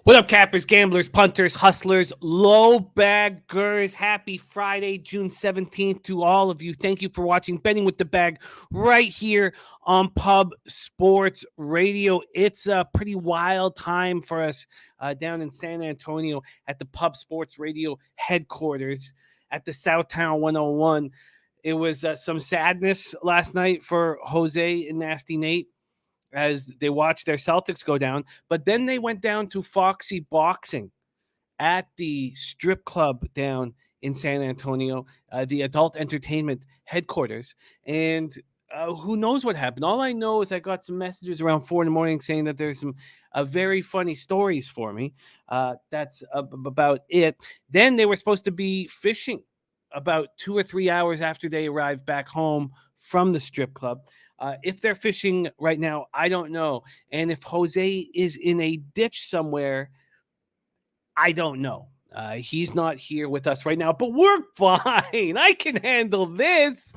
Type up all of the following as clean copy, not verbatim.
What up, cappers, gamblers, punters, hustlers, low baggers? Happy Friday, June 17th to all of you. Thank you for watching Betting with the Bag right here on Pub Sports Radio. It's a pretty wild time for us down in San Antonio at the Pub Sports Radio headquarters at the Southtown 101. It was some sadness last night for Jose and Nasty Nate as they watched their Celtics go down. But then they went down to Foxy Boxing at the strip club down in San Antonio, the adult entertainment headquarters. And who knows what happened? All I know is I got some messages around 4 a.m. saying that there's some very funny stories for me. That's about it. Then they were supposed to be fishing about 2 or 3 hours after they arrived back home from the strip club. If they're fishing right now, I don't know. And if Jose is in a ditch somewhere, I don't know. He's not here with us right now, but we're fine. I can handle this.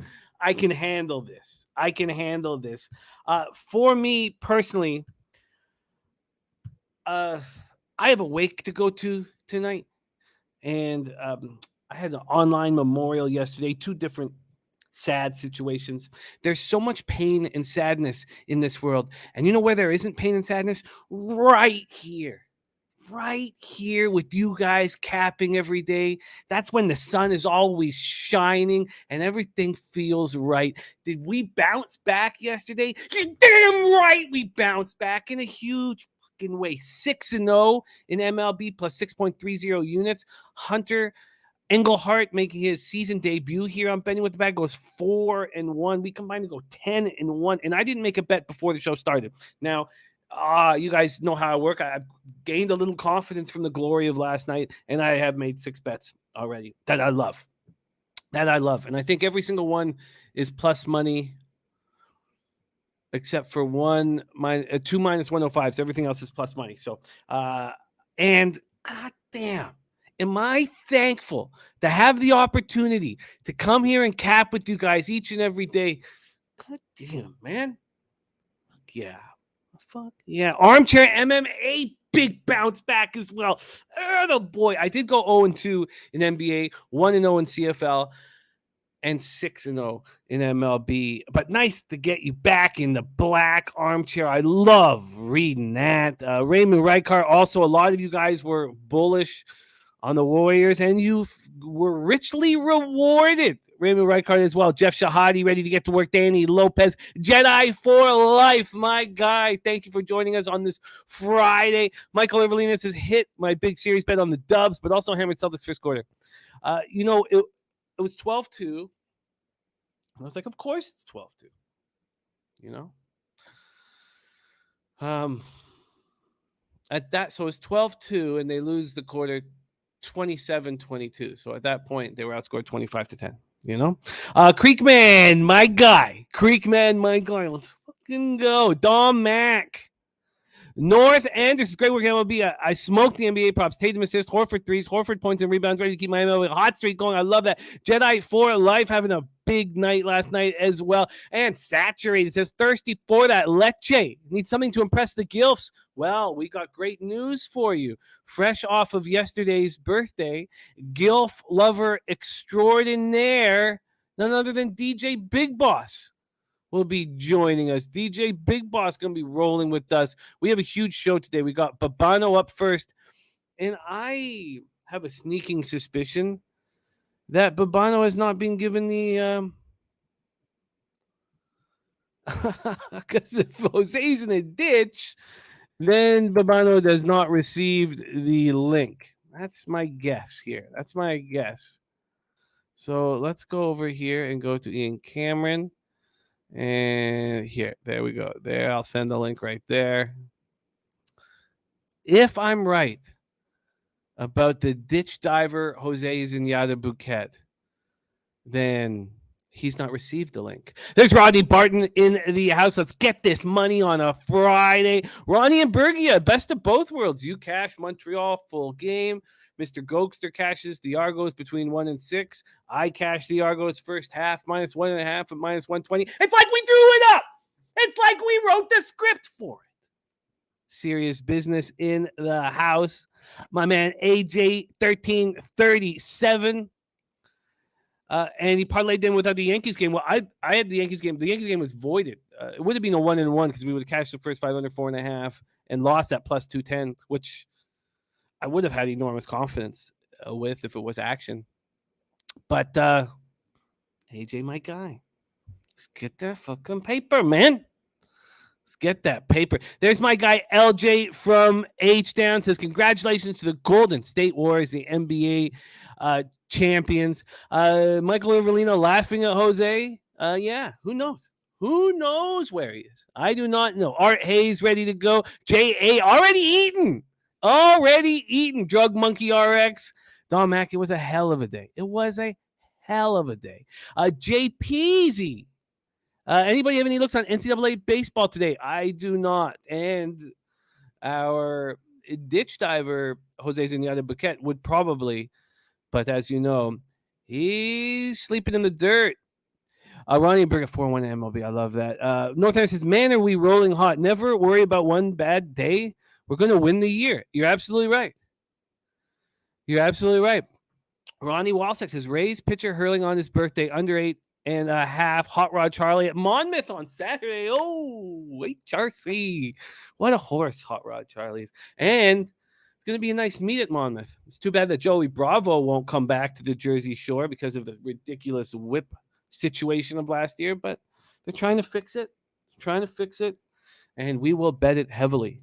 For me personally, I have a wake to go to tonight. And I had an online memorial yesterday, 2 different sad situations. There's so much pain and sadness in this world. And you know where there isn't pain and sadness? Right here with you guys capping every day. That's when the sun is always shining and everything feels right. Did we bounce back yesterday? You're damn right we bounced back in a huge fucking way. 6-0 in MLB plus 6.30 units. Hunter Engelhart making his season debut here on Betting with the Bag goes 4-1. We combined to go 10-1, and I didn't make a bet before the show started. Now, you guys know how I work. I've gained a little confidence from the glory of last night, and I have made 6 bets already that I love. And I think every single one is plus money, except for 2 minus 105. So everything else is plus money. So, and goddamn. Am I thankful to have the opportunity to come here and cap with you guys each and every day? God damn, man. Fuck yeah. Armchair MMA, big bounce back as well. Oh, boy. I did go 0-2 in NBA, 1-0 in CFL, and 6-0 in MLB. But nice to get you back in the black armchair. I love reading that. Raymond Reichart, also, a lot of you guys were bullish on the Warriors, and you were richly rewarded. Raymond Reichart as well. Jeff Shahadi ready to get to work. Danny Lopez, Jedi for life, my guy. Thank you for joining us on this Friday. Michael Everlinas has hit my big series bet on the Dubs, but also hammered Celtics first quarter. It was 12-2. I was like, of course it's 12-2. At that, so it's 12-2, and they lose the quarter 27-22. So at that point, they were outscored 25-10. Creekman, my guy. Let's fucking go. Dom Mack. North Anderson, great work, MLB. I smoked the NBA props. Tatum assist, Horford threes, Horford points and rebounds. Ready to keep my MLB hot streak going. I love that. Jedi for life, having a big night last night as well. And Saturated says, thirsty for that leche. Need something to impress the Gilfs. Well, we got great news for you. Fresh off of yesterday's birthday, Gilf lover extraordinaire, none other than DJ Big Boss, will be joining us. DJ Big Boss going to be rolling with us. We have a huge show today. We got Bobano up first, and I have a sneaking suspicion that Bobano has not been given the because if Jose's in a ditch, then Bobano does not receive the link. That's my guess here. So let's go over here and go to Ian Cameron. And there we go. There, I'll send the link right there. If I'm right about the ditch diver Jose Zenyatta Bouquet, then he's not received the link. There's Rodney Barton in the house. Let's get this money on a Friday. Ronnie and Bergia, best of both worlds. You cash Montreal full game. Mr. Gokster cashes the Argos between 1 and 6. I cash the Argos first half minus 1.5 at minus 120. It's like we drew it up. It's like we wrote the script for it. Serious business in the house. My man AJ 1337. And he parlayed in without the Yankees game. Well, I had the Yankees game. The Yankees game was voided. It would have been a 1-1 because we would have cashed the first 5 under 4.5 and lost at plus 210, which I would have had enormous confidence with if it was action. But AJ, my guy, let's get that fucking paper, man. Let's get that paper. There's my guy LJ from H-Town. Says congratulations to the Golden State Warriors, the NBA champions. Michael Irvelino laughing at Jose. Yeah, who knows? Who knows where he is? I do not know. Art Hayes ready to go. J.A. already eaten. Drug Monkey RX. Don Mack, it was a hell of a day. It was a hell of a day. J. Peasy. Anybody have any looks on NCAA baseball today? I do not. And our ditch diver, Jose Zenyatta Buquette, would probably. But as you know, he's sleeping in the dirt. Ronnie Berg at 4-1 MLB. I love that. North End says, man, are we rolling hot? Never worry about one bad day. We're going to win the year. You're absolutely right. Ronnie Walsack says, Rays pitcher hurling on his birthday, under 8.5. Hot Rod Charlie at Monmouth on Saturday. Oh, HRC. What a horse Hot Rod Charlie is. And it's going to be a nice meet at Monmouth. It's too bad that Joey Bravo won't come back to the Jersey Shore because of the ridiculous whip situation of last year, but they're trying to fix it. And we will bet it heavily.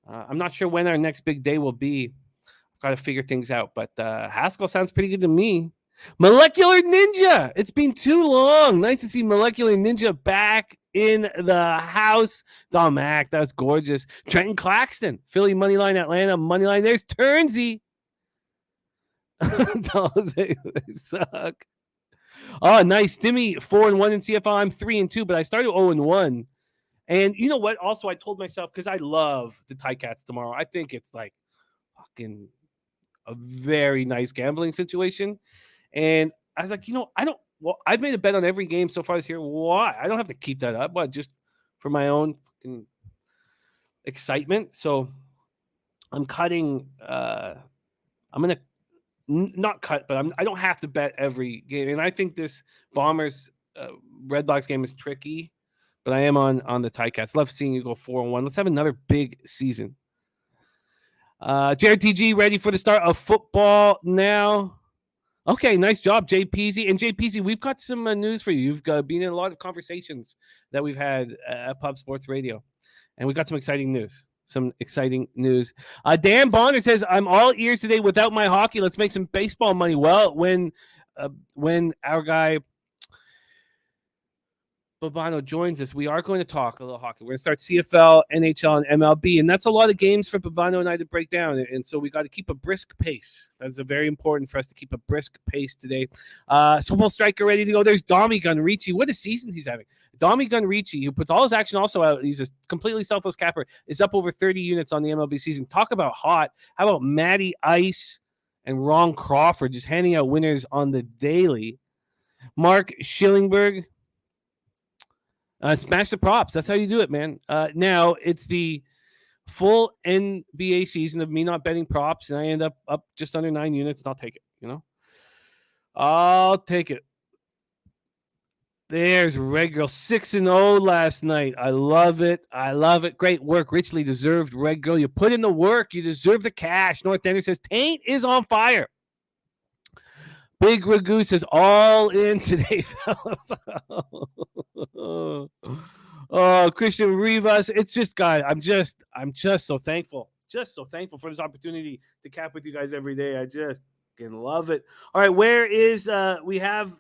I'm not sure when our next big day will be. I've got to figure things out, but Haskell sounds pretty good to me. Molecular Ninja. It's been too long. Nice to see Molecular Ninja back in the house. Don Mack, that's gorgeous. Trenton Claxton, Philly moneyline, Atlanta moneyline. There's Turnsy. They suck. Oh, nice. Stimmy 4-1 in CFL. I'm 3-2, but I started 0-1. And you know what? Also, I told myself, because I love the Ticats tomorrow. I think it's like fucking a very nice gambling situation. And I was like, I've made a bet on every game so far this year. Why? I don't have to keep that up, but just for my own fucking excitement. So I'm cutting. I'm going to not cut, but I don't have to bet every game. And I think this Bombers Redblacks game is tricky, but I am on the Ticats. Love seeing you go 4-1. Let's have another big season. Jared TG ready for the start of football now. Okay, nice job, Jay Peasy. And Jay Peasy, we've got some news for you. You've been in a lot of conversations that we've had at Pub Sports Radio, and we got some exciting news. Dan Bonner says, I'm all ears today without my hockey. Let's make some baseball money. Well, when our guy Bobano joins us, we are going to talk a little hockey. We're going to start CFL, NHL, and MLB, and that's a lot of games for Bobano and I to break down, and so we got to keep a brisk pace. That's very important for us to keep a brisk pace today. Football striker ready to go. There's Domi Gunrici. What a season he's having. Domi Gunrici, who puts all his action also out, he's a completely selfless capper, is up over 30 units on the MLB season. Talk about hot. How about Matty Ice and Ron Crawford just handing out winners on the daily? Mark Schillingberg. Smash the props. That's how you do it, man. Now it's the full NBA season of me not betting props, and I end up just under 9 units, and I'll take it, I'll take it. There's Red Girl 6-0 last night. I love it. Great work. Richly deserved, Red Girl. You put in the work. You deserve the cash. North Ender says, Taint is on fire. Big Ragu says, all in today, fellas. Oh, Christian Rivas. It's just, guys, I'm just so thankful. Just so thankful for this opportunity to cap with you guys every day. I just can love it. All right, where is, we have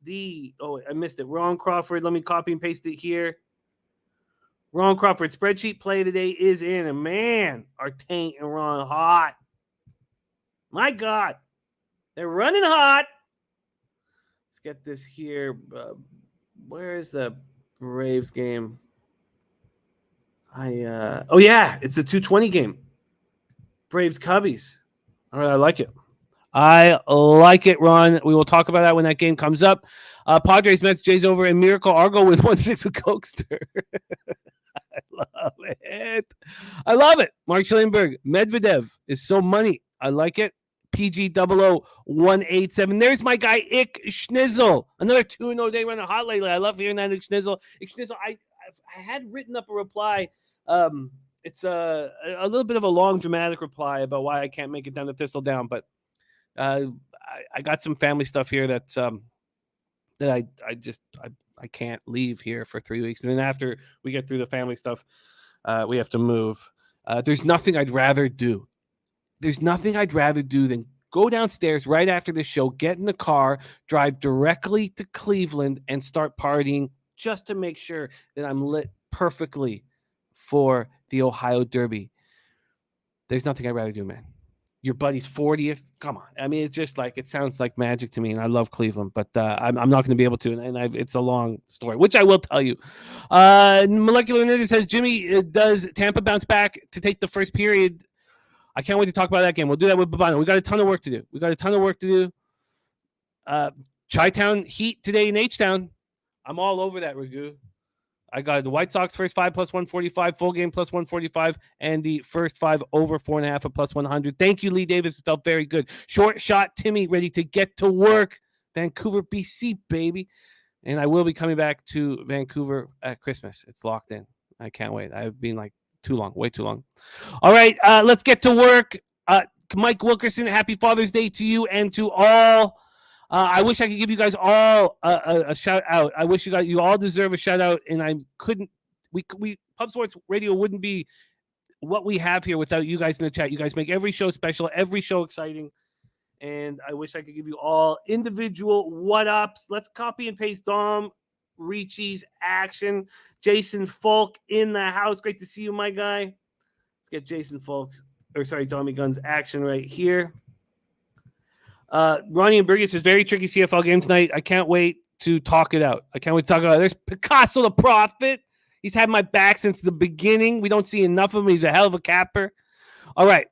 I missed it. Ron Crawford. Let me copy and paste it here. Ron Crawford spreadsheet play today is in, and man, our Taint and Ron hot. My God. They're running hot. Let's get this here. Where is the Braves game? It's the 2:20 game. Braves Cubbies. All right, I like it. Ron. We will talk about that when that game comes up. Padres, Mets, Jays over, and Miracle Argo with 1-6 with Cokester. love it. I love it. Mark Schellenberg, Medvedev is so money. I like it. PG00187. There's my guy, Ick Schnizzle. Another 2-0 day running hot lately. I love hearing that, Ick Schnizzle. Ick Schnizzle, I had written up a reply. It's a little bit of a long, dramatic reply about why I can't make it down to Thistledown, but I got some family stuff here that's that I can't leave here for 3 weeks. And then after we get through the family stuff, we have to move. There's nothing I'd rather do. There's nothing I'd rather do than go downstairs right after the show, get in the car, drive directly to Cleveland, and start partying just to make sure that I'm lit perfectly for the Ohio Derby. There's nothing I'd rather do, man. Your buddy's 40th. Come on. I mean, it's just like, it sounds like magic to me, and I love Cleveland, but I'm not going to be able to, and it's a long story, which I will tell you. Molecular Ninja says, Jimmy, does Tampa bounce back to take the first period? I can't wait to talk about that game. We'll do that with Bobano. We got a ton of work to do. Chi-Town Heat today in H-Town. I'm all over that, Ragu. I got the White Sox first 5 plus 145, full game plus 145, and the first 5 over 4.5 at plus 100. Thank you, Lee Davis. It felt very good. Short shot Timmy, ready to get to work. Vancouver, BC, baby. And I will be coming back to Vancouver at Christmas. It's locked in. I can't wait. I've been like way too long. All right, let's get to work. Mike Wilkerson, happy Father's Day to you and to all. I wish I could give you guys all a shout out. I wish you all deserve a shout out, and I couldn't. We Pub Sports Radio wouldn't be what we have here without you guys in the chat. You guys make every show special, every show exciting, and I wish I could give you all individual what ups. Let's copy and paste Dom Ricci's action. Jason Folk in the house. Great to see you, my guy. Let's get Jason Folk's, Tommy Gunn's action right here. Ronnie and Burgess says, very tricky CFL game tonight. I can't wait to talk it out. There's Picasso the Prophet. He's had my back since the beginning. We don't see enough of him. He's a hell of a capper. All right,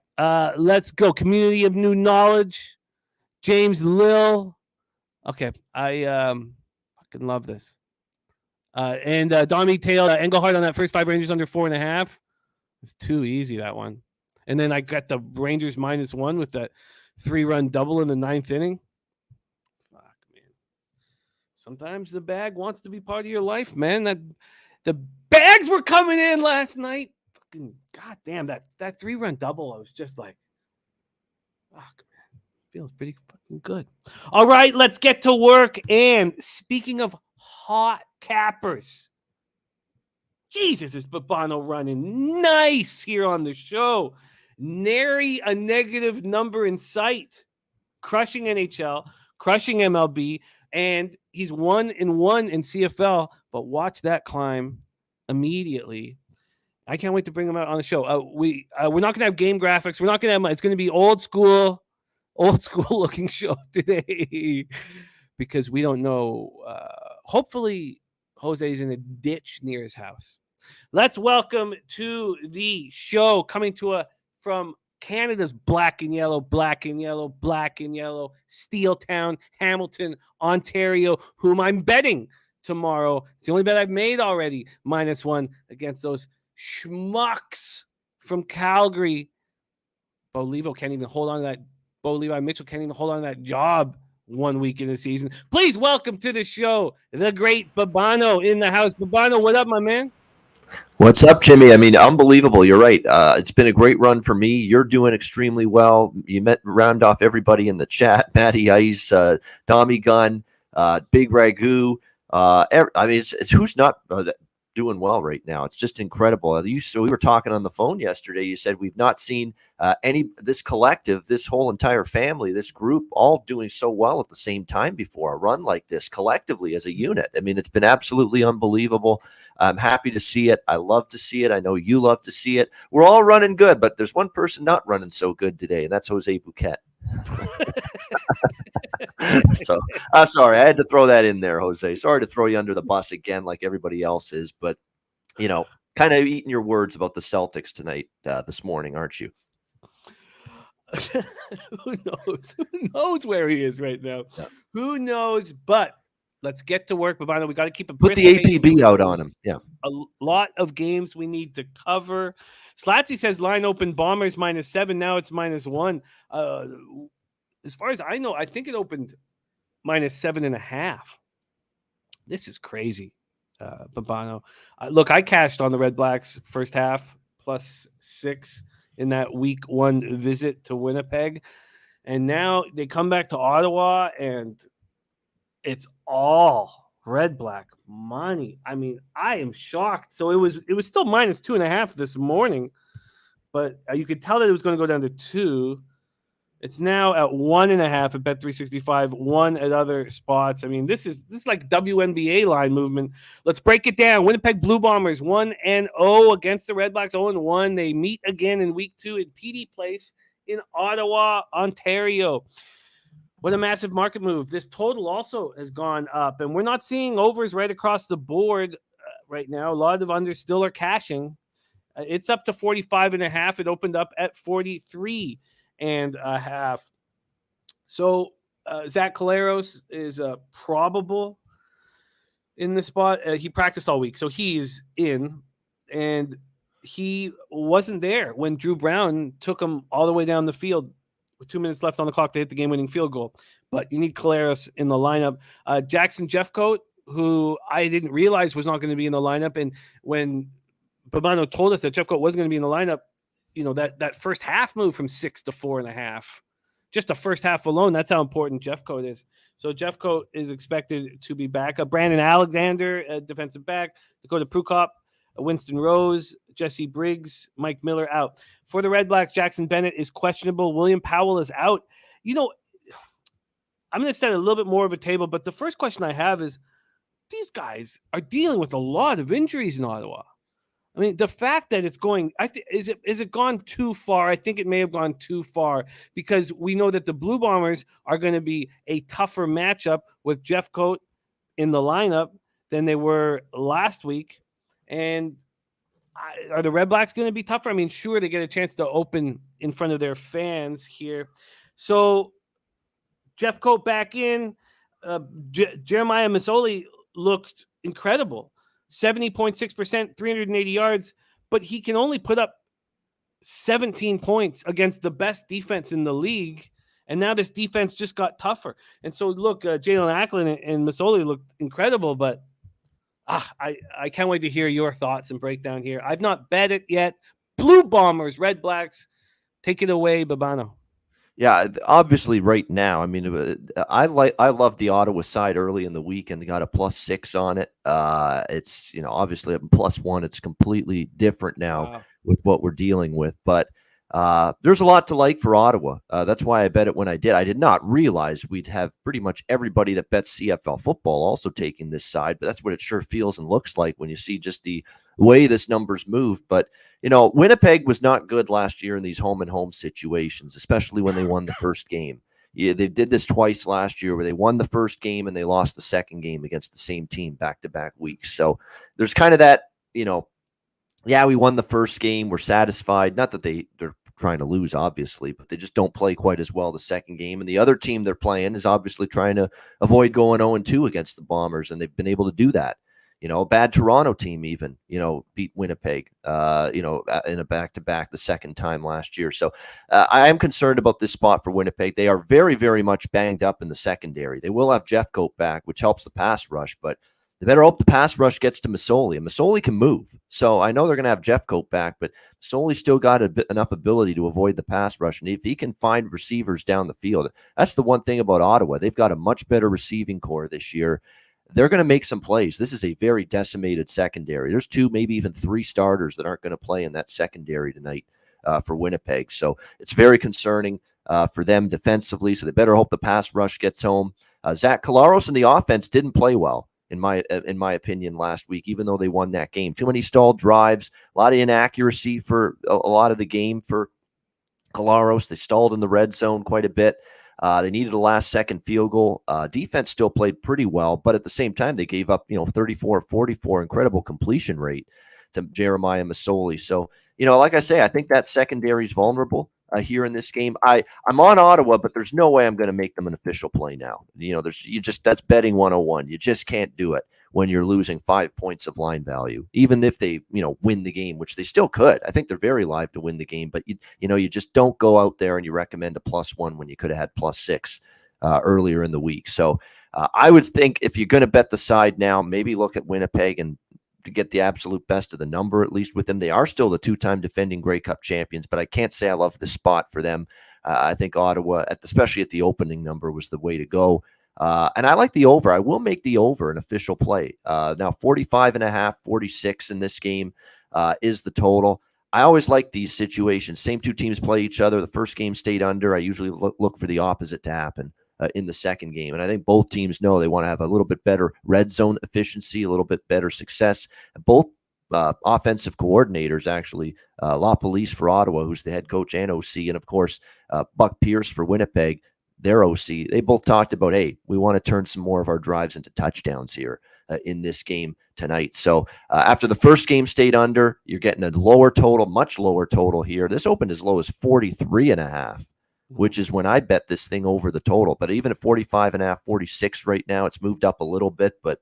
let's go. Community of New Knowledge. James Lill. Okay, I fucking love this. And Dommy Tail, Engelhardt on that first 5 Rangers under 4.5. It's too easy, that one. And then I got the Rangers -1 with that 3-run double in the 9th inning. Fuck, man. Sometimes the bag wants to be part of your life, man. The bags were coming in last night. Fucking goddamn, that 3-run double, I was just like, fuck, man. Feels pretty fucking good. All right, let's get to work. And speaking of hot cappers, Jesus, is Bobano running nice here on the show. Nary a negative number in sight. Crushing NHL, crushing MLB, and he's 1-1 in CFL. But watch that climb immediately. I can't wait to bring him out on the show. We're not going to have game graphics. We're not going to have. It's going to be old school looking show today because we don't know. Hopefully, Jose's in a ditch near his house. Let's welcome to the show, coming to from Canada's black and yellow, Steel Town, Hamilton, Ontario, whom I'm betting tomorrow. It's the only bet I've made already, -1 against those schmucks from Calgary. Bo Levi Mitchell can't even hold on to that job 1 week in the season. Please welcome to the show the great Bobano in the house. Bobano, what up, my man? What's up, Jimmy? I mean, unbelievable. You're right. It's been a great run for me. You're doing extremely well. You round off everybody in the chat. Matty Ice, Tommy Gunn, Big Ragu. I mean, it's who's not doing well right now. It's just incredible. We were talking on the phone yesterday. You said we've not seen this collective, this whole entire family, this group, all doing so well at the same time before a run like this collectively as a unit. I mean, it's been absolutely unbelievable. I'm happy to see it. I love to see it. I know you love to see it. We're all running good, but there's one person not running so good today, and that's Jose Bouquet. So sorry, I had to throw that in there, Jose. Sorry to throw you under the bus again like everybody else is, but kind of eating your words about the Celtics tonight, this morning, aren't you? Who knows where he is right now? Yeah. Who knows? But Let's get to work, Bobano. We got to keep a Put brisk the pace. APB out on him. Yeah. A lot of games we need to cover. Slatsy says line open Bombers -7. Now it's -1. As far as I know, I think it opened -7.5. This is crazy, Bobano. Look, I cashed on the Redblacks first half +6 in that week 1 visit to Winnipeg. And now they come back to Ottawa and it's all red black money. I mean, I am shocked. So it was still -2.5 this morning, but you could tell that it was going to go down to 2. It's now at 1.5 at Bet365, 1 at other spots. I mean, this is like WNBA line movement. Let's break it down. Winnipeg Blue Bombers 1-0 against the Redblacks 0-1. They meet again in week 2 at TD Place in Ottawa, Ontario. What a massive market move. This total also has gone up, and we're not seeing overs right across the board right now. A lot of unders still are cashing. It's up to 45.5. It opened up at 43.5. So Zach Caleros is probable in the spot. He practiced all week, so he is in, and he wasn't there when Drew Brown took him all the way down the field with 2 minutes left on the clock to hit the game-winning field goal. But you need Caleros in the lineup. Jackson Jeffcoat, who I didn't realize was not going to be in the lineup, and when Bobano told us that Jeffcoat wasn't going to be in the lineup, you know, that first half moved from 6 to 4.5. Just the first half alone, that's how important Jeffcoat is. So Jeffcoat is expected to be back. Brandon Alexander, defensive back. Dakota Prukop, Winston Rose, Jesse Briggs, Mike Miller out. For the Redblacks, Jackson Bennett is questionable. William Powell is out. You know, I'm going to set a little bit more of a table, but the first question I have is, these guys are dealing with a lot of injuries in Ottawa. I mean, the fact that it's going, is it gone too far? I think it may have gone too far, because we know that the Blue Bombers are going to be a tougher matchup with Jeffcoat in the lineup than they were last week. And are the Redblacks going to be tougher? I mean, sure, they get a chance to open in front of their fans here. So Jeffcoat back in. Jeremiah Masoli looked incredible. 70.6%, 380 yards, but he can only put up 17 points against the best defense in the league. And now this defense just got tougher. And so, look, Jalen Acklin and Masoli looked incredible, but I can't wait to hear your thoughts and breakdown here. I've not bet it yet. Blue Bombers, Redblacks, take it away, Bobano. Yeah, obviously right now, I mean, I love the Ottawa side early in the week, and they got a +6 on it. It's, you know, obviously a +1. It's completely different now with what we're dealing with. But there's a lot to like for Ottawa. That's why I bet it when I did. I did not realize we'd have pretty much everybody that bets CFL football also taking this side, but that's what it sure feels and looks like when you see just the way this number's moved. But you know, Winnipeg was not good last year in these home-and-home situations, especially when they won the first game. Yeah, they did this twice last year where they won the first game and they lost the second game against the same team back-to-back weeks. So there's kind of that, you know, yeah, we won the first game. We're satisfied. Not that they're trying to lose, obviously, but they just don't play quite as well the second game. And the other team they're playing is obviously trying to avoid going 0-2 against the Bombers, and they've been able to do that. You know, a bad Toronto team even, you know, beat Winnipeg, you know, in a back-to-back the second time last year. So I am concerned about this spot for Winnipeg. They are very, very much banged up in the secondary. They will have Jeffcoat back, which helps the pass rush, but they better hope the pass rush gets to Masoli. And Masoli can move. So I know they're going to have Jeffcoat back, but Masoli still got enough ability to avoid the pass rush. And if he can find receivers down the field, that's the one thing about Ottawa. They've got a much better receiving core this year. They're going to make some plays. This is a very decimated secondary. There's 2, maybe even 3 starters that aren't going to play in that secondary tonight for Winnipeg. So it's very concerning for them defensively. So they better hope the pass rush gets home. Zach Caleros and the offense didn't play well, in my opinion, last week, even though they won that game. Too many stalled drives, a lot of inaccuracy for a lot of the game for Caleros. They stalled in the red zone quite a bit. They needed a last-second field goal. Defense still played pretty well, but at the same time, they gave up, 34-44, incredible completion rate to Jeremiah Masoli. So, like I say, I think that secondary is vulnerable. here in this game. I'm on Ottawa, but there's no way I'm going to make them an official play now. That's betting 101. You just can't do it when you're losing 5 points of line value, even if they, win the game, which they still could. I think they're very live to win the game, but you just don't go out there and you recommend a +1 when you could have had +6 earlier in the week. So I would think if you're going to bet the side now, maybe look at Winnipeg and to get the absolute best of the number, at least with them. They are still the 2-time defending Grey Cup champions, but I can't say I love the spot for them. I think Ottawa, especially at the opening number, was the way to go. And I like the over. I will make the over an official play. Now 45.5, 46 in this game is the total. I always like these situations. Same two teams play each other. The first game stayed under. I usually look for the opposite to happen in the second game. And I think both teams know they want to have a little bit better red zone efficiency, a little bit better success. Both offensive coordinators, actually, La Police for Ottawa, who's the head coach and OC, and of course, Buck Pierce for Winnipeg, their OC, they both talked about, hey, we want to turn some more of our drives into touchdowns here in this game tonight. So after the first game stayed under, you're getting a lower total, much lower total here. This opened as low as 43.5. which is when I bet this thing over the total. But even at 45.5, 46 right now, it's moved up a little bit, but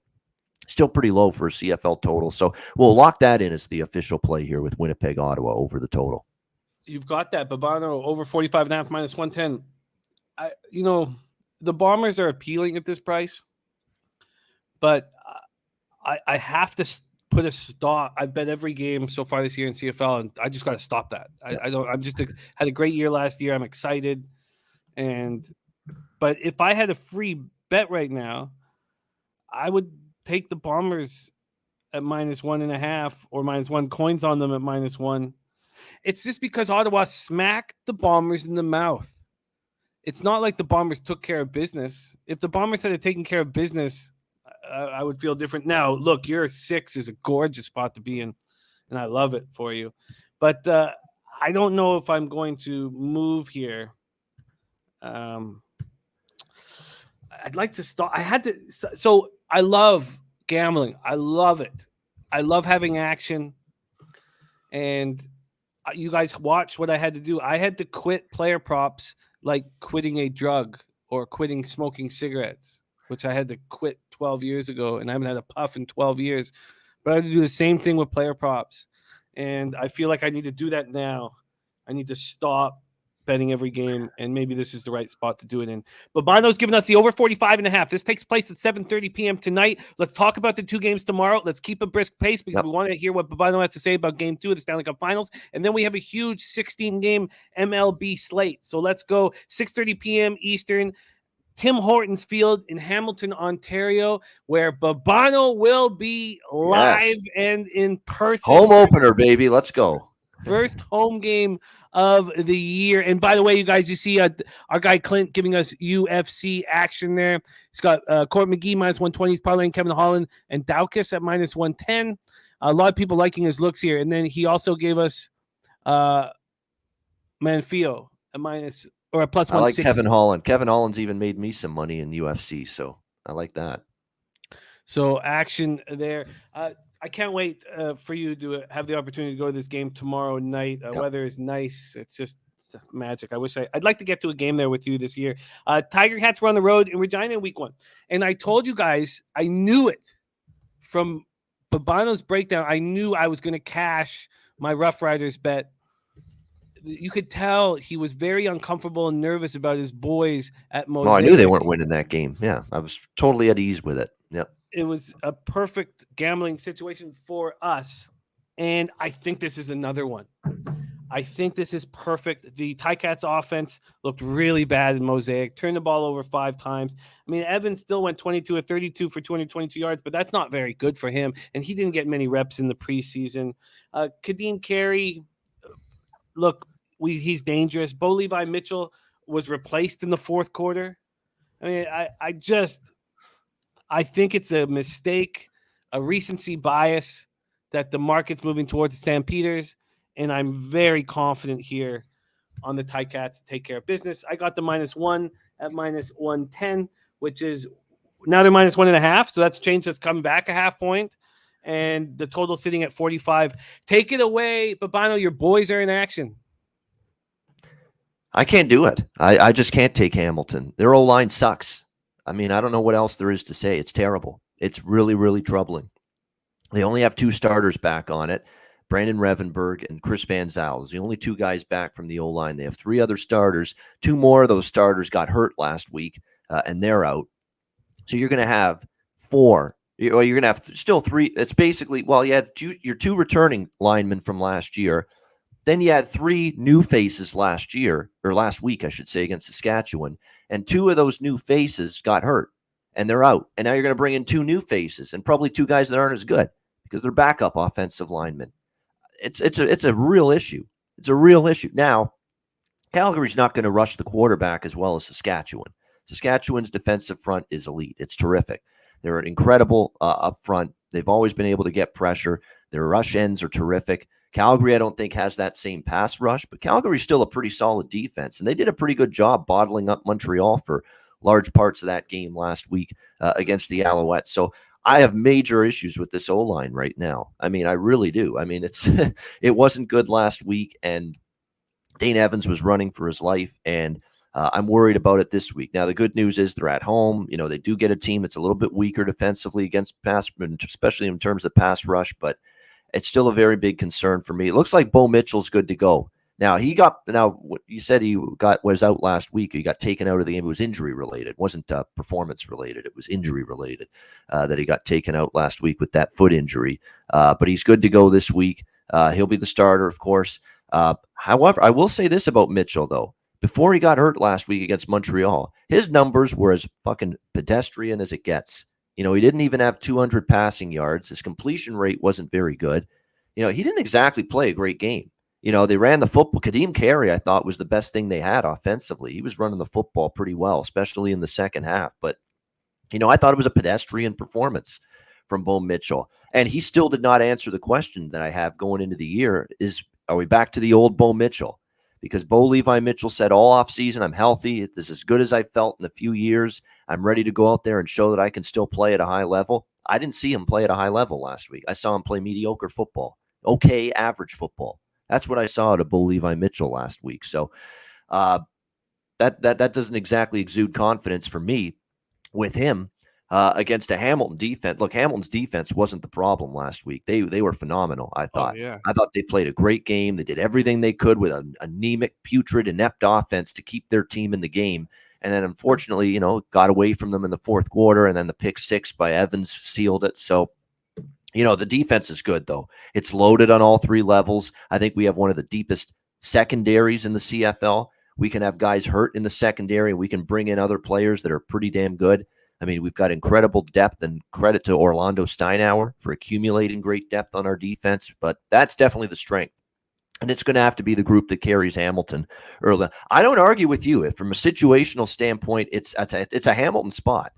still pretty low for a CFL total. So we'll lock that in as the official play here with Winnipeg, Ottawa over the total. You've got that. Bobano over 45.5 -110. The Bombers are appealing at this price, but I have to put a stop. I've bet every game so far this year in CFL, and I just got to stop that. I'm just had a great year last year. I'm excited, but if I had a free bet right now, I would take the Bombers at -1.5 or -1 coins on them at -1. It's just because Ottawa smacked the Bombers in the mouth. It's not like the Bombers took care of business. If the Bombers had taken care of business, I would feel different. Now, look, your 6 is a gorgeous spot to be in, and I love it for you. But I don't know if I'm going to move here. I'd like to stop. So I love gambling. I love it. I love having action. And you guys watch what I had to do. I had to quit player props like quitting a drug or quitting smoking cigarettes, which I had to quit 12 years ago, and I haven't had a puff in 12 years. But I had to do the same thing with player props. And I feel like I need to do that now. I need to stop betting every game, and maybe this is the right spot to do it in. Bobano's giving us the over 45.5. This takes place at 7:30 p.m. tonight. Let's talk about the 2 games tomorrow. Let's keep a brisk pace because we want to hear what Bobano has to say about Game 2 of the Stanley Cup Finals. And then we have a huge 16-game MLB slate. So let's go 6:30 p.m. Eastern, Tim Hortons Field in Hamilton, Ontario, where Bobano will be live and in person. Home opener, baby. Let's go. First home game of the year. And by the way, you guys, you see our guy Clint giving us UFC action there. He's got Court McGee -120. He's parlaying Kevin Holland and Daukus at -110. A lot of people liking his looks here. And then he also gave us Manfio a minus or a +160. I like Kevin Holland. Kevin Holland's even made me some money in UFC, so I like that. So action there. I can't wait for you to have the opportunity to go to this game tomorrow night. Weather is nice. It's just magic. I'd like to get to a game there with you this year. Tiger Cats were on the road in Regina in week 1. And I told you guys, I knew it from Bobano's breakdown. I knew I was going to cash my Roughriders bet. You could tell he was very uncomfortable and nervous about his boys at Mosaic. Oh, I knew they weren't winning that game. Yeah, I was totally at ease with it. Yep. It was a perfect gambling situation for us. And I think this is another one. I think this is perfect. The Ticats offense looked really bad in Mosaic, turned the ball over 5 times. I mean, Evans still went 22 of 32 for 222 yards, but that's not very good for him. And he didn't get many reps in the preseason. Kadeem Carey, look, he's dangerous. Bo Levi Mitchell was replaced in the 4th quarter. I mean, I think it's a mistake, a recency bias that the market's moving towards the Stampeders, and I'm very confident here on the Ticats to take care of business. I got the -1 at -110, which is now they're -1.5, so that's changed. That's come back a half point, and the total sitting at 45. Take it away, Bobano. Your boys are in action. I can't do it. I just can't take Hamilton. Their O-line sucks. I mean, I don't know what else there is to say. It's terrible. It's really, really troubling. They only have 2 starters back on it, Brandon Revenberg and Chris Van Zyl. Those are the only 2 guys back from the O-line. They have 3 other starters. 2 more of those starters got hurt last week, and they're out. So you're going to have 4. You're going to have still 3. It's basically, well, you had your 2 returning linemen from last year. Then you had 3 new faces last week, I should say, against Saskatchewan. And 2 of those new faces got hurt, and they're out. And now you're going to bring in 2 new faces and probably 2 guys that aren't as good because they're backup offensive linemen. It's a real issue. It's a real issue. Now, Calgary's not going to rush the quarterback as well as Saskatchewan. Saskatchewan's defensive front is elite. It's terrific. They're incredible up front. They've always been able to get pressure. Their rush ends are terrific. Calgary, I don't think, has that same pass rush, but Calgary's still a pretty solid defense, and they did a pretty good job bottling up Montreal for large parts of that game last week against the Alouettes. So I have major issues with this O-line right now. I mean, I really do. I mean, it wasn't good last week, and Dane Evans was running for his life, and I'm worried about it this week. Now, the good news is they're at home. You know, they do get a team that's a little bit weaker defensively against pass, especially in terms of pass rush, but it's still a very big concern for me. It looks like Bo Mitchell's good to go. Now, you said he was out last week. He got taken out of the game. It was injury related. It wasn't performance related. It was injury related that he got taken out last week with that foot injury. But he's good to go this week. He'll be the starter, of course. However, I will say this about Mitchell, though. Before he got hurt last week against Montreal, his numbers were as fucking pedestrian as it gets. You know, he didn't even have 200 passing yards. His completion rate wasn't very good. You know, he didn't exactly play a great game. You know, they ran the football. Kadeem Carey, I thought, was the best thing they had offensively. He was running the football pretty well, especially in the second half. But, you know, I thought it was a pedestrian performance from Bo Mitchell. And he still did not answer the question that I have going into the year are we back to the old Bo Mitchell? Because Bo Levi Mitchell said all offseason, I'm healthy. This is as good as I felt in a few years. I'm ready to go out there and show that I can still play at a high level. I didn't see him play at a hall level last week. I saw him play mediocre football, okay, average football. That's what I saw out of Bo Levi Mitchell last week. So that doesn't exactly exude confidence for me with him against a Hamilton defense. Look, Hamilton's defense wasn't the problem last week. They were phenomenal, I thought. Oh, yeah. I thought they played a great game. They did everything they could with an anemic, putrid, inept offense to keep their team in the game. And then, unfortunately, you know, got away from them in the fourth quarter, and then the pick 6 by Evans sealed it. So, you know, the defense is good, though. It's loaded on all 3 levels. I think we have one of the deepest secondaries in the CFL. We can have guys hurt in the secondary, and we can bring in other players that are pretty damn good. I mean, we've got incredible depth, and credit to Orlando Steinauer for accumulating great depth on our defense, but that's definitely the strength. And it's going to have to be the group that carries Hamilton early. I don't argue with you. From a situational standpoint, it's a Hamilton spot.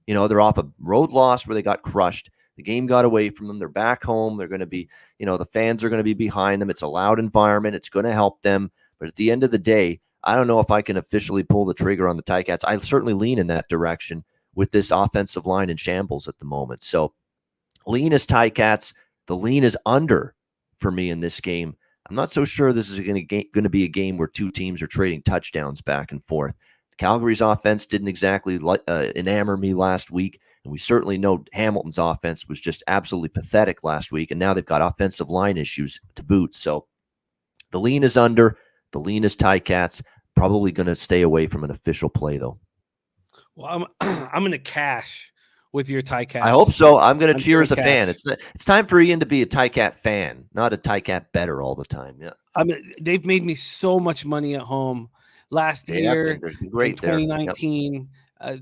You know, they're off a road loss where they got crushed. The game got away from them. They're back home. They're going to be, you know, the fans are going to be behind them. It's a loud environment. It's going to help them. But at the end of the day, I don't know if I can officially pull the trigger on the Ticats. I certainly lean in that direction with this offensive line in shambles at the moment. So lean is Ticats. The lean is under for me in this game. I'm not so sure this is going to be a game where 2 teams are trading touchdowns back and forth. Calgary's offense didn't exactly enamor me last week, and we certainly know Hamilton's offense was just absolutely pathetic last week, and now they've got offensive line issues to boot. So the lean is under. The lean is Ticats. Probably going to stay away from an official play, though. Well, I'm going to cash with your Ticats. I hope so. I'm going to cheer as a fan. It's time for Ian to be a Ticat fan, not a Ticat bettor all the time. Yeah, I mean, they've made me so much money at home last year. Great in 2019. Yep.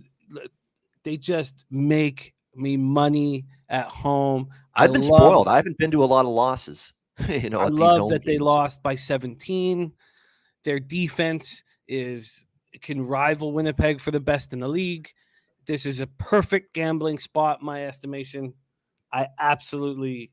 They just make me money at home. I've been spoiled. I haven't been to a lot of losses. You know, I love that they lost by 17. Their defense can rival Winnipeg for the best in the league. This is a perfect gambling spot, in my estimation. I absolutely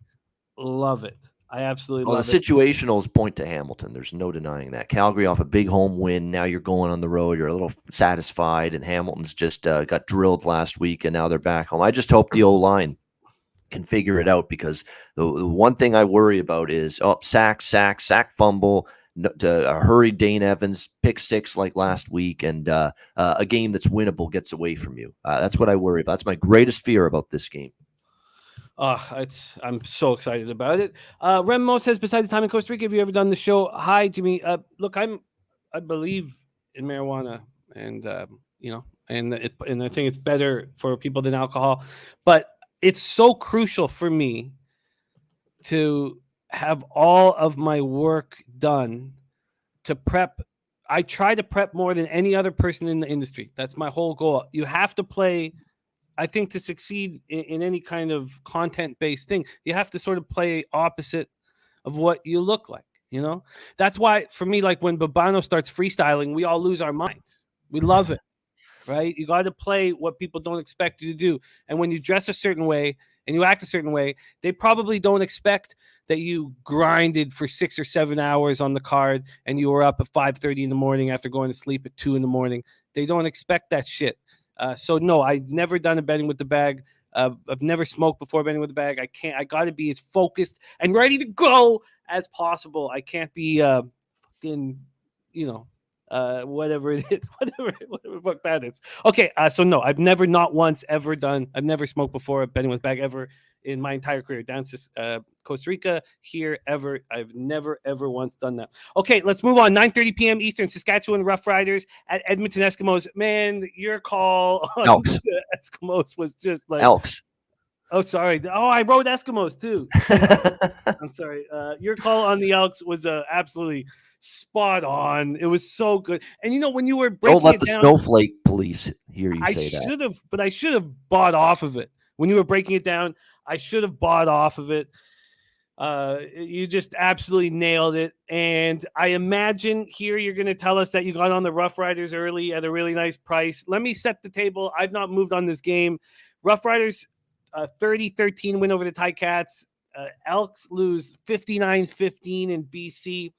love it. The situationals point to Hamilton. There's no denying that. Calgary off a big home win. Now you're going on the road. You're a little satisfied, and Hamilton's just got drilled last week, and now they're back home. I just hope the O-line can figure it out, because the one thing I worry about is sack, fumble, to hurry Dane Evans, pick 6 like last week, and a game that's winnable gets away from you. That's what I worry about. That's my greatest fear about this game. I'm so excited about it. Remo says, besides time in Costa Rica, have you ever done the show? Hi, Jimmy. Look, I believe in marijuana, and and I think it's better for people than alcohol, but it's so crucial for me to have all of my work done to prep. I try to prep more than any other person in the industry. That's my whole goal. You have to play. I think to succeed in any kind of content-based thing, you have to sort of play opposite of what you look like, That's why, for me, like when Bobano starts freestyling, we all lose our minds. We love it, right? You got to play what people don't expect you to do. And when you dress a certain way and you act a certain way, they probably don't expect that you grinded for 6 or 7 hours on the card and you were up at 5:30 in the morning after going to sleep at 2 in the morning. They don't expect that shit. So no, I've never done a betting with the bag. I've never smoked before betting with the bag. I got to be as focused and ready to go as possible. I can't be fucking, whatever it is, whatever fuck that is. Okay, so no, I've never not once ever done. I've never smoked before betting with the bag ever in my entire career. Down to Costa Rica, here, ever. I've never ever once done that. Okay, let's move on. 9:30 p.m. Eastern. Saskatchewan Roughriders at Edmonton Eskimos. Man, your call on Elks. the Eskimos was just like Elks. Oh, sorry. Oh, I wrote Eskimos too. I'm sorry. Your call on the Elks was absolutely spot on. It was so good. And when you were breaking don't let it the down, snowflake police hear you say that. I should have bought off of it. When you were breaking it down, I should have bought off of it. You just absolutely nailed it. And I imagine here you're going to tell us that you got on the Roughriders early at a really nice price. Let me set the table. I've not moved on this game. Roughriders 30-13 win over the Ticats. Elks lose 59-15 in BC.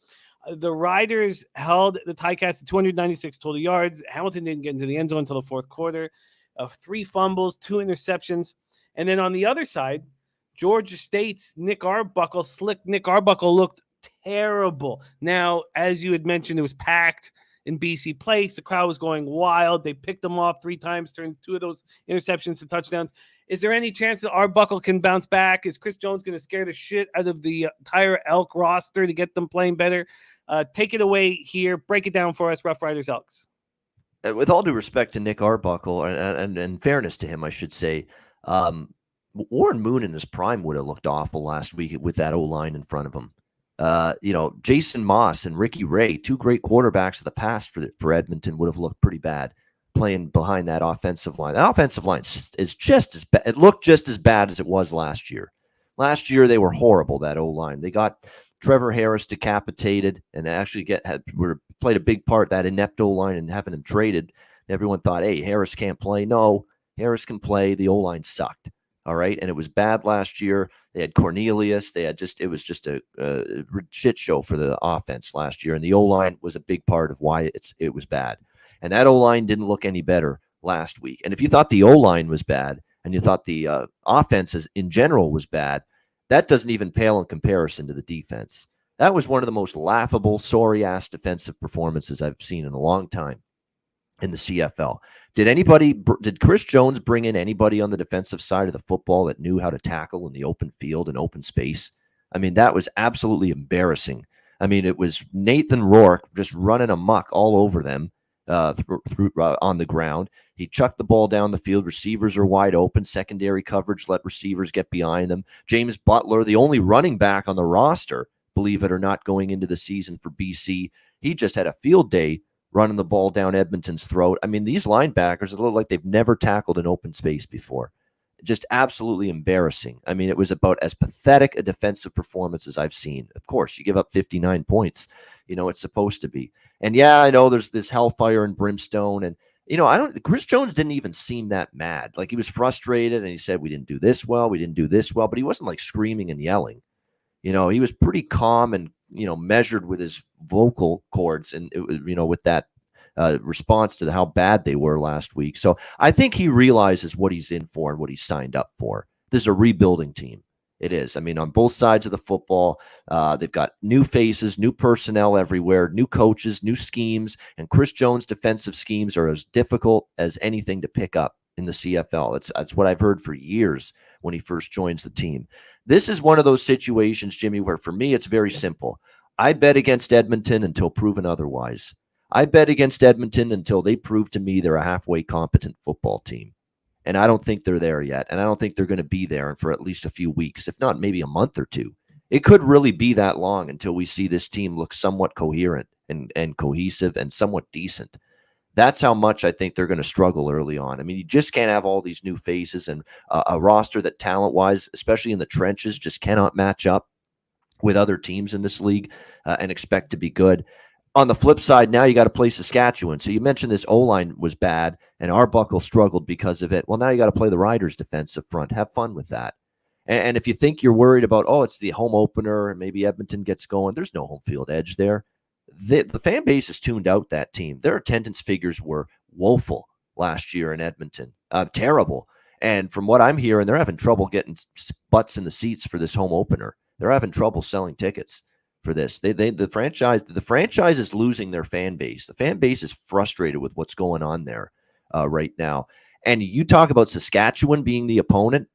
The Riders held the Ticats to 296 total yards. Hamilton didn't get into the end zone until the fourth quarter. 3 fumbles, 2 interceptions. And then on the other side, Georgia State's Nick Arbuckle looked terrible. Now, as you had mentioned, it was packed in BC Place. The crowd was going wild. They picked them off 3 times, turned 2 of those interceptions to touchdowns. Is there any chance that Arbuckle can bounce back? Is Chris Jones going to scare the shit out of the entire Elk roster to get them playing better? Take it away here. Break it down for us, Roughriders Elks. With all due respect to Nick Arbuckle, and fairness to him, I should say, Warren Moon in his prime would have looked awful last week with that O-line in front of him. Jason Moss and Ricky Ray, 2 great quarterbacks of the past for Edmonton, would have looked pretty bad playing behind that offensive line. That offensive line is just as bad. It looked just as bad as it was last year. Last year, they were horrible, that O-line. They got Trevor Harris decapitated and actually played a big part, that inept O-line, and having him traded. Everyone thought, hey, Harris can't play. No, Harris can play. The O-line sucked. All right. And it was bad last year. They had Cornelius. It was just a shit show for the offense last year. And the O-line was a big part of why it was bad. And that O-line didn't look any better last week. And if you thought the O-line was bad and you thought the offense in general was bad, that doesn't even pale in comparison to the defense. That was one of the most laughable, sorry-ass defensive performances I've seen in a long time in the CFL. Did Chris Jones bring in anybody on the defensive side of the football that knew how to tackle in the open field and open space? I mean, that was absolutely embarrassing. I mean, it was Nathan Rourke just running amok all over them on the ground. He chucked the ball down the field. Receivers are wide open. Secondary coverage let receivers get behind them. James Butler, the only running back on the roster, believe it or not, going into the season for BC, he just had a field day running the ball down Edmonton's throat. I mean, these linebackers look like they've never tackled an open space before. Just absolutely embarrassing. I mean, it was about as pathetic a defensive performance as I've seen. Of course, you give up 59 points. It's supposed to be. And yeah, I know there's this hellfire and brimstone. And, Chris Jones didn't even seem that mad. Like, he was frustrated and he said, we didn't do this well. But he wasn't like screaming and yelling. He was pretty calm and, measured with his vocal cords and, with that response to how bad they were last week. So I think he realizes what he's in for and what he signed up for. This is a rebuilding team. It is. I mean, on both sides of the football, they've got new faces, new personnel everywhere, new coaches, new schemes, and Chris Jones' defensive schemes are as difficult as anything to pick up in the CFL. That's what I've heard for years when he first joins the team. This is one of those situations, Jimmy, where for me it's very simple. I bet against Edmonton until proven otherwise. I bet against Edmonton until they prove to me they're a halfway competent football team. And I don't think they're there yet. And I don't think they're going to be there for at least a few weeks, if not maybe a month or two. It could really be that long until we see this team look somewhat coherent and cohesive and somewhat decent. That's how much I think they're going to struggle early on. I mean, you just can't have all these new faces and a roster that talent-wise, especially in the trenches, just cannot match up with other teams in this league and expect to be good. On the flip side, now you got to play Saskatchewan. So you mentioned this O-line was bad, and Arbuckle struggled because of it. Well, now you got to play the Riders' defensive front. Have fun with that. And if you think you're worried about, it's the home opener, and maybe Edmonton gets going, there's no home field edge there. The fan base has tuned out that team. Their attendance figures were woeful last year in Edmonton. Terrible. And from what I'm hearing, they're having trouble getting butts in the seats for this home opener. They're having trouble selling tickets for this. The franchise is losing their fan base. The fan base is frustrated with what's going on there right now. And you talk about Saskatchewan being the opponent.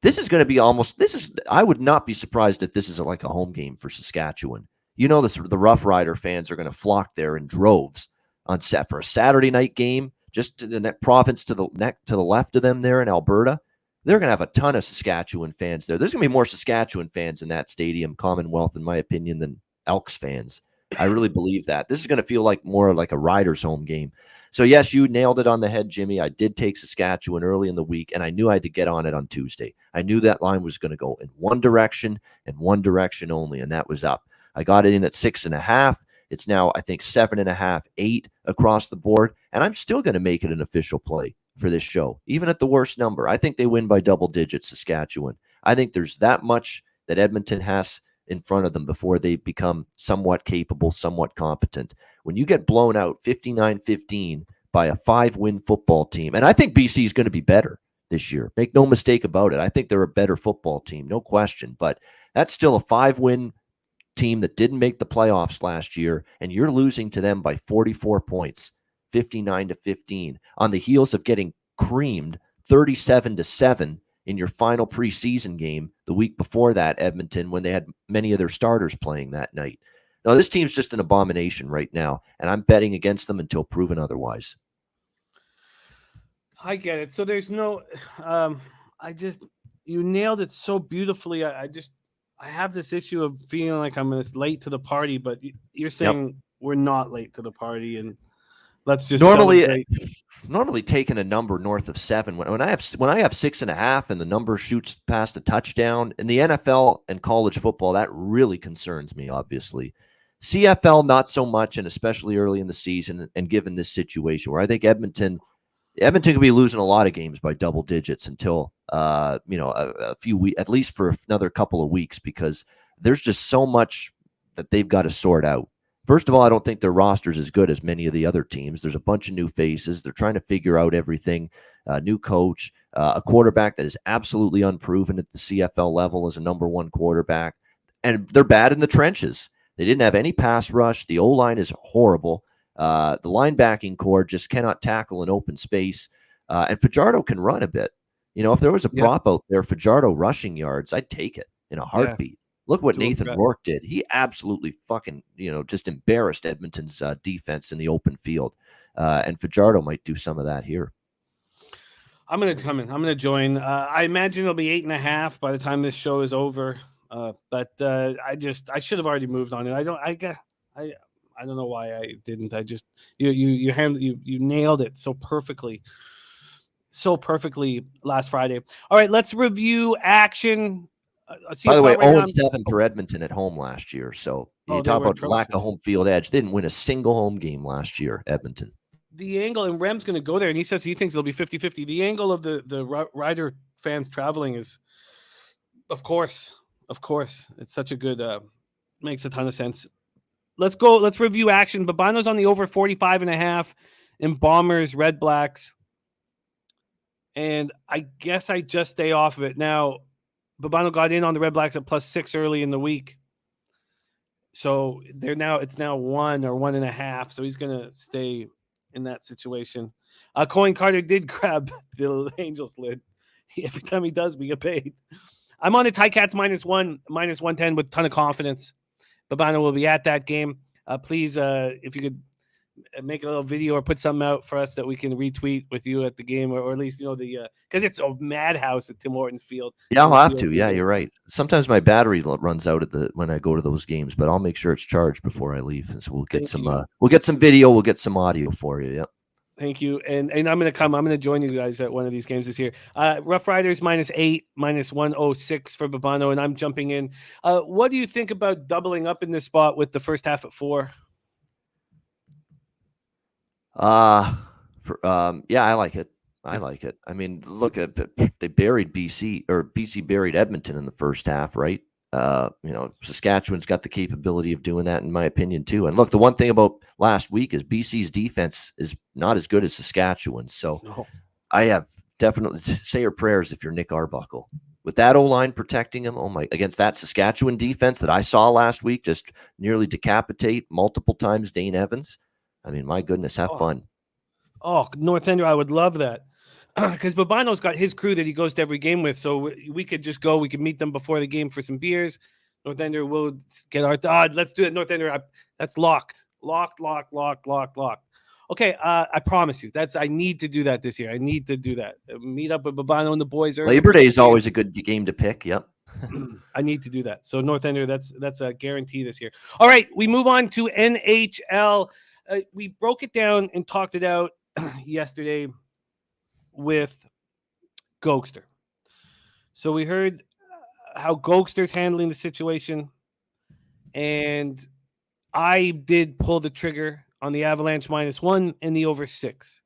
This is going to be I would not be surprised if this is like a home game for Saskatchewan. You know, the Rough Rider fans are going to flock there in droves for a Saturday night game, just to the province to the left of them there in Alberta. They're going to have a ton of Saskatchewan fans there. There's going to be more Saskatchewan fans in that stadium, Commonwealth, in my opinion, than Elks fans. I really believe that. This is going to feel like more like a Riders home game. So, yes, you nailed it on the head, Jimmy. I did take Saskatchewan early in the week, and I knew I had to get on it on Tuesday. I knew that line was going to go in one direction and one direction only, and that was up. I got it in at 6.5. It's now, I think, 7.5, 8 across the board, and I'm still going to make it an official play for this show, even at the worst number. I think they win by double digits, Saskatchewan. I think there's that much that Edmonton has in front of them before they become somewhat capable, somewhat competent. When you get blown out 59-15 by a 5-win football team, and I think BC is going to be better this year. Make no mistake about it. I think they're a better football team, no question. But that's still a 5-win team that didn't make the playoffs last year, and you're losing to them by 44 points, 59-15, on the heels of getting creamed 37-7 in your final preseason game the week before that, Edmonton, when they had many of their starters playing that night. Now, this team's just an abomination right now, and I'm betting against them until proven otherwise. I get it. So there's no, you nailed it so beautifully. I have this issue of feeling like I'm late to the party, but you're saying we're not late to the party, and let's just normally taking a number north of 7 when I have 6.5 and the number shoots past a touchdown in the NFL and college football, that really concerns me. Obviously, CFL not so much, and especially early in the season, and given this situation where I think Edmonton could be losing a lot of games by double digits until a few weeks, at least for another couple of weeks, because there's just so much that they've got to sort out. First of all, I don't think their roster's as good as many of the other teams. There's a bunch of new faces. They're trying to figure out everything. New coach, a quarterback that is absolutely unproven at the CFL level as a number 1 quarterback. And they're bad in the trenches. They didn't have any pass rush. The O-line is horrible. The linebacking core just cannot tackle an open space. And Fajardo can run a bit. You know, if there was a prop out there, Fajardo rushing yards, I'd take it in a heartbeat. Yeah. Look what Nathan Rourke did. He absolutely fucking, just embarrassed Edmonton's defense in the open field. And Fajardo might do some of that here. I'm going to come in. I'm going to join. I imagine it'll be 8.5 by the time this show is over. But I should have already moved on it. I don't know why I didn't. I just, you nailed it so perfectly last Friday. All right, let's review action. By the way, 0-7 for Edmonton at home last year. So you talk about lack of home field edge. They didn't win a single home game last year, Edmonton. The angle, and Rem's going to go there, and he says he thinks it'll be 50-50. The angle of the Rider fans traveling is, of course. It's such a good, makes a ton of sense. Let's go. Let's review action. Bobano's on the over 45.5 in Bombers, Redblacks. And I guess I just stay off of it. Now, Bobano got in on the Redblacks at +6 early in the week. So it's now 1 or 1.5. So he's going to stay in that situation. Coin Carter did grab the Angels lid. Every time he does, we get paid. I'm on the Ticats -1, -110 with a ton of confidence. Bobano will be at that game. Please, if you could make a little video or put something out for us that we can retweet with you at the game, or at least, because it's a madhouse at Tim Hortons Field. Yeah, I'll have to. Yeah, you're right. Sometimes my battery runs out when I go to those games, but I'll make sure it's charged before I leave. So we'll get some video, we'll get some audio for you. Yep. Thank you. And I'm going to join you guys at one of these games this year. Roughriders -8, -106 for Bobano, and I'm jumping in. What do you think about doubling up in this spot with the first half at 4? Yeah, I like it. I mean, look at they buried BC buried Edmonton in the first half, right? Saskatchewan's got the capability of doing that, in my opinion, too. And look, the one thing about last week is BC's defense is not as good as Saskatchewan's. So I have definitely say your prayers if you're Nick Arbuckle. With that O-line protecting him, against that Saskatchewan defense that I saw last week just nearly decapitate multiple times Dane Evans. I mean, my goodness, have fun. Oh, North Ender, I would love that. Because Bobano's got his crew that he goes to every game with. So we could just go. We could meet them before the game for some beers. North Ender will get our... let's do it, North Ender. That's locked. Locked. Okay, I promise you. I need to do that this year. I need to do that. Meet up with Bobano and the boys. Labor Day is always a good game to pick. Yep. I need to do that. So North Ender, that's a guarantee this year. All right, we move on to NHL. We broke it down and talked it out yesterday with Gokster. So we heard how Gokster's handling the situation, and I did pull the trigger on the Avalanche -1 and the over 6.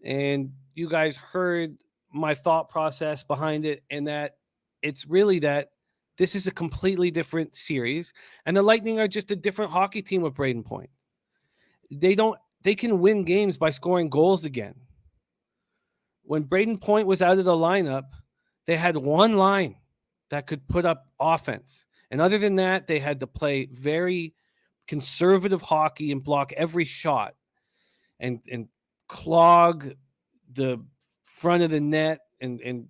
And you guys heard my thought process behind it, and that it's really that this is a completely different series, and the Lightning are just a different hockey team with Brayden Point. They can win games by scoring goals again. When Brayden Point was out of the lineup, they had one line that could put up offense. And other than that, they had to play very conservative hockey and block every shot and clog the front of the net and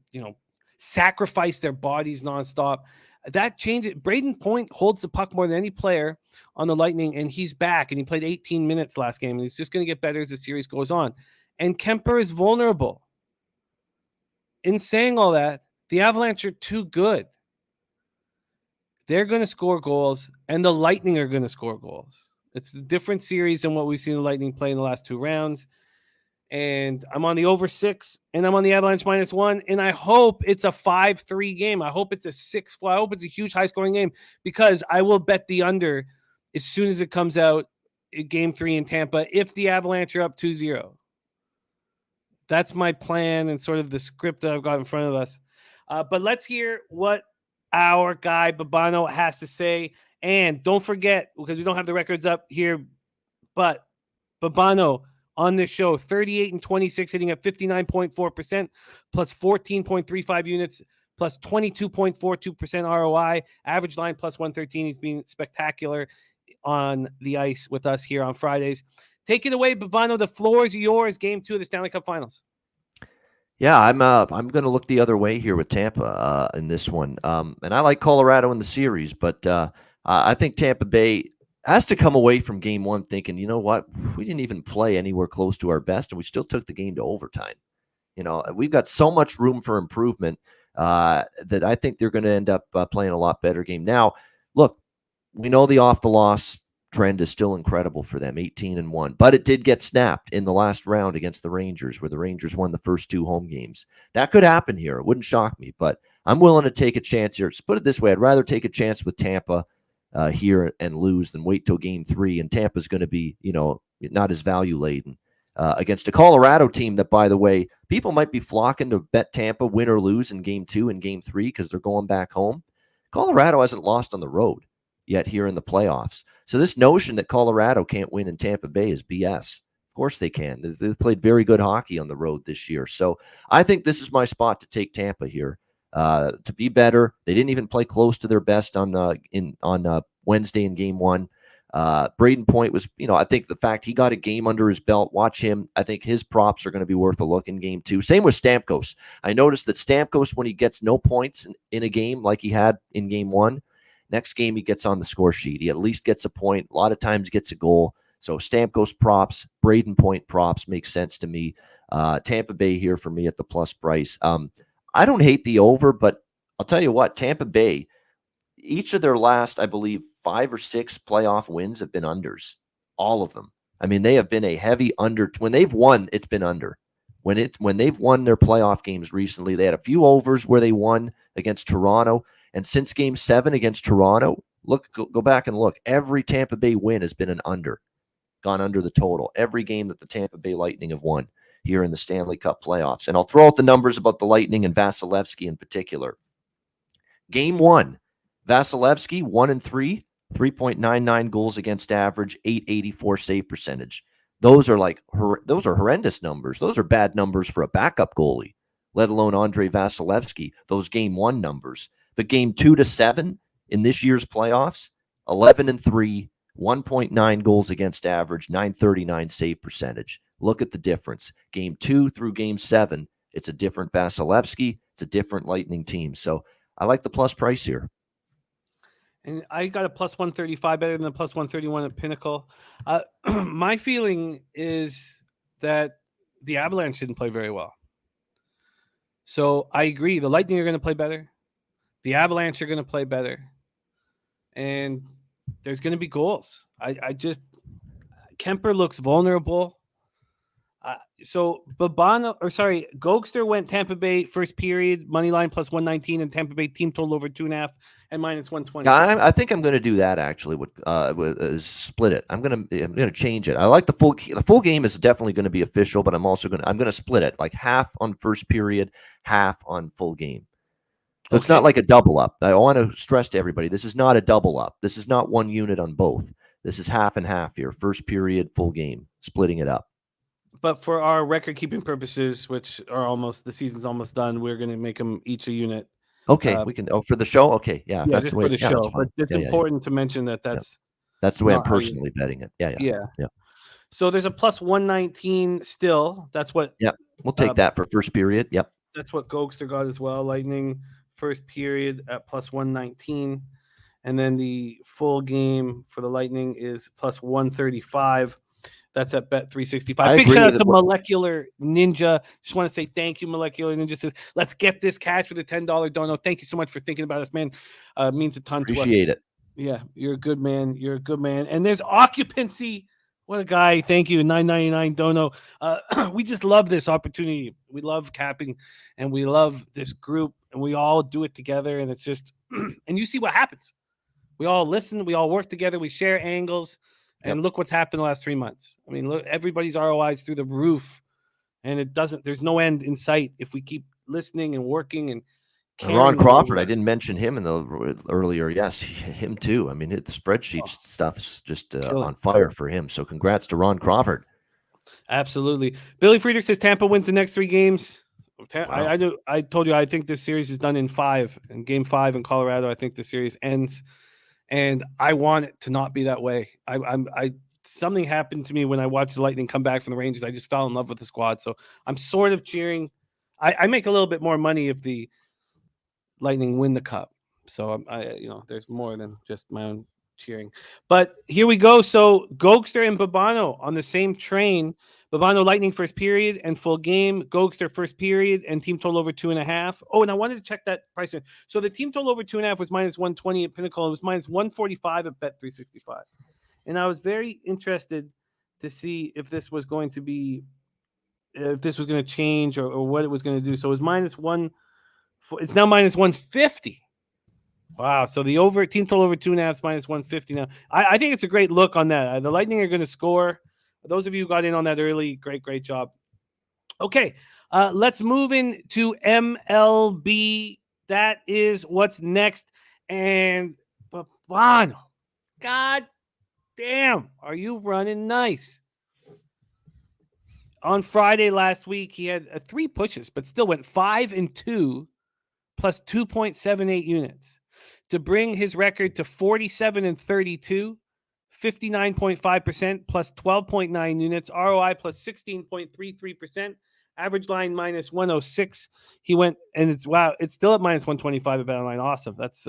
sacrifice their bodies nonstop. That changed. Brayden Point holds the puck more than any player on the Lightning, and he's back, and he played 18 minutes last game, and he's just going to get better as the series goes on. And Kemper is vulnerable. In saying all that, the Avalanche are too good. They're going to score goals, and the Lightning are going to score goals. It's a different series than what we've seen the Lightning play in the last 2 rounds. And I'm on the over 6, and I'm on the Avalanche -1, and I hope it's a 5-3 game. I hope it's a 6-4. I hope it's a huge high-scoring game, because I will bet the under as soon as it comes out in Game 3 in Tampa if the Avalanche are up 2-0. That's my plan and sort of the script that I've got in front of us. But let's hear what our guy Bobano has to say. And don't forget, because we don't have the records up here, but Bobano on this show, 38-26, hitting at 59.4%, plus 14.35 units, plus 22.42% ROI, average line plus 113. He's been spectacular on the ice with us here on Fridays. Take it away, Bobano. The floor is yours. Game 2 of the Stanley Cup Finals. Yeah, I'm going to look the other way here with Tampa in this one. And I like Colorado in the series, but I think Tampa Bay has to come away from Game 1 thinking, you know what, we didn't even play anywhere close to our best, and we still took the game to overtime. We've got so much room for improvement that I think they're going to end up playing a lot better game. Now, look, we know the off the loss trend is still incredible for them, 18-1, but it did get snapped in the last round against the Rangers, where the Rangers won the first 2 home games. That could happen here. It wouldn't shock me, but I'm willing to take a chance here. Just put it this way, I'd rather take a chance with Tampa here and lose than wait till Game 3, and Tampa's going to be, not as value laden against a Colorado team that, by the way, people might be flocking to bet Tampa win or lose in Game 2 and Game 3 because they're going back home. Colorado hasn't lost on the road yet here in the playoffs. So this notion that Colorado can't win in Tampa Bay is BS. Of course they can. They've played very good hockey on the road this year. So I think this is my spot to take Tampa here to be better. They didn't even play close to their best on Wednesday in Game 1. Braden Point was, I think the fact he got a game under his belt, watch him. I think his props are going to be worth a look in Game 2. Same with Stamkos. I noticed that Stamkos, when he gets no points in a game like he had in Game 1, next game he gets on the score sheet. He at least gets a point. A lot of times gets a goal. So Stamkos props, Braden Point props make sense to me. Tampa Bay here for me at the plus price. I don't hate the over, but I'll tell you what, Tampa Bay, each of their last, I believe, 5 or 6 playoff wins have been unders. All of them. I mean, they have been a heavy under. When they've won, it's been under. When they've won their playoff games recently, they had a few overs where they won against Toronto. And since Game 7 against Toronto, go back and look. Every Tampa Bay win has been an under, gone under the total. Every game that the Tampa Bay Lightning have won here in the Stanley Cup playoffs. And I'll throw out the numbers about the Lightning and Vasilevsky in particular. Game 1, Vasilevsky 1-3, 3.99 goals against average, 884 save percentage. Those are horrendous numbers. Those are bad numbers for a backup goalie, let alone Andrei Vasilevsky, those Game 1 numbers. But Game 2 to 7 in this year's playoffs, 11-3, 1.9 goals against average, 939 save percentage. Look at the difference. Game 2 through Game 7, it's a different Vasilevsky. It's a different Lightning team. So I like the plus price here. And I got a plus 135 better than the plus 131 at Pinnacle. My feeling is that the Avalanche didn't play very well. So I agree. The Lightning are going to play better. The Avalanche are going to play better. And there's going to be goals. Kemper looks vulnerable. So Gokster went Tampa Bay first period, money line plus 119, and Tampa Bay team total over 2.5 and minus 120. I think I'm going to do that actually. Split it. I'm going to change it. I like the full game is definitely going to be official, but I'm going to split it like half on first period, half on full game. So It's not like a double up. I want to stress to everybody, this is not a double up. This is not one unit on both. This is half and half here. First period, full game, splitting it up. But for our record-keeping purposes, which are the season's almost done, we're going to make them each a unit. Okay, we can. Oh, for the show. Okay, yeah, that's just the way, for the show. But it's important to mention that's the way I'm personally betting it. Yeah. So there's a plus 119 still. That's what. Yeah, we'll take that for first period. Yep. That's what Gokster got as well. Lightning first period at plus 119, and then the full game for the Lightning is plus 135. That's at Bet365. Big shout out to Molecular Ninja. Just want to say thank you, Molecular Ninja. Says, let's get this cash with a $10 dono. Thank you so much for thinking about us, man. Means a ton to us. Appreciate it. Yeah, you're a good man. And there's occupancy. What a guy. Thank you. $9.99 dono. We just love this opportunity. We love capping, and we love this group, and we all do it together. And it's just, and you see what happens. We all listen. We all work together. We share angles. And look what's happened the last 3 months. I mean, look, everybody's ROI is through the roof, and there's no end in sight if we keep listening and working. And Ron Crawford, I didn't mention him earlier. Yes, him too. I mean, the spreadsheet stuff is just on fire for him. So congrats to Ron Crawford. Absolutely. Billy Friedrich says Tampa wins the next 3 games. Wow. I told you I think this series is done in 5. In Game 5 in Colorado, I think the series ends. And I want it to not be that way. Something happened to me when I watched the Lightning come back from the Rangers. I just fell in love with the squad. So I'm sort of cheering. I make a little bit more money if the Lightning win the cup. So there's more than just my own cheering. But here we go. So Gokster and Bobano on the same train. Bobano Lightning first period and full game. Gokster first period and team total over 2.5. Oh, and I wanted to check that price. So the team total over 2.5 was minus 120 at Pinnacle. It was minus 145 at Bet365. And I was very interested to see if this was going to change or what it was going to do. So it was minus 1. It's now minus 150. Wow. So the team total over 2.5 is minus 150 now. I think it's a great look on that. The Lightning are going to score. Those of you who got in on that early, great job. Okay, let's move into MLB. That is what's next. And Bobano, God damn, are you running nice? On Friday last week, he had 3 pushes, but still went 5-2, plus 2.78 units to bring his record to 47-32, 59.5% plus 12.9 units, ROI plus 16.33%, average line minus 106. He went, and it's still at minus 125 at BetOnline. Awesome. That's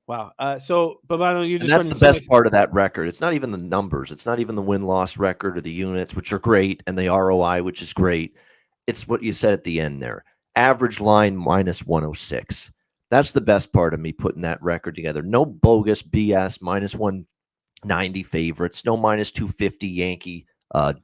wow. So, Bobano, you're just that's the best part of that record. It's not even the numbers. It's not even the win-loss record or the units, which are great, and the ROI, which is great. It's what you said at the end there. Average line minus 106. That's the best part of me putting that record together. No bogus BS, minus 190 favorites, no minus 250 Yankee,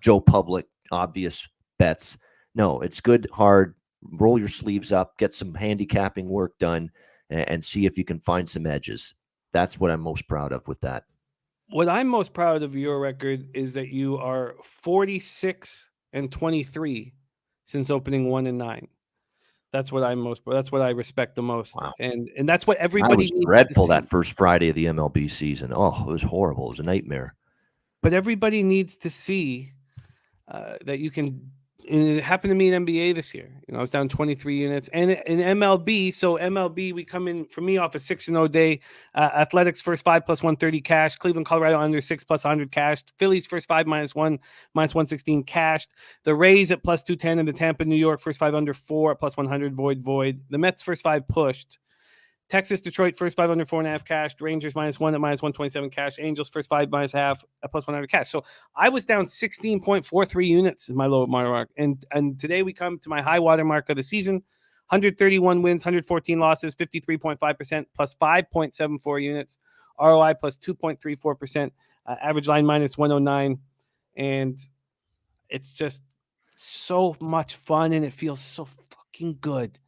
Joe Public, obvious bets. No, it's good, hard, roll your sleeves up, get some handicapping work done, and see if you can find some edges. That's what I'm most proud of with that. What I'm most proud of your record is that you are 46-23 since opening 1-9. That's what that's what I respect the most. Wow. And that's what everybody needs dreadful that first Friday of the MLB season. Oh, it was horrible. It was a nightmare. But everybody needs to see that you can. And it happened to me in NBA this year. I was down 23 units. And in MLB, so MLB, we come in, for me, off a 6-0 day. Athletics first 5 plus 130 cash. Cleveland, Colorado under 6 plus 100 cash. Phillies first 5 minus 1 minus 116 cashed. The Rays at plus 210 and the Tampa, New York first 5 under 4 at plus 100 void. The Mets first 5 pushed. Texas, Detroit, first 5 under 4.5 cash. Rangers minus 1 at minus 127 cash. Angels first 5 minus half at plus 100 cash. So I was down 16.43 units is my low water mark. And today we come to my high water mark of the season. 131 wins, 114 losses, 53.5% plus 5.74 units. ROI plus 2.34%. Average line minus 109. And it's just so much fun and it feels so fucking good.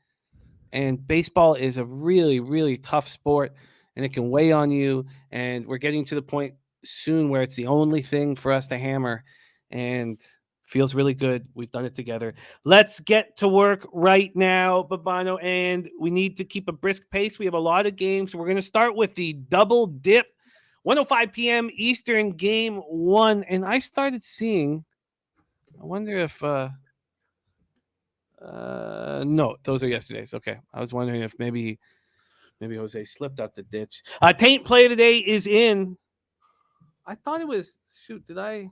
And baseball is a really, really tough sport, and it can weigh on you. And we're getting to the point soon where it's the only thing for us to hammer, and feels really good. We've done it together. Let's get to work right now, Bobano, and we need to keep a brisk pace. We have a lot of games. We're going to start with the double dip, 1:05 p.m. Eastern, game 1. And I started seeing, I wonder if no, those are yesterday's. Okay. I was wondering if maybe Jose slipped out the ditch. Taint play of the day is in. I thought it was, did I?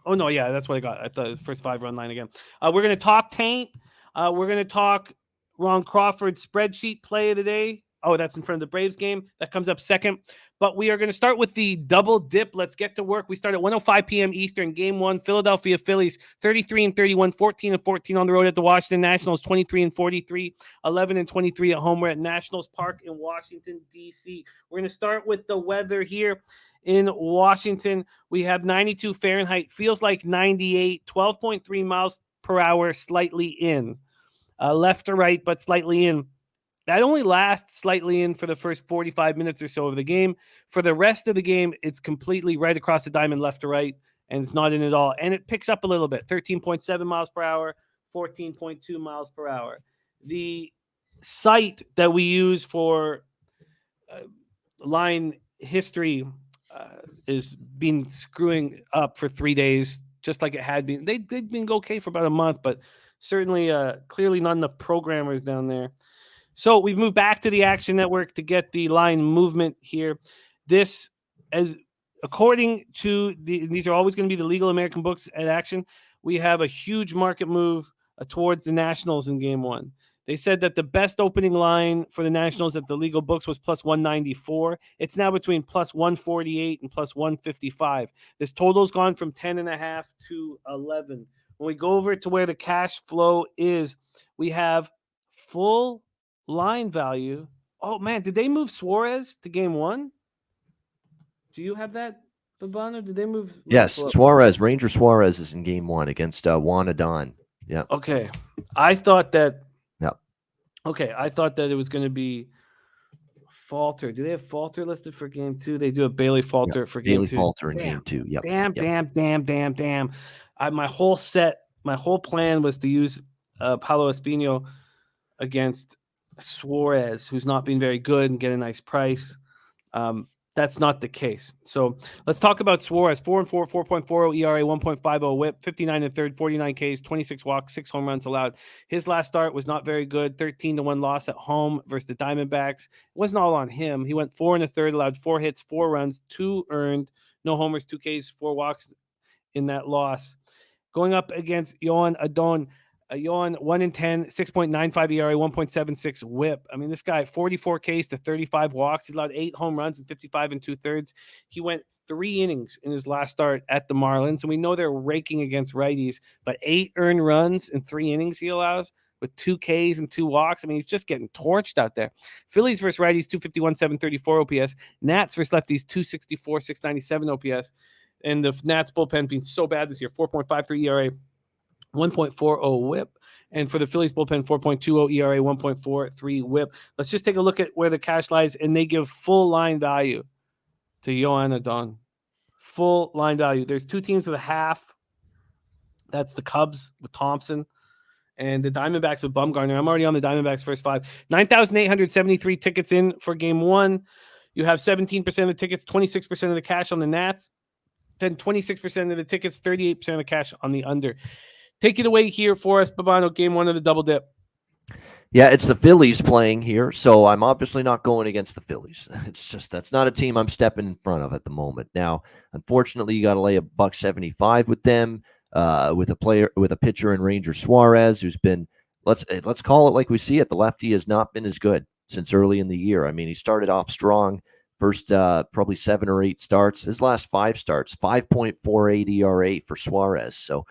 Oh, no, yeah, that's what I got. I thought the first 5 run line again. We're going to talk Taint. We're going to talk Ron Crawford's spreadsheet play of the day. Oh, that's in front of the Braves game. That comes up second. But we are going to start with the double dip. Let's get to work. We start at 1:05 p.m. Eastern, game 1. Philadelphia Phillies, 33-31, 14-14 on the road at the Washington Nationals, 23-43, 11-23 at home. We're at Nationals Park in Washington, D.C. We're going to start with the weather here in Washington. We have 92 Fahrenheit, feels like 98, 12.3 miles per hour, slightly in. Left to right, but slightly in. That only lasts slightly in for the first 45 minutes or so of the game. For the rest of the game, it's completely right across the diamond, left to right, and it's not in at all. And it picks up a little bit, 13.7 miles per hour, 14.2 miles per hour. The site that we use for line history is been screwing up for 3 days, just like it had been. They've been okay for about a month, but certainly clearly not enough programmers down there. So we've moved back to the Action Network to get the line movement here. This, as according to these are always going to be the legal American books at Action. We have a huge market move towards the Nationals in game 1. They said that the best opening line for the Nationals at the legal books was plus 194. It's now between plus 148 and plus 155. This total's gone from 10.5 to 11. When we go over to where the cash flow is, we have full line value. Oh, man, did they move Suarez to game 1? Do you have that, Bobano? Did they move? Yes, Suarez, Ranger Suarez is in game 1 against Juan Adon. Yeah. Okay. I thought that. Yeah. Okay, I thought that it was going to be Falter. Do they have Falter listed for game 2? They do a Bailey Falter for game 2. Bailey Falter in game 2. Yep. Damn. My whole plan was to use Paulo Espino against Suarez, who's not been very good, and get a nice price. That that's not the case. So let's talk about Suarez. 4-4, 4.40 ERA, 1.50 WHIP, 59 and third, 49 Ks, 26 walks, 6 home runs allowed. His last start was not very good. 13-1 loss at home versus the Diamondbacks. It wasn't all on him. He went 4 1/3, allowed 4 hits, 4 runs, 2 earned, no homers, 2 Ks, 4 walks in that loss. Going up against Yohan Adon. Yohan 1-10, 6.95 ERA, 1.76 WHIP. I mean, this guy 44 Ks to 35 walks. He allowed 8 home runs and 55 2/3. He went 3 innings in his last start at the Marlins, and we know they're raking against righties, but 8 earned runs in 3 innings he allows with 2 Ks and 2 walks. I mean, he's just getting torched out there. Phillies versus righties, 251, 734 OPS. Nats versus lefties, 264, 697 OPS. And the Nats bullpen being so bad this year, 4.53 ERA. 1.40 WHIP, and for the Phillies bullpen, 4.20 ERA, 1.43 WHIP. Let's just take a look at where the cash lies, and they give full line value to Yohan Adon. Full line value. There's 2 teams with a half. That's the Cubs with Thompson and the Diamondbacks with Bumgarner. I'm already on the Diamondbacks first 5. 9,873 tickets in for game 1. You have 17% of the tickets, 26% of the cash on the Nats, then 26% of the tickets, 38% of the cash on the under. Take it away here for us, Bobano, game 1 of the double dip. Yeah, it's the Phillies playing here, so I'm obviously not going against the Phillies. It's just that's not a team I'm stepping in front of at the moment. Now, unfortunately, you got to lay $1.75 with them, with a pitcher in Ranger Suarez, who's been let's call it like we see it. The lefty has not been as good since early in the year. I mean, he started off strong, first probably 7 or 8 starts. His last 5 starts, 5.48 ERA for Suarez. So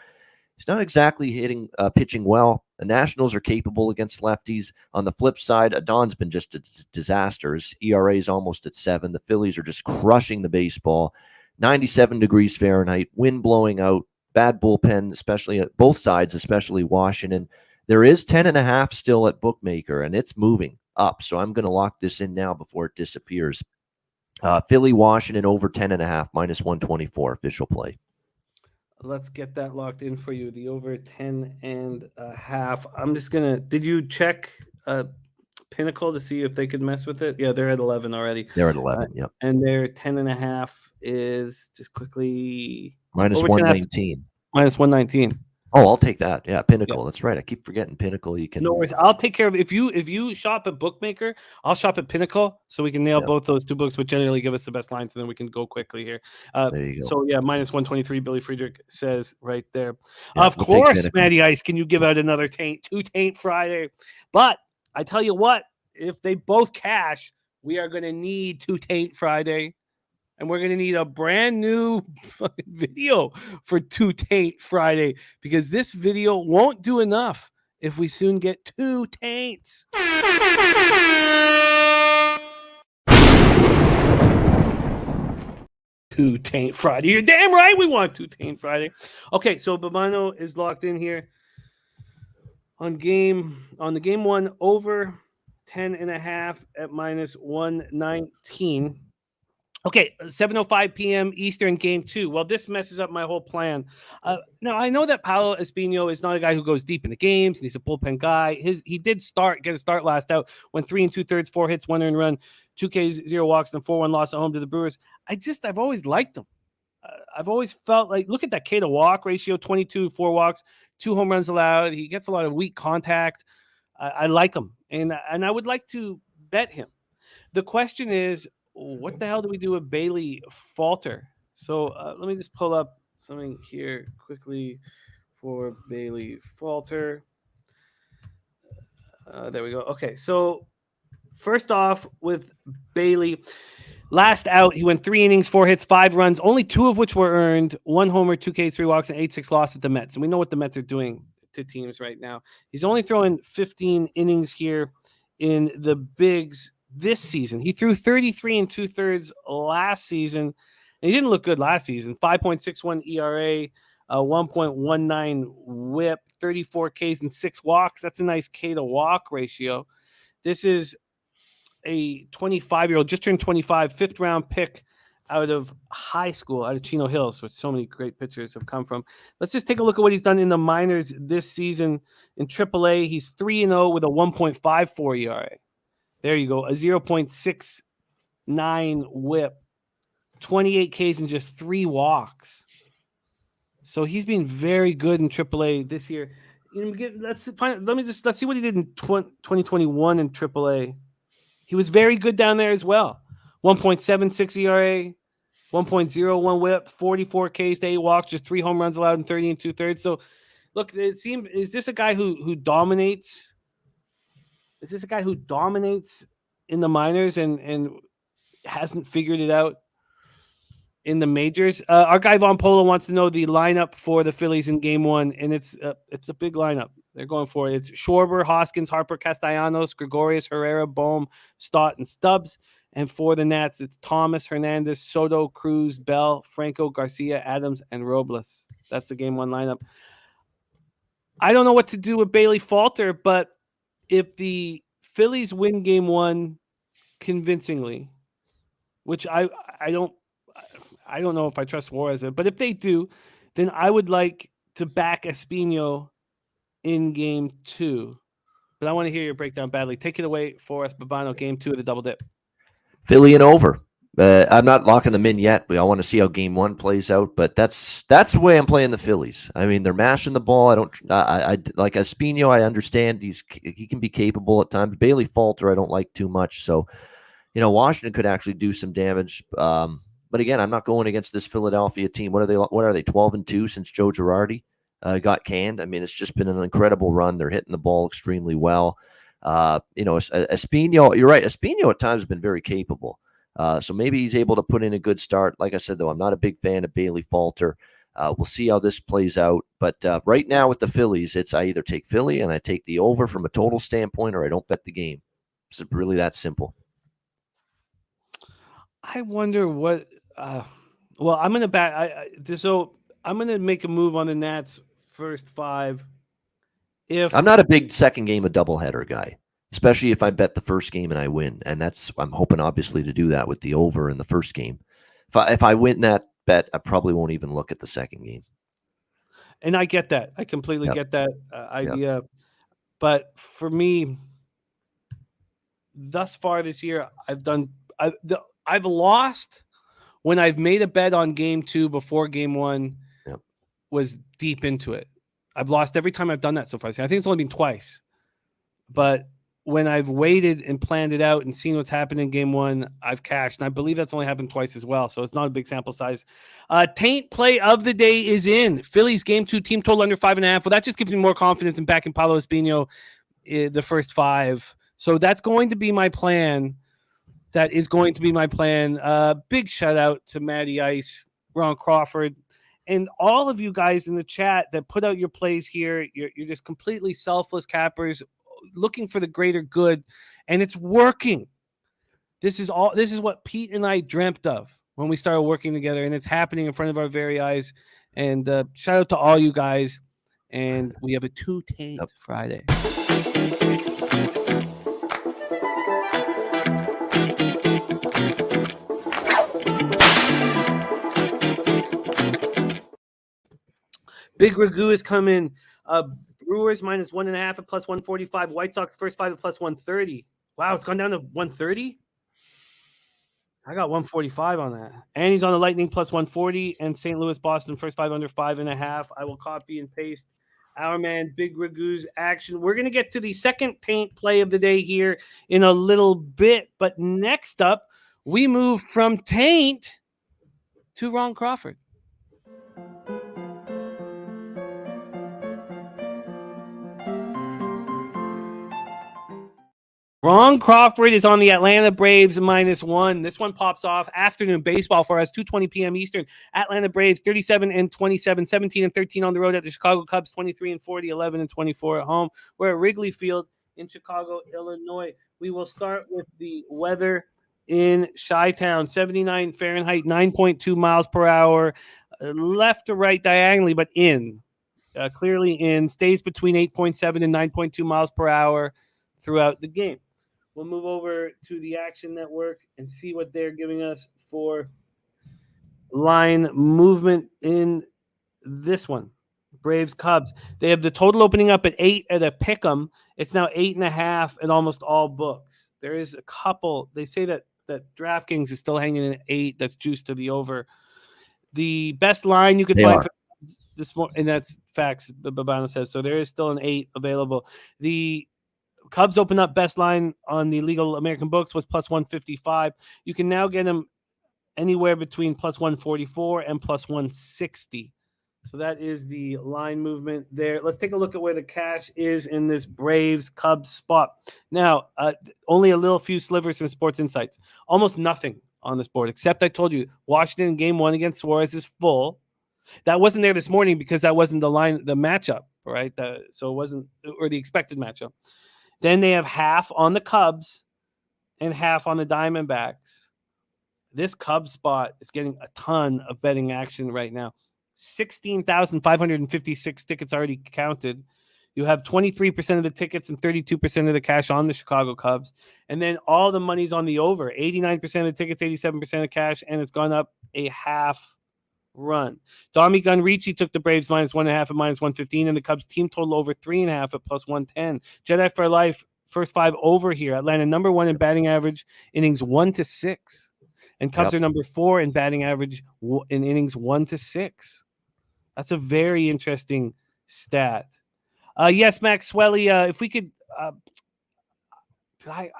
he's not exactly pitching well. The Nationals are capable against lefties. On the flip side, Adon's been just a disaster. His ERA is almost at 7. The Phillies are just crushing the baseball. 97 degrees Fahrenheit, wind blowing out, bad bullpen, especially at both sides, especially Washington. There is 10.5 still at bookmaker, and it's moving up. So I'm going to lock this in now before it disappears. Philly, Washington over 10.5, -124 official play. Let's get that locked in for you. The over 10.5. I'm just gonna. Did you check Pinnacle to see if they could mess with it? Yeah, they're at 11 already. They're at 11. Yep. And their 10.5 is just quickly -119. -119. Oh, I'll take that. Yeah, Pinnacle. Yeah. That's right. I keep forgetting Pinnacle. You can. No worries. I'll take care of it. If you shop at Bookmaker, I'll shop at Pinnacle, so we can nail both those 2 books, which generally give us the best lines, and then we can go quickly here. There you go. So yeah, -123. Billy Friedrich says right there. Yeah, of course, Matty Ice. Can you give out another 2 taint Friday? But I tell you what, if they both cash, we are going to need 2 taint Friday. And we're going to need a brand new video for 2 taint Friday, because this video won't do enough if we soon get 2 taints. 2 taint Friday. You're damn right we want 2 taint Friday. Okay, so Bobano is locked in here on the game 1 over 10.5 at -119. Okay, 7:05 p.m. Eastern, game 2. Well, this messes up my whole plan. Now, I know that Paolo Espino is not a guy who goes deep in the games, and he's a bullpen guy. He did get a start last out, went 3 2/3, 4 hits, 1 earned run, 2 Ks, 0 walks, and 4-1 loss at home to the Brewers. I've always liked him. I've always felt like, look at that K to walk ratio, 22, 4 walks, 2 home runs allowed. He gets a lot of weak contact. I like him, and I would like to bet him. The question is, what the hell do we do with Bailey Falter? So let me just pull up something here quickly for Bailey Falter. There we go. Okay, so first off with Bailey, last out, he went 3 innings, 4 hits, 5 runs, only 2 of which were earned, 1 homer, 2 Ks, 3 walks, and 8-6 loss at the Mets. And we know what the Mets are doing to teams right now. He's only throwing 15 innings here in the Bigs this season. He threw 33 2/3 last season. And he didn't look good last season. 5.61 ERA, 1.19 WHIP, 34 Ks and 6 walks. That's a nice K to walk ratio. This is a 25-year-old, just turned 25, 5th round pick out of high school, out of Chino Hills, which so many great pitchers have come from. Let's just take a look at what he's done in the minors this season. In AAA, he's 3-0 with a 1.54 ERA. There you go, a 0.69 WHIP, 28 Ks and just 3 walks. So he's been very good in AAA this year. Let's see what he did in 2021 in AAA. He was very good down there as well. 1.76 ERA, 1.01 WHIP, 44 Ks to 8 walks, just 3 home runs allowed in 30 and 2/3. So, look, is this a guy who dominates? Is this a guy who dominates in the minors and hasn't figured it out in the majors? Our guy Von Polo wants to know the lineup for the Phillies in Game 1, and it's a big lineup. They're going for it. It's Schwarber, Hoskins, Harper, Castellanos, Gregorius, Herrera, Bohm, Stott, and Stubbs. And for the Nats, it's Thomas, Hernandez, Soto, Cruz, Bell, Franco, Garcia, Adams, and Robles. That's the Game 1 lineup. I don't know what to do with Bailey Falter, but if the Phillies win Game 1 convincingly, which I don't know if I trust Juarez, but if they do, then I would like to back Espino in Game 2. But I want to hear your breakdown badly. Take it away for us, Bobano, Game 2 of the Double Dip. Philly and over. I'm not locking them in yet. I want to see how Game 1 plays out, but that's the way I'm playing the Phillies. I mean, they're mashing the ball. I like Espino. I understand he can be capable at times. Bailey Falter, I don't like too much. So, Washington could actually do some damage. But again, I'm not going against this Philadelphia team. What are they? 12-2 since Joe Girardi got canned. I mean, it's just been an incredible run. They're hitting the ball extremely well. Espino, you're right. Espino at times has been very capable. So maybe he's able to put in a good start. Like I said, though, I'm not a big fan of Bailey Falter. We'll see how this plays out. But right now with the Phillies, it's I either take Philly and I take the over from a total standpoint, or I don't bet the game. It's really that simple. I wonder what. Well, I'm going to back. So I'm going to make a move on the Nats first 5. If I'm not a big second game a doubleheader guy, especially if I bet the first game and I win, and I'm hoping obviously to do that with the over in the first game. If I win that bet, I probably won't even look at the second game. And I get that. I completely get that idea. Yep. But for me, thus far this year, I've lost when I've made a bet on Game 2 before Game 1 was deep into it. I've lost every time I've done that so far. I think it's only been twice. But when I've waited and planned it out and seen what's happened in Game 1, I've cashed. And I believe that's only happened twice as well. So it's not a big sample size. Taint play of the day is in. Phillies Game 2 team total under 5.5. Well, that just gives me more confidence in backing Paulo Espino the first 5. So that's going to be my plan. That is going to be my plan. Big shout out to Matty Ice, Ron Crawford, and all of you guys in the chat that put out your plays here. You're just completely selfless cappers looking for the greater good, and it's working. This is what Pete and I dreamt of when we started working together, and it's happening in front of our very eyes. And shout out to all you guys. And we have a 2 Taint Friday. Big Ragu is coming. Brewers minus 1.5 at plus 145. White Sox first 5 at plus 130. Wow, it's gone down to 130. I got 145 on that. And he's on the Lightning plus 140. And St. Louis, Boston first 5 under 5.5. I will copy and paste our man Big Ragu's action. We're going to get to the second Taint play of the day here in a little bit. But next up, we move from Taint to Ron Crawford. Ron Crawford is on the Atlanta Braves -1. This one pops off. Afternoon baseball for us, 2:20 p.m. Eastern. Atlanta Braves 37-27, 17-13 on the road at the Chicago Cubs, 23-40, 11-24 at home. We're at Wrigley Field in Chicago, Illinois. We will start with the weather in Chi-Town, 79 Fahrenheit, 9.2 miles per hour, left to right diagonally, but in. Clearly in. Stays between 8.7 and 9.2 miles per hour throughout the game. We'll move over to the Action Network and see what they're giving us for line movement in this one. Braves Cubs. They have the total opening up at 8 at a pick'em. It's now 8.5 at almost all books. There is a couple. They say that that DraftKings is still hanging in 8. That's juiced to the over. The best line you could They find are. for this morning, and that's facts, Bobano says. So there is still an 8 available. The Cubs open up best line on the legal American books was plus 155. You can now get them anywhere between plus 144 and plus 160. So that is the line movement there. Let's take a look at where the cash is in this Braves Cubs spot. Now, only a little few slivers from Sports Insights. Almost nothing on this board, except I told you Washington game 1 against Suarez is full. That wasn't there this morning because that wasn't the matchup, right? So it wasn't, or the expected matchup. Then they have half on the Cubs and half on the Diamondbacks. This Cubs spot is getting a ton of betting action right now. 16,556 tickets already counted. You have 23% of the tickets and 32% of the cash on the Chicago Cubs. And then all the money's on the over. 89% of the tickets, 87% of cash, and it's gone up a half run. Domi Gunrichi took the Braves minus 1.5 at minus 115, and the Cubs team total over 3.5 at plus 110. Jedi for Life, first 5 over here. Atlanta number 1 in batting average, innings 1 to 6. And Cubs are number 4 in batting average in innings 1 to 6. That's a very interesting stat. Yes, Maxwelly, if we could, I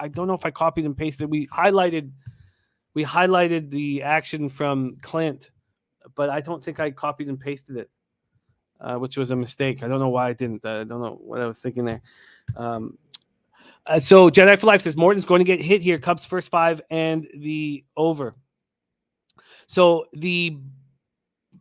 don't know if I copied and pasted. We highlighted the action from Clint, but I don't think I copied and pasted it, which was a mistake. I don't know why I didn't. I don't know what I was thinking there. So Jedi for Life says Morton's going to get hit here. Cubs first 5 and the over. So the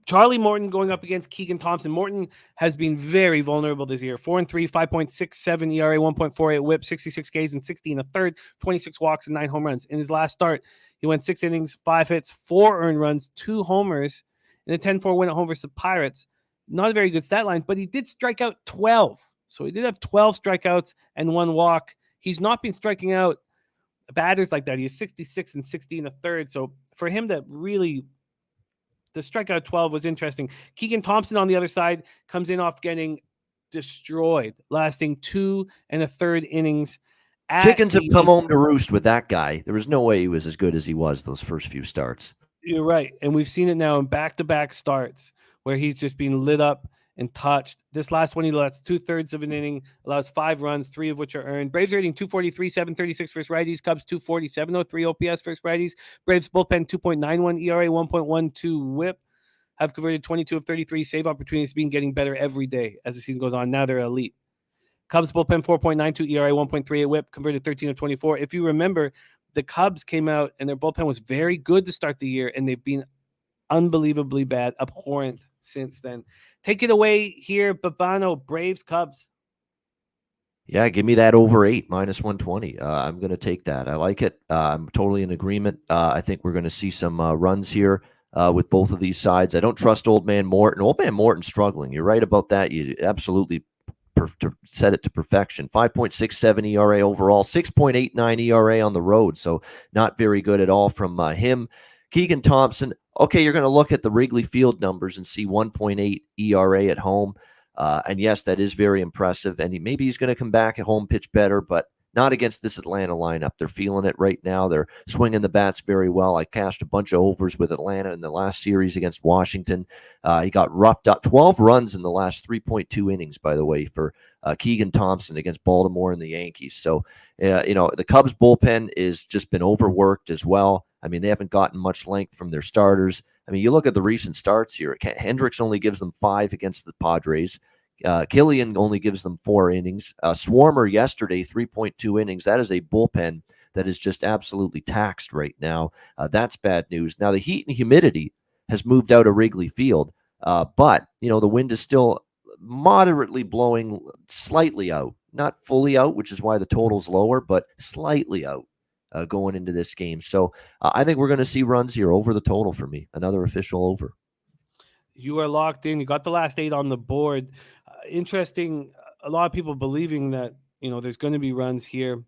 Charlie Morton going up against Keegan Thompson. Morton has been very vulnerable this year. 4-3, 5.67 ERA, 1.48 WHIP, 66 Ks and 60 and a third, 26 walks and 9 home runs. In his last start, he went 6 innings, 5 hits, 4 earned runs, 2 homers, in a 10-4 win at home versus the Pirates. Not a very good stat line, but he did strike out 12. So he did have 12 strikeouts and 1 walk. He's not been striking out batters like that. He has 66 and 60 and a third. So for him to really, the strikeout 12 was interesting. Keegan Thompson on the other side comes in off getting destroyed, lasting 2 1/3 innings. Chickens have come home to roost with that guy. There was no way he was as good as he was those first few starts. You're right. And we've seen it now in back-to-back starts where he's just been lit up and touched. This last one, he lets 2/3 of an inning, allows 5 runs, 3 of which are earned. Braves are hitting 243, 736 versus righties. Cubs 240, 703 OPS versus righties. Braves bullpen 2.91 ERA, 1.12 WHIP. Have converted 22 of 33 save opportunities, been getting better every day as the season goes on. Now they're elite. Cubs bullpen 4.92 ERA, 1.38 WHIP, converted 13 of 24. If you remember, the Cubs came out and their bullpen was very good to start the year, and they've been unbelievably bad, abhorrent since then. Take it away here, Bobano, Braves, Cubs. Yeah, give me that over 8, minus 120. I'm going to take that. I like it. I'm totally in agreement. I think we're going to see some runs here with both of these sides. I don't trust Old Man Morton. Old Man Morton's struggling. You're right about that. You absolutely set it to perfection. 5.67 ERA overall, 6.89 ERA on the road. So not very good at all from him. Keegan Thompson, okay, you're going to look at the Wrigley Field numbers and see 1.8 ERA at home. And yes, that is very impressive. And maybe he's going to come back at home, pitch better, but not against this Atlanta lineup. They're feeling it right now. They're swinging the bats very well. I cashed a bunch of overs with Atlanta in the last series against Washington. He got roughed up. 12 runs in the last 3.2 innings, by the way, for Keegan Thompson against Baltimore and the Yankees. So, the Cubs bullpen is just been overworked as well. I mean, they haven't gotten much length from their starters. I mean, you look at the recent starts here. Hendricks only gives them 5 against the Padres. Killian only gives them 4 innings. Swarmer yesterday, 3.2 innings. That is a bullpen that is just absolutely taxed right now. That's bad news. Now, the heat and humidity has moved out of Wrigley Field, but, the wind is still moderately blowing slightly out. Not fully out, which is why the total's lower, but slightly out going into this game. So I think we're going to see runs here over the total for me. Another official over. You are locked in. You got the last 8 on the board. Interesting. A lot of people believing that, there's going to be runs here,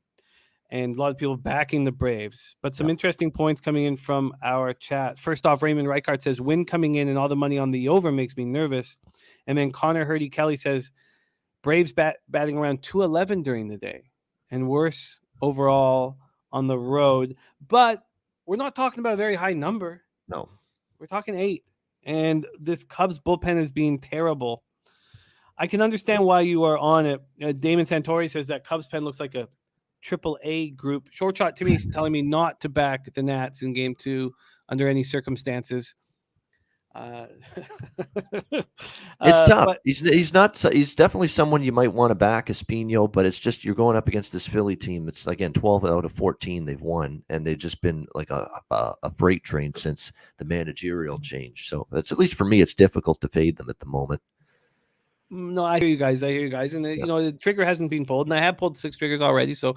and a lot of people backing the Braves. But some interesting points coming in from our chat. First off, Raymond Reichart says, win coming in and all the money on the over makes me nervous. And then Connor Hurdy Kelly says, Braves batting around 211 during the day and worse overall on the road. But we're not talking about a very high number. No. We're talking 8. And this Cubs bullpen is being terrible. I can understand why you are on it. Damon Santori says that Cubs pen looks like a AAA group. Short shot Timmy is telling me not to back the Nats in game 2 under any circumstances. It's tough. But He's definitely someone you might want to back, Espino, but it's just you're going up against this Philly team. It's again 12 out of 14 they've won, and they've just been like a freight train since the managerial change. So it's, at least for me, it's difficult to fade them at the moment. no, I hear you guys. And the trigger hasn't been pulled, and I have pulled 6 triggers already. So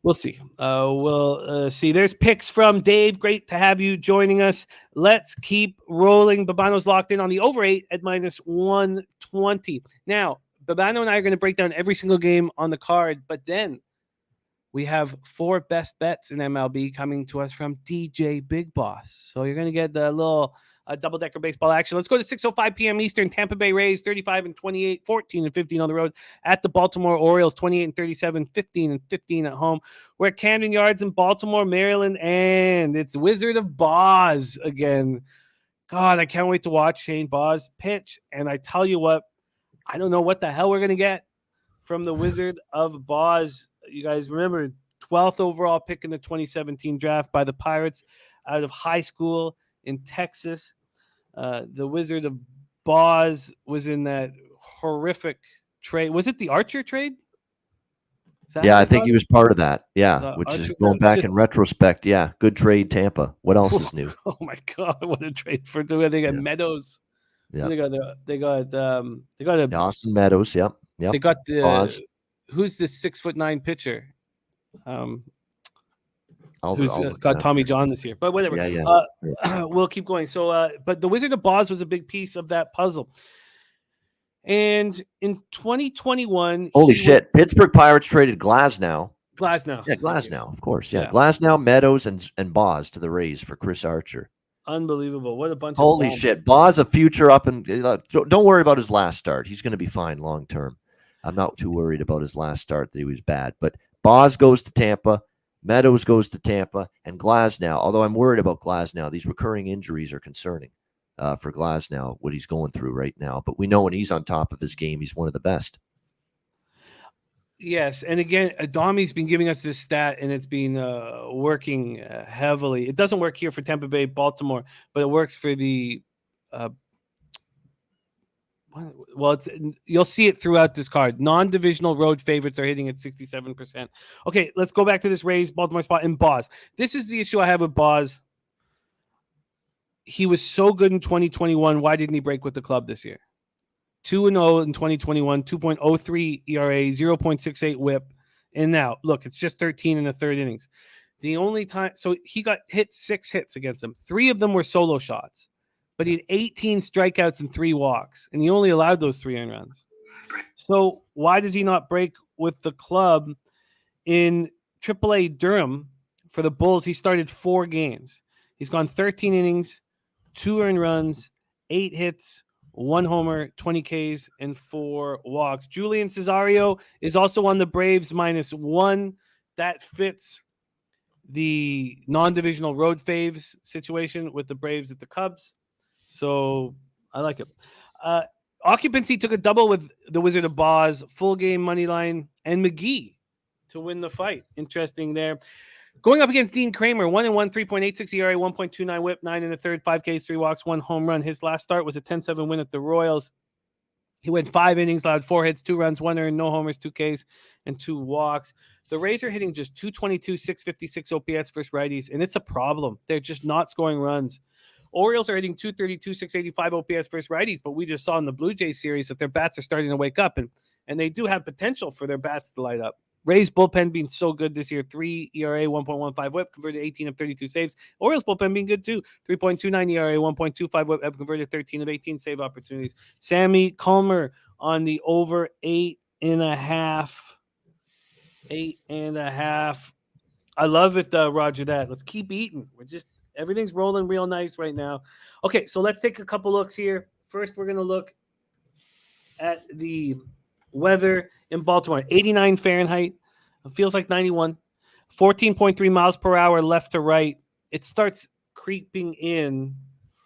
we'll see. We'll see. There's picks from Dave. Great to have you joining us. Let's keep rolling. Babano's locked in on the over 8 at -120. Now, Babano and I are going to break down every single game on the card, but then we have 4 best bets in MLB coming to us from DJ Big Boss. So you're going to get the little double-decker baseball action. Let's go to 6:05 p.m. Eastern. Tampa Bay Rays 35-28, 14-15 on the road at the Baltimore Orioles 28-37, 15-15 at home. We're at Camden Yards in Baltimore, Maryland, and it's Wizard of Boz again. God, I can't wait to watch Shane Boz pitch. And I tell you what, I don't know what the hell we're going to get from the Wizard of Boz. You guys remember 12th overall pick in the 2017 draft by the Pirates out of high school in Texas. The Wizard of Boz was in that horrific trade. Was it the Archer trade? Yeah, I think he was part of that. Yeah, which is going back in retrospect. Yeah, good trade, Tampa. What else is new? Oh my God, what a trade for doing! They got Meadows. Yeah, they got Austin Meadows. Yep. They got the Boz. Who's this 6'9" pitcher? Who's got Tommy John this year, but whatever. We'll keep going. So, but the Wizard of Boz was a big piece of that puzzle. And in 2021, holy shit, Pittsburgh Pirates traded Glasnow. Yeah, Glasnow, of course. Yeah, Glasnow, Meadows, and Boz to the Rays for Chris Archer. Unbelievable! What a bunch! Holy shit, Boz a future up, and don't worry about his last start. He's going to be fine long term. I'm not too worried about his last start that he was bad, but Boz goes to Tampa. Meadows goes to Tampa, and Glasnow, although I'm worried about Glasnow, these recurring injuries are concerning for Glasnow, what he's going through right now. But we know when he's on top of his game, he's one of the best. Yes, and again, Adami's been giving us this stat, and it's been working heavily. It doesn't work here for Tampa Bay, Baltimore, but it works for the you'll see it throughout this card. Non-divisional road favorites are hitting at 67%. Okay, let's go back to this Rays Baltimore spot in Boz. This is the issue I have with Boz. He was so good in 2021. Why didn't he break with the club this year? 2-0 in 2021, 2.03 ERA, 0.68 WHIP. And now, look, it's just 13 in the third innings. The only time, so he got hit 6 hits against them. 3 of them were solo shots. But he had 18 strikeouts and 3 walks, and he only allowed those 3 earned runs. So why does he not break with the club? In AAA Durham for the Bulls, he started 4 games. He's gone 13 innings, 2 earned runs, 8 hits, 1 homer, 20 Ks, and 4 walks. Julian Cesario is also on the Braves -1. That fits the non-divisional road faves situation with the Braves at the Cubs. So I like it. Occupancy took a double with the Wizard of Boz, full game money line, and McGee to win the fight. Interesting there. Going up against Dean Kramer, 1-1, 3.86 ERA, 1.29 WHIP, 9 in the third, 5 Ks, 3 walks, 1 home run. His last start was a 10-7 win at the Royals. He went 5 innings, allowed 4 hits, 2 runs, 1 earned, no homers, 2 Ks, and 2 walks. The Rays are hitting just 222, 656 OPS versus righties, and it's a problem. They're just not scoring runs. Orioles are hitting 232, 685 OPS versus righties, but we just saw in the Blue Jays series that their bats are starting to wake up, and they do have potential for their bats to light up. Rays bullpen being so good this year, 3 ERA, 1.15 WHIP, converted 18 of 32 saves. Orioles bullpen being good too, 3.29 ERA, 1.25 WHIP, have converted 13 of 18 save opportunities. Sammy Calmer on the over 8.5. 8.5. I love it, Roger that. Let's keep eating. Everything's rolling real nice right now. Okay, so let's take a couple looks here. First, we're going to look at the weather in Baltimore. 89 Fahrenheit. It feels like 91. 14.3 miles per hour left to right. it starts creeping in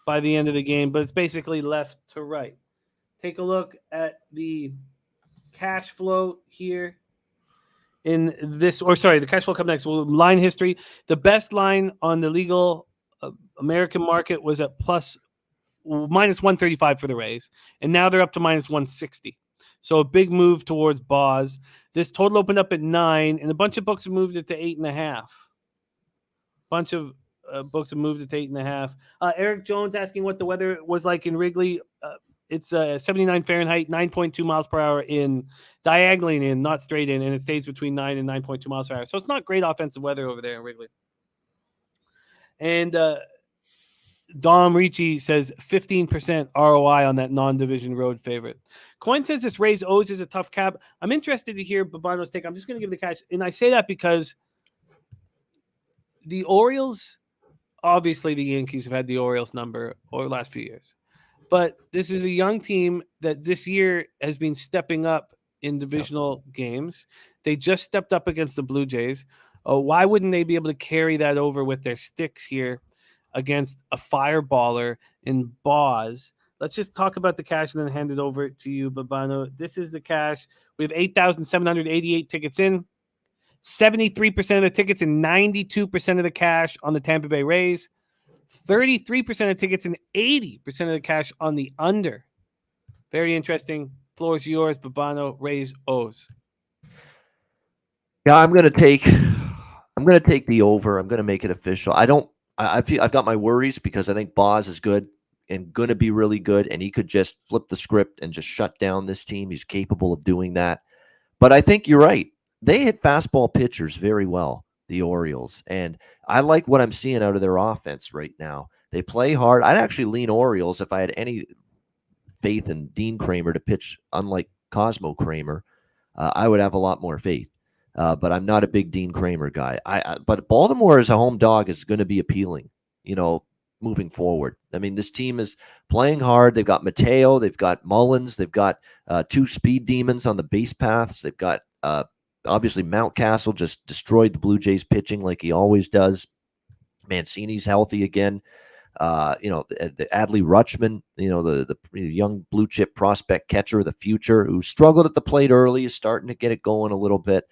by the end of the game, but it's basically left to right. Take a look at the cash flow here in this, or sorry, the cash flow come next. Well, line history. The best line on the legal American market was at minus 135 for the Rays, and now they're up to minus 160. So a big move towards Boz. This total opened up at 9, and a bunch of books have moved it to 8.5. Bunch of books have moved it to 8.5. Eric Jones asking what the weather was like in Wrigley. It's 79 Fahrenheit, 9.2 miles per hour in diagonally in, not straight in, and it stays between 9 and 9.2 miles per hour. So it's not great offensive weather over there in Wrigley. And Dom Ricci says 15% ROI on that non-division road favorite. Coin says this Rays O's is a tough cap. I'm interested to hear Bobano's take. I'm just going to give the cash. And I say that because the Orioles, obviously the Yankees have had the Orioles number over the last few years. But this is a young team that this year has been stepping up in divisional games. They just stepped up against the Blue Jays. Why wouldn't they be able to carry that over with their sticks here against a fireballer in Boz? Let's just talk about the cash and then hand it over to you, Bobano. This is the cash. We have 8,788 tickets in. 73% of the tickets and 92% of the cash on the Tampa Bay Rays. 33% of tickets and 80% of the cash on the under. Very interesting. Floor is yours, Bobano. Rays O's. Yeah, I'm gonna take the over. I'm gonna make it official. I feel I've got my worries because I think Boz is good and gonna be really good, and he could just flip the script and just shut down this team. He's capable of doing that. But I think you're right. They hit fastball pitchers very well, the Orioles, and I like what I'm seeing out of their offense right now. They play hard. I'd actually lean Orioles if I had any faith in Dean Kramer to pitch, unlike Cosmo Kramer. I would have a lot more faith. But I'm not a big Dean Kramer guy. But Baltimore as a home dog is going to be appealing, moving forward. I mean, this team is playing hard. They've got Mateo. They've got Mullins. They've got 2 speed demons on the base paths. They've got obviously Mountcastle just destroyed the Blue Jays pitching like he always does. Mancini's healthy again. The Adley Rutschman, the young blue chip prospect catcher of the future who struggled at the plate early is starting to get it going a little bit.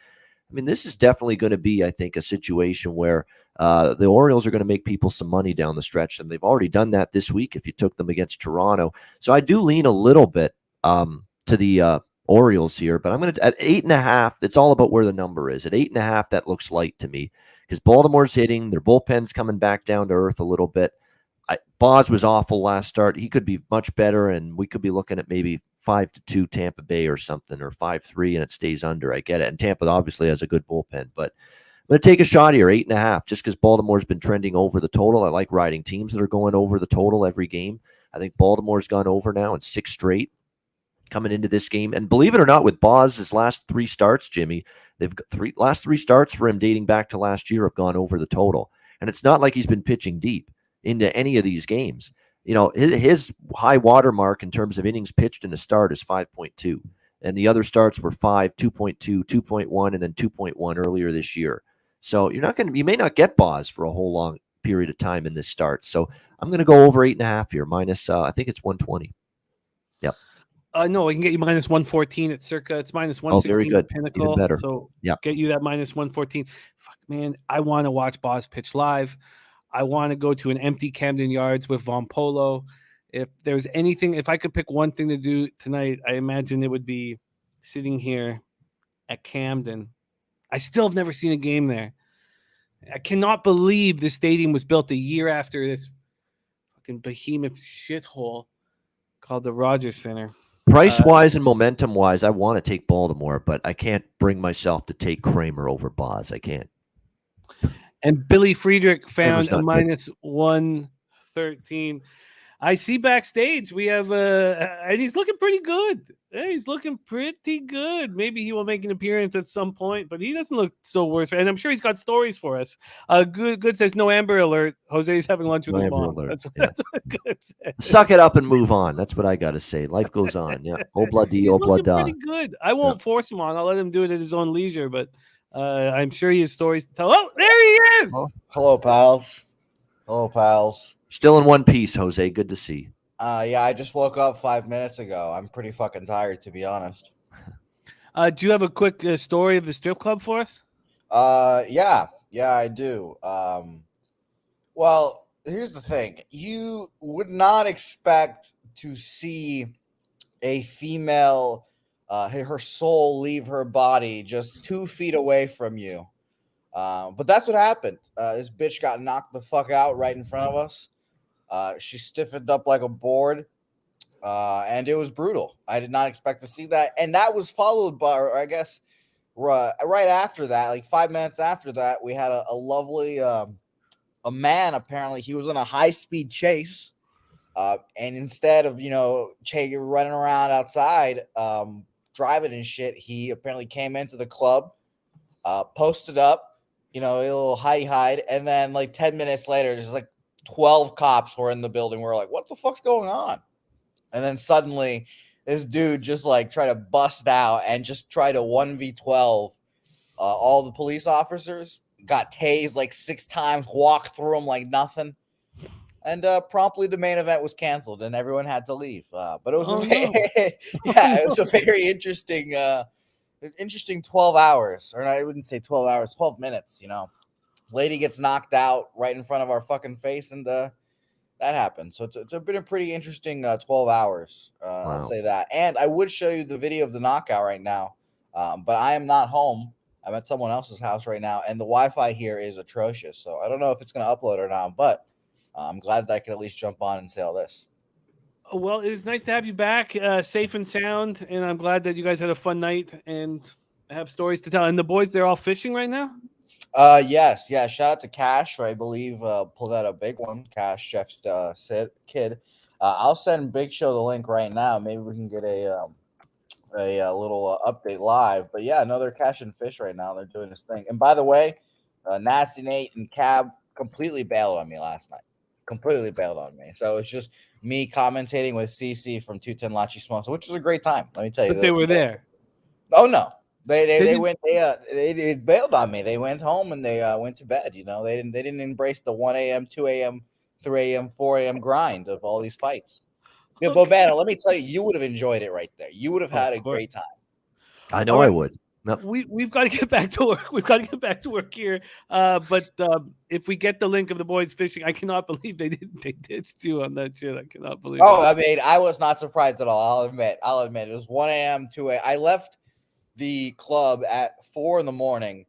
I mean, this is definitely going to be, I think, a situation where the Orioles are going to make people some money down the stretch, and they've already done that this week if you took them against Toronto. So I do lean a little bit to the Orioles here, but I'm going to at 8.5. It's all about where the number is. At 8.5, that looks light to me because Baltimore's hitting, their bullpen's coming back down to earth a little bit. Boz was awful last start. He could be much better, and we could be looking at maybe 5-2 Tampa Bay or something, or 5-3, and it stays under. I get it. And Tampa obviously has a good bullpen, but I'm going to take a shot here, 8.5, just because Baltimore's been trending over the total. I like riding teams that are going over the total every game. I think Baltimore's gone over now in 6 straight coming into this game. And believe it or not, with Boz's last 3 starts, Jimmy, they've got last 3 starts for him dating back to last year have gone over the total. And it's not like he's been pitching deep into any of these games. His high water mark in terms of innings pitched in a start is 5.2. And the other starts were 5, 2.2, 2.1, and then 2.1 earlier this year. So you may not get Boz for a whole long period of time in this start. So I'm going to go over 8.5 here, minus, I think it's 120. Yep. No, I can get you minus 114 at Circa. It's minus 116 very good. at Pinnacle. Even better. So yeah, get you that minus 114. Fuck, man, I want to watch Boz pitch live. I want to go to an empty Camden Yards with Von Polo. If there's anything, if I could pick one thing to do tonight, I imagine it would be sitting here at Camden. I still have never seen a game there. I cannot believe the stadium was built a year after this fucking behemoth shithole called the Rogers Center. Price-wise and momentum-wise, I want to take Baltimore, but I can't bring myself to take Kramer over Boz. I can't. And Billy Friedrich found a minus 113. I see backstage we have and he's looking pretty good. Hey, he's looking pretty good. Maybe he will make an appearance at some point, but he doesn't look so worse. And I'm sure he's got stories for us. Good says no Amber Alert. Jose's having lunch with his mom. That's what Good says. Suck it up and move on. That's what I got to say. Life goes on. Yeah. Oh, blood D, oh, blood da. Pretty good. I won't force him on. I'll let him do it at his own leisure, but I'm sure he has stories to tell. Oh, there he is. Hello, pals. Hello, pals. Still in one piece, Jose. Good to see. Yeah, I just woke up 5 minutes ago. I'm pretty fucking tired, to be honest. Do you have a quick story of the strip club for us? Yeah, I do. Well, here's the thing. You would not expect to see a female, her soul leave her body just 2 feet away from you. But that's what happened. This bitch got knocked the fuck out right in front of us. She stiffened up like a board. And it was brutal. I did not expect to see that. And that was followed by, or I guess, right after that, like 5 minutes after that, we had a lovely, a man, apparently, he was on a high-speed chase. And instead of, running around outside, driving and shit, he apparently came into the club, posted up, a little hide. And then like 10 minutes later, there's like 12 cops were in the building. We're like, what the fuck's going on? And then suddenly this dude just like tried to bust out and just try to 1v12 all the police officers, got tased like 6 times, walked through them like nothing. And promptly the main event was canceled and everyone had to leave. But it was it was a very interesting 12 hours. Or I wouldn't say 12 hours, 12 minutes, Lady gets knocked out right in front of our fucking face, and that happened. So it's been a pretty interesting 12 hours. Wow. I'll say that. And I would show you the video of the knockout right now, but I am not home. I'm at someone else's house right now, and the Wi-Fi here is atrocious. So I don't know if it's going to upload or not, but I'm glad that I can at least jump on and say all this. Well, it was nice to have you back, safe and sound, and I'm glad that you guys had a fun night and have stories to tell. And the boys, they're all fishing right now? Yes. Shout out to Cash, I believe, pulled out a big one. Cash, Chef's kid. I'll send Big Show the link right now. Maybe we can get a little update live. But yeah, no, they're catching fish right now. They're doing this thing. And by the way, Nasty Nate and Cab completely bailed on me last night. Completely bailed on me. So it's just me commentating with CC from 210 Lachi Smokes, which was a great time. Let me tell you. But they were there. Oh no. They went they bailed on me. They went home and they went to bed. They didn't embrace the 1 a.m., 2 a.m., 3 a.m., 4 a.m. grind of all these fights. Yeah, Okay. Bobano, let me tell you would have enjoyed it right there. You would have had a great time. I know I would. No. We've got to get back to work. We've got to get back to work here. But if we get the link of the boys fishing, I cannot believe they ditched you on that shit. I cannot believe. I mean, I was not surprised at all. I'll admit it was 1 a.m., 2 a.m. I left the club at 4 a.m,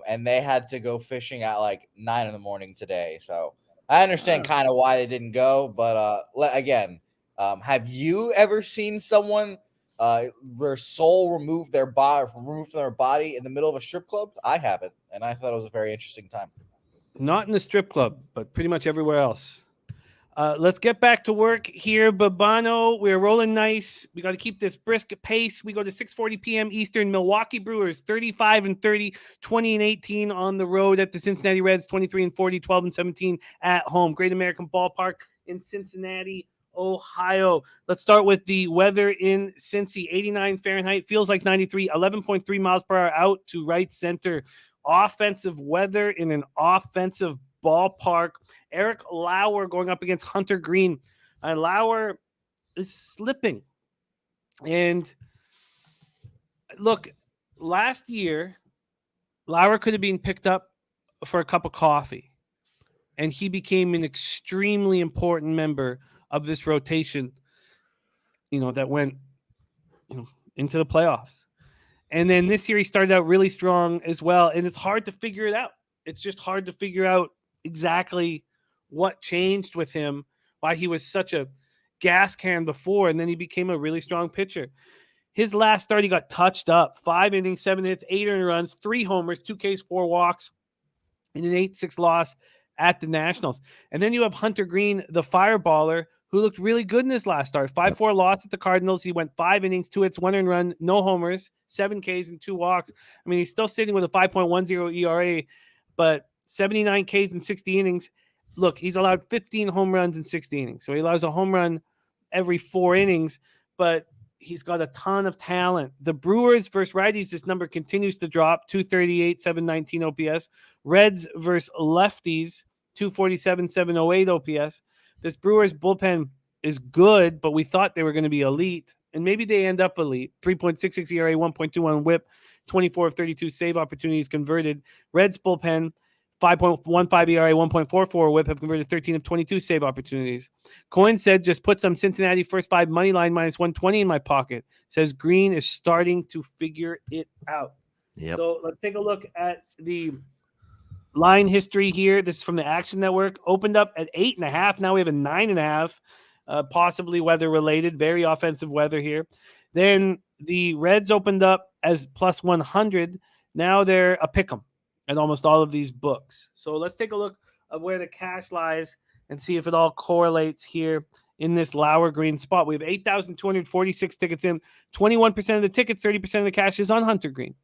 and they had to go fishing at like 9 a.m. today. So I understand kind of why they didn't go. But again, have you ever seen someone their soul remove their body from their body in the middle of a strip club? I haven't, and I thought it was a very interesting time. Not in the strip club, but pretty much everywhere else. Let's get back to work here, Bobano. We're rolling nice. We got to keep this brisk pace. We go to 6:40 p.m. Eastern. Milwaukee Brewers 35-30, 20-18 on the road at the Cincinnati Reds 23-40, 12-17 at home. Great American Ballpark in Cincinnati, Ohio. Let's start with the weather in Cincy. 89 Fahrenheit, feels like 93, 11.3 miles per hour out to right center. Offensive weather in an offensive ballpark. Eric Lauer going up against Hunter Green. And Lauer is slipping. And look, last year, Lauer could have been picked up for a cup of coffee. And he became an extremely important member of this rotation, that went, into the playoffs. And then this year he started out really strong as well. And it's hard to figure it out. It's just hard to figure out exactly what changed with him, why he was such a gas can before, and then he became a really strong pitcher. His last start, he got touched up. 5 innings, 7 hits, 8 earned runs, 3 homers, 2 Ks, 4 walks, in an 8-6 loss at the Nationals. And then you have Hunter Green, the fireballer, who looked really good in his last start. 5-4 loss at the Cardinals. He went 5 innings, 2 hits, 1 earned run, no homers, 7 Ks, and 2 walks. I mean, he's still sitting with a 5.10 ERA, but 79 Ks in 60 innings. Look, he's allowed 15 home runs in 60 innings. So he allows a home run every 4 innings, but he's got a ton of talent. The Brewers versus righties, this number continues to drop. 238, 719 OPS. Reds versus lefties, 247, 708 OPS. This Brewers bullpen is good, but we thought they were going to be elite, and maybe they end up elite. 3.66 ERA, 1.21 WHIP, 24 of 32 save opportunities converted. Reds bullpen, 5.15 ERA, 1.44 WHIP, have converted 13 of 22 save opportunities. Coin said, just put some Cincinnati first 5 money line minus 120 in my pocket. Says Green is starting to figure it out. Yep. So let's take a look at the line history here. This is from the Action Network. Opened up at 8.5. Now we have a 9.5. Possibly weather related. Very offensive weather here. Then the Reds opened up as plus 100. Now they're a pick'em at almost all of these books. So let's take a look at where the cash lies and see if it all correlates here in this Lauer Green spot. We have 8,246 tickets in. 21% of the tickets, 30% of the cash is on Hunter Green.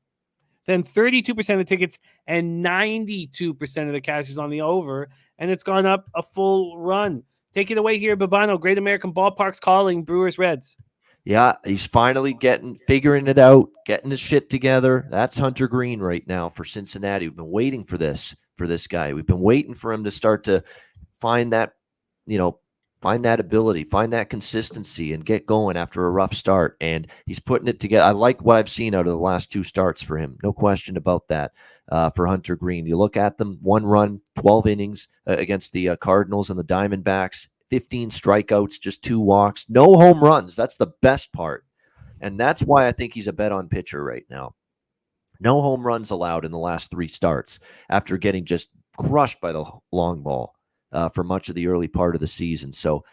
Then 32% of the tickets and 92% of the cash is on the over, and it's gone up a full run. Take it away here, Bobano. Great American Ballpark's calling Brewers Reds. Yeah, he's finally figuring it out, getting his shit together. That's Hunter Green right now for Cincinnati. We've been waiting for this guy. We've been waiting for him to start to find that ability, find that consistency, and get going after a rough start. And he's putting it together. I like what I've seen out of the last 2 starts for him. No question about that. For Hunter Green, you look at them: 1 run, 12 innings against the Cardinals and the Diamondbacks. 15 strikeouts, just 2 walks, no home runs. That's the best part. And that's why I think he's a bet on pitcher right now. No home runs allowed in the last 3 starts after getting just crushed by the long ball for much of the early part of the season. So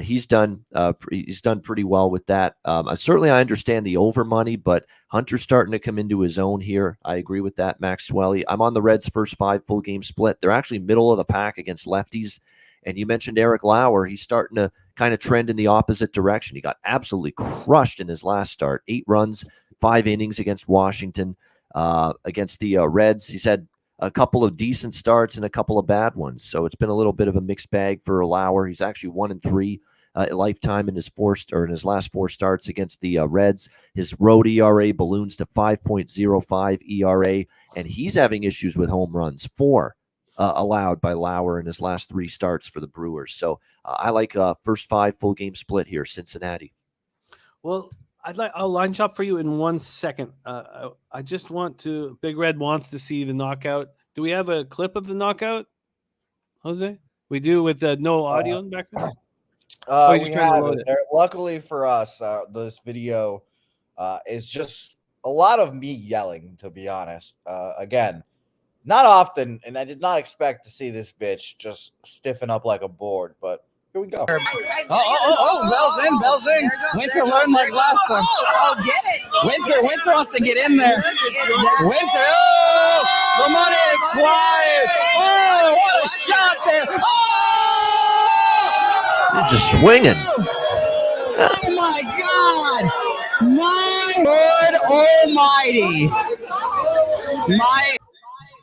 he's done pretty well with that. Certainly I understand the over money, but Hunter's starting to come into his own here. I agree with that, Max Swelly. I'm on the Reds' first 5 full game split. They're actually middle of the pack against lefties. And you mentioned Eric Lauer. He's starting to kind of trend in the opposite direction. He got absolutely crushed in his last start. 8 runs, 5 innings against Washington. Against the Reds, he's had a couple of decent starts and a couple of bad ones. So it's been a little bit of a mixed bag for Lauer. He's actually 1-3 lifetime in his last 4 starts against the Reds. His road ERA balloons to 5.05 ERA, and he's having issues with home runs. 4 allowed by Lauer in his last 3 starts for the Brewers. So I like first 5 full game split here, Cincinnati. Well, I'll line shop for you in 1 second. I just want to. Big Red wants to see the knockout. Do we have a clip of the knockout, Jose? We do with no audio in the background. We have it. Luckily for us, this video is just a lot of me yelling. To be honest, again. Not often, and I did not expect to see this bitch just stiffen up like a board, but here we go. Bells in. Winter learned like last time. Oh, get it. Winter wants to get in there. Winter, the money is flying. Oh, what a shot there. Oh! You're just swinging. Oh, my God. My Lord almighty.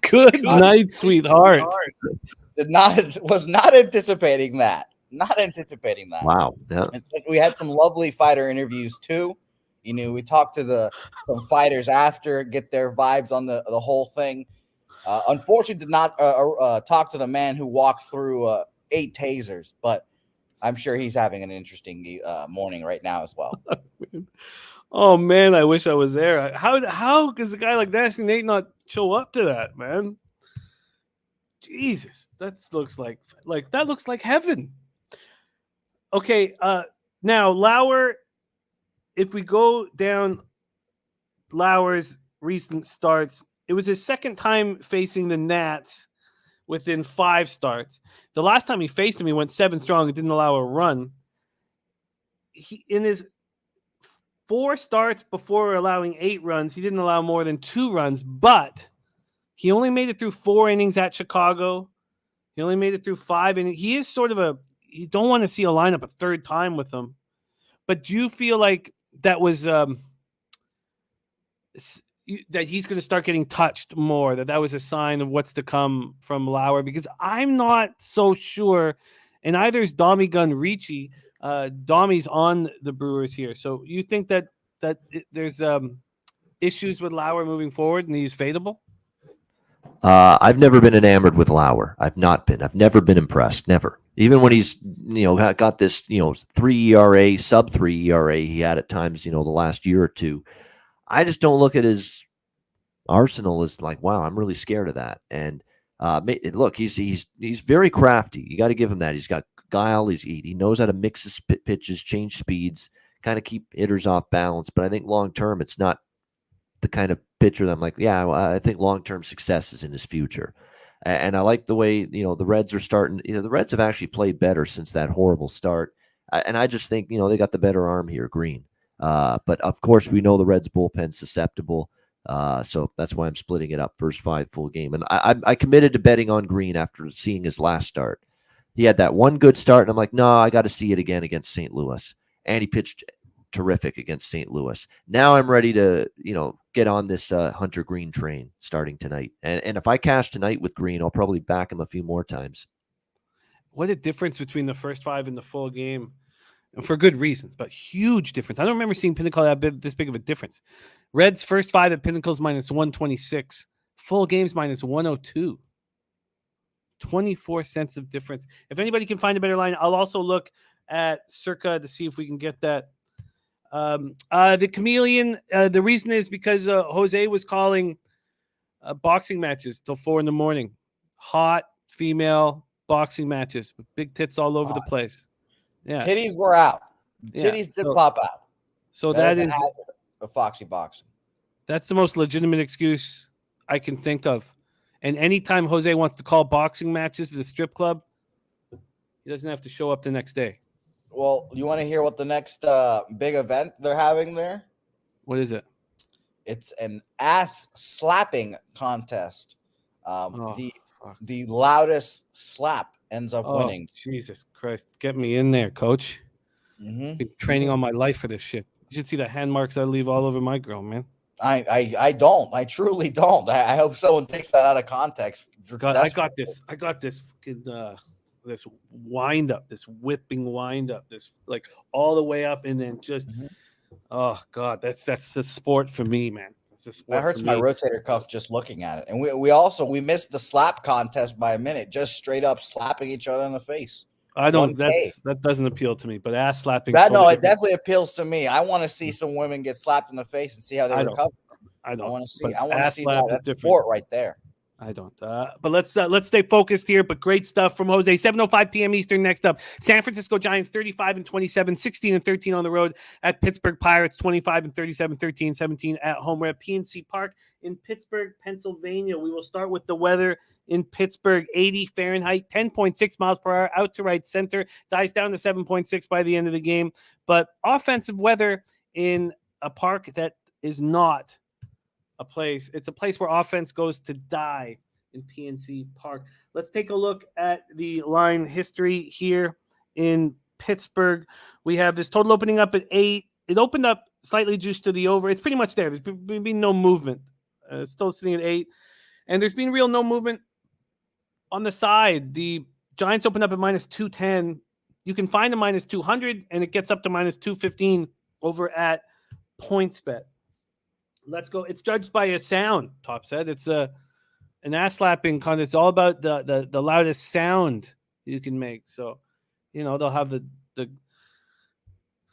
Good night, sweetheart. Was not anticipating that. Wow. Yeah. We had some lovely fighter interviews too. We talked to some fighters after, get their vibes on the whole thing. Unfortunately, did not talk to the man who walked through 8 tasers, but I'm sure he's having an interesting morning right now as well. Oh man, I wish I was there. How does a guy like Nasty Nate not show up to that, man? Jesus, that looks like heaven. Okay, now Lauer. If we go down Lauer's recent starts, it was his second time facing the Nats within 5 starts. The last time he faced him, he went 7 strong and didn't allow a run. In his 4 starts before allowing 8 runs, he didn't allow more than 2 runs, but he only made it through 4 innings at Chicago. He only made it through 5 innings. He is sort of you don't want to see a lineup a third time with him. But do you feel like that was that he's going to start getting touched more, that was a sign of what's to come from Lauer? Because I'm not so sure, and either is Dommy Gun Ricci. Dommy's on the Brewers here. So you think that there's issues with Lauer moving forward and he's fadeable? I've never been enamored with Lauer. I've not been. I've never been impressed. Never. Even when he's, got this, 3 ERA, sub 3 ERA he had at times, the last year or two. I just don't look at his arsenal as like, wow, I'm really scared of that. And look, he's very crafty. You got to give him that. He's got guile. He knows how to mix his pitches, change speeds, kind of keep hitters off balance. But I think long term, it's not the kind of pitcher that I'm like, yeah, well, I think long-term success is in his future. And I like the way, the Reds are starting. The Reds have actually played better since that horrible start. And I just think, they got the better arm here, Green. But of course, we know the Reds bullpen's susceptible. So that's why I'm splitting it up first 5 full game. And I committed to betting on Green after seeing his last start. He had that one good start, and I'm like, no, I got to see it again against St. Louis. And he pitched terrific against St. Louis. Now I'm ready to, get on this Hunter Green train starting tonight. And if I cash tonight with Green, I'll probably back him a few more times. What a difference between the first 5 and the full game. And for good reason, but huge difference. I don't remember seeing Pinnacle have this big of a difference. Reds first 5 at Pinnacle's minus 126. Full games minus 102. 24 cents of difference. If anybody can find a better line, I'll also look at Circa to see if we can get that. The Chameleon, the reason is because Jose was calling boxing matches till 4 a.m. Hot female boxing matches with big tits all over the place. Yeah, titties were out. Titties did pop out. So that is a Foxy boxing. That's the most legitimate excuse I can think of. And anytime Jose wants to call boxing matches at the strip club, he doesn't have to show up the next day. Well, you want to hear what the next big event they're having there? What is it? It's an ass slapping contest. The loudest slap ends up winning. Jesus Christ. Get me in there, coach. Mm-hmm. Been training all my life for this shit. You should see the hand marks I leave all over my girl, man. I don't. I truly don't. I hope someone takes that out of context. God, I got this fucking this wind up, this whipping wind up, this like all the way up and then just oh God, that's the sport for me, man. That's the sport. That hurts my rotator cuff just looking at it. And we missed the slap contest by a minute, just straight up slapping each other in the face. I don't. That doesn't appeal to me. But ass slapping. It definitely appeals to me. I want to see some women get slapped in the face and see how they recover. I don't. I want to see that sport right there. I don't. But let's stay focused here. But great stuff from Jose. 7:05 p.m. Eastern. Next up, San Francisco Giants 35-27, 16-13 on the road at Pittsburgh Pirates 25-37, 13-17 at home. We're at PNC Park in Pittsburgh, Pennsylvania. We will start with the weather in Pittsburgh. 80 Fahrenheit, 10.6 miles per hour out to right center. Dies down to 7.6 by the end of the game. But offensive weather in a park that is not a place. It's a place where offense goes to die in PNC Park. Let's take a look at the line history here in Pittsburgh. We have this total opening up at 8. It opened up slightly juiced to the over. It's pretty much there. There's been no movement. It's still sitting at 8. And there's been real no movement on the side. The Giants opened up at minus 210. You can find a minus 200, and it gets up to minus 215 over at PointsBet. Let's go. It's judged by a sound, Top said. It's an ass slapping contest. It's all about the loudest sound you can make. So, they'll have the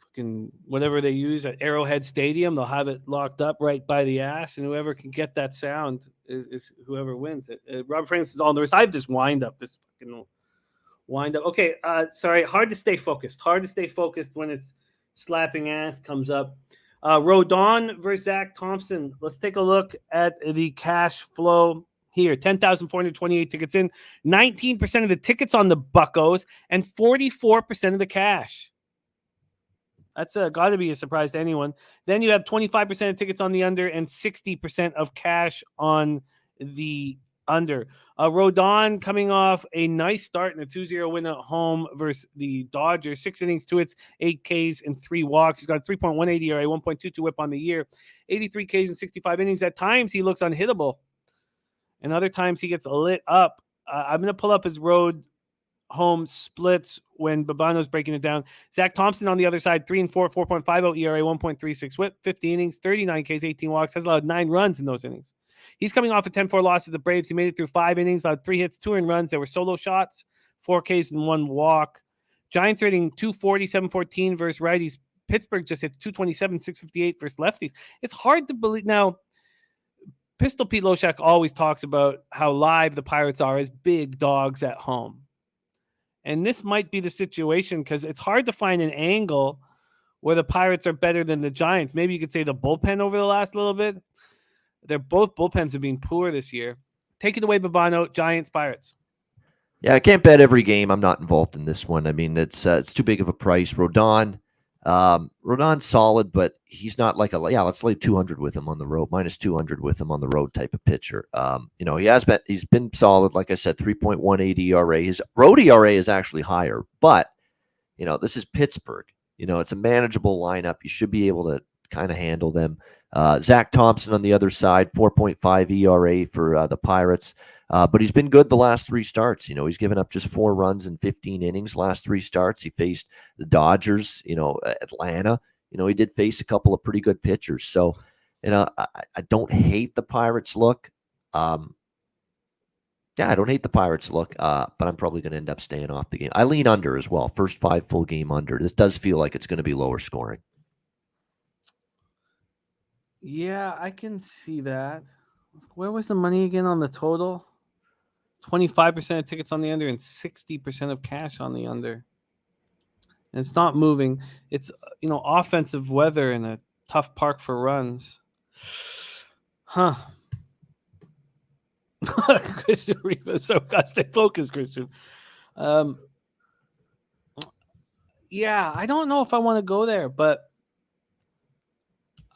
fucking whatever they use at Arrowhead Stadium. They'll have it locked up right by the ass, and whoever can get that sound is whoever wins it. Robert Francis is on the rest. I have this wind up. Okay, sorry. Hard to stay focused. When it's slapping ass comes up. Rodon versus Zach Thompson. Let's take a look at the cash flow here. 10,428 tickets in. 19% of the tickets on the Buccos and 44% of the cash. That's got to be a surprise to anyone. Then you have 25% of tickets on the under and 60% of cash on the under. Rodon coming off a nice start in a 2-0 win at home versus the Dodgers. 6 innings, 2 hits, 8 Ks, and 3 walks. He's got a 3.18 ERA, 1.22 whip on the year, 83 Ks and 65 innings. At times, he looks unhittable, and other times he gets lit up. I'm going to pull up his road home splits when Bobano's breaking it down. Zach Thompson on the other side, 3-4, 4.50 ERA, 1.36 WHIP, 50 innings, 39 Ks, 18 walks, has allowed 9 runs in those innings. He's coming off a 10-4 loss to the Braves. He made it through 5 innings, allowed 3 hits, 2 earned runs. There were solo shots, 4 Ks and 1 walk. Giants rating 240, 714 versus righties. Pittsburgh just hits 227, 658 versus lefties. It's hard to believe. Now, Pistol Pete Loshak always talks about how live the Pirates are as big dogs at home. And this might be the situation because it's hard to find an angle where the Pirates are better than the Giants. Maybe you could say the bullpen over the last little bit. They're both bullpens have been poor this year. Take it away, Bobano. Giants, Pirates. Yeah, I can't bet every game. I'm not involved in this one. I mean, it's too big of a price. Rodon's solid, but he's not like let's lay 200 with him on the road, minus 200 with him on the road type of pitcher. He's been solid. Like I said, 3.18 ERA. His road ERA is actually higher, but this is Pittsburgh. It's a manageable lineup. You should be able to kind of handle them. Zach Thompson on the other side, 4.5 ERA for the Pirates. But he's been good the last 3 starts. He's given up just 4 runs in 15 innings last 3 starts. He faced the Dodgers, Atlanta. He did face a couple of pretty good pitchers. So, I don't hate the Pirates look. I don't hate the Pirates look, but I'm probably going to end up staying off the game. I lean under as well. First 5 full game under. This does feel like it's going to be lower scoring. Yeah, I can see that. Where was the money again on the total? 25% of tickets on the under and 60% of cash on the under. And it's not moving. It's, offensive weather and a tough park for runs. Huh. Christian Rivas, so gotta stay focused, Christian. Yeah, I don't know if I want to go there, but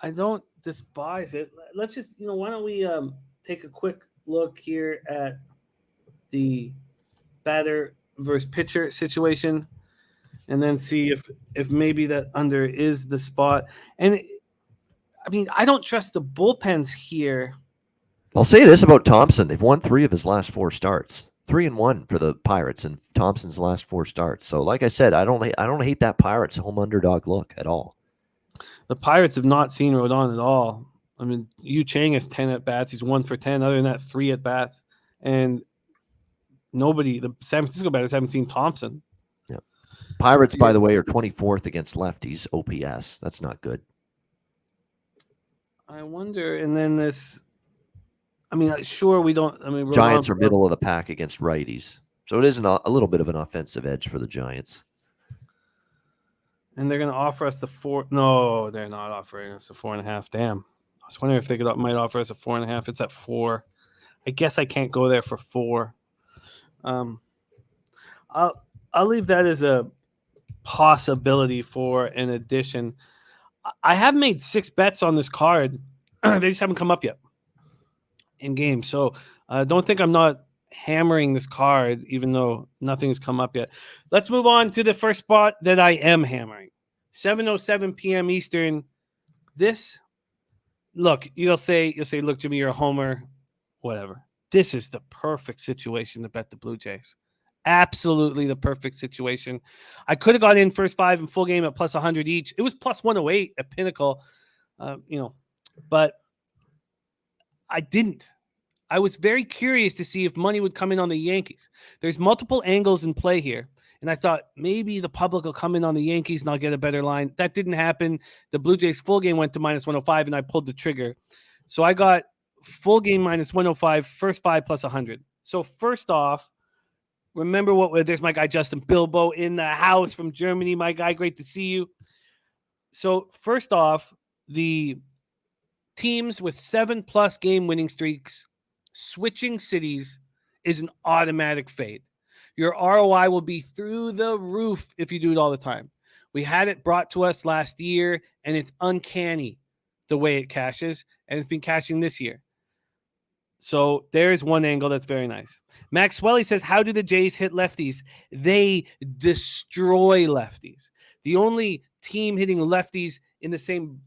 I don't despise it. Let's just, why don't we take a quick look here at the batter versus pitcher situation and then see if maybe that under is the spot. And I don't trust the bullpens here. I'll say this about Thompson. They've won 3 of his last 4 starts. 3-1 for the Pirates in Thompson's last 4 starts. So like I said, I don't hate that Pirates home underdog look at all. The Pirates have not seen Rodon at all. Yu Chang has 10 at bats. He's 1 for 10. Other than that, 3 at bats. And the San Francisco batters haven't seen Thompson. Yeah. Pirates, by the way, are 24th against lefties, OPS. That's not good. I wonder, and then this, sure, we don't, Rodon, Giants are middle of the pack against righties. So it is a little bit of an offensive edge for the Giants. And they're going to offer us the 4. No, they're not offering us the 4.5. Damn. I was wondering if they might offer us a 4.5. It's at 4. I guess I can't go there for 4. I'll leave that as a possibility for an addition. I have made 6 bets on this card. They just haven't come up yet in game. So don't think I'm not hammering this card, even though nothing has come up yet. Let's move on to the first spot that I am hammering. 7:07 p.m. Eastern. You'll say, look, Jimmy, you're a homer, whatever. This is the perfect situation to bet the Blue Jays. Absolutely the perfect situation. I could have got in first 5 in full game at plus 100 each. It was plus 108 at Pinnacle, but I didn't. I was very curious to see if money would come in on the Yankees. There's multiple angles in play here. And I thought maybe the public will come in on the Yankees and I'll get a better line. That didn't happen. The Blue Jays full game went to minus 105 and I pulled the trigger. So I got full game minus 105, first 5 plus 100. So first off, remember there's my guy Justin Bilbo in the house from Germany. My guy, great to see you. So first off, the teams with 7+ game winning streaks switching cities is an automatic fade. Your ROI will be through the roof if you do it all the time. We had it brought to us last year, and it's uncanny the way it cashes, and it's been cashing this year. So there's one angle that's very nice. Maxwell says, how do the Jays hit lefties? They destroy lefties. The only team hitting lefties in the same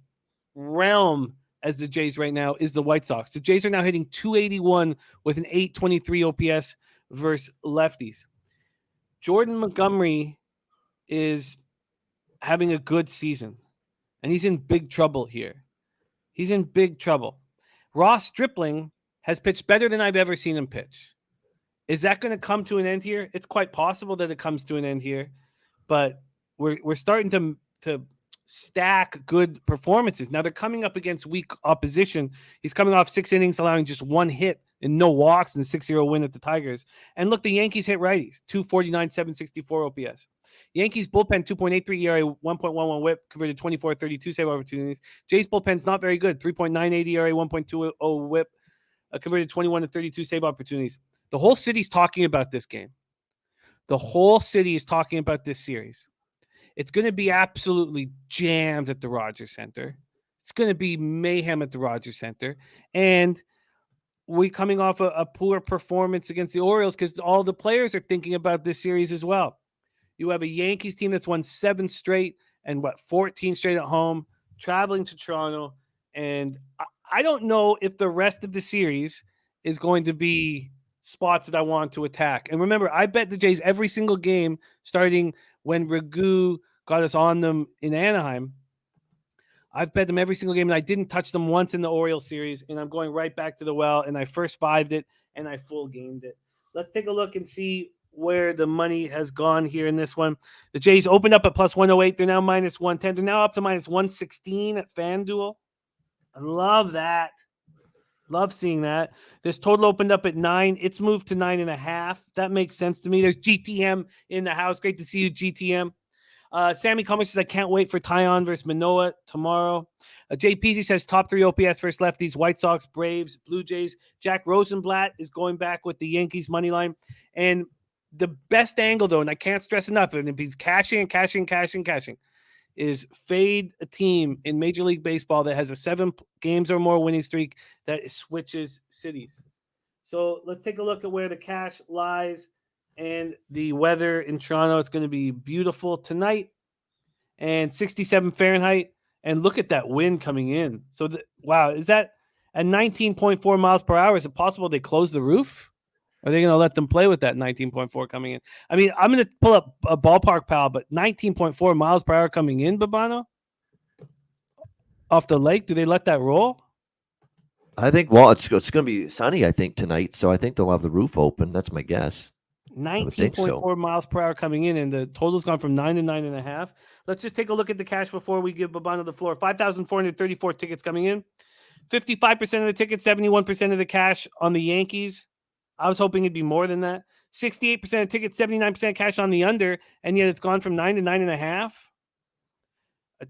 realm as the Jays right now is the White Sox. The Jays are now hitting 281 with an 823 OPS versus lefties. Jordan Montgomery is having a good season, and he's in big trouble here. He's in big trouble. Ross Stripling has pitched better than I've ever seen him pitch. Is that going to come to an end here? It's quite possible that it comes to an end here, but we're starting to stack good performances. Now they're coming up against weak opposition. He's coming off 6 innings, allowing just 1 hit and no walks in the 6-0 win at the Tigers. And look, the Yankees hit righties, 249, 764 OPS. Yankees bullpen, 2.83 ERA, 1.11 whip, converted 24-32 save opportunities. Jays bullpen's not very good, 3.98 ERA, 1.20 whip, converted 21-32 save opportunities. The whole city's talking about this game. The whole city is talking about this series. It's going to be absolutely jammed at the Rogers Center. It's going to be mayhem at the Rogers Center. And we're coming off a poor performance against the Orioles because all the players are thinking about this series as well. You have a Yankees team that's won 7 straight and 14 straight at home, traveling to Toronto. And I don't know if the rest of the series is going to be spots that I want to attack. And remember, I bet the Jays every single game starting when Ragu got us on them in Anaheim. I've bet them every single game, and I didn't touch them once in the Orioles series, and I'm going right back to the well, and I first 5'd it, and I full gamed it. Let's take a look and see where the money has gone here in this one. The Jays opened up at plus 108. They're now minus 110. They're now up to minus 116 at FanDuel. I love that. Love seeing that. This total opened up at 9. It's moved to 9.5. That makes sense to me. There's GTM in the house. Great to see you, GTM. Sammy Cummings says, I can't wait for Tyon versus Manoah tomorrow. JPZ says, top 3 OPS versus lefties, White Sox, Braves, Blue Jays. Jack Rosenblatt is going back with the Yankees money line. And the best angle, though, and I can't stress enough, and it means cashing, is fade a team in Major League Baseball that has a 7 games or more winning streak that switches cities. So let's take a look at where the cash lies and the weather in Toronto. It's going to be beautiful tonight and 67 Fahrenheit. And look at that wind coming in. So, wow, is that at 19.4 miles per hour? Is it possible they close the roof? Are they going to let them play with that 19.4 coming in? I mean, I'm going to pull up a ballpark pal, but 19.4 miles per hour coming in, Bobano? Off the lake? Do they let that roll? I think, well, it's going to be sunny, I think, tonight. So I think they'll have the roof open. That's my guess. 19.4 miles per hour coming in, and the total's gone from 9 to 9.5. Let's just take a look at the cash before we give Bobano the floor. 5,434 tickets coming in. 55% of the tickets, 71% of the cash on the Yankees. I was hoping it'd be more than that. 68% of tickets, 79% cash on the under, and yet it's gone from 9 to 9.5.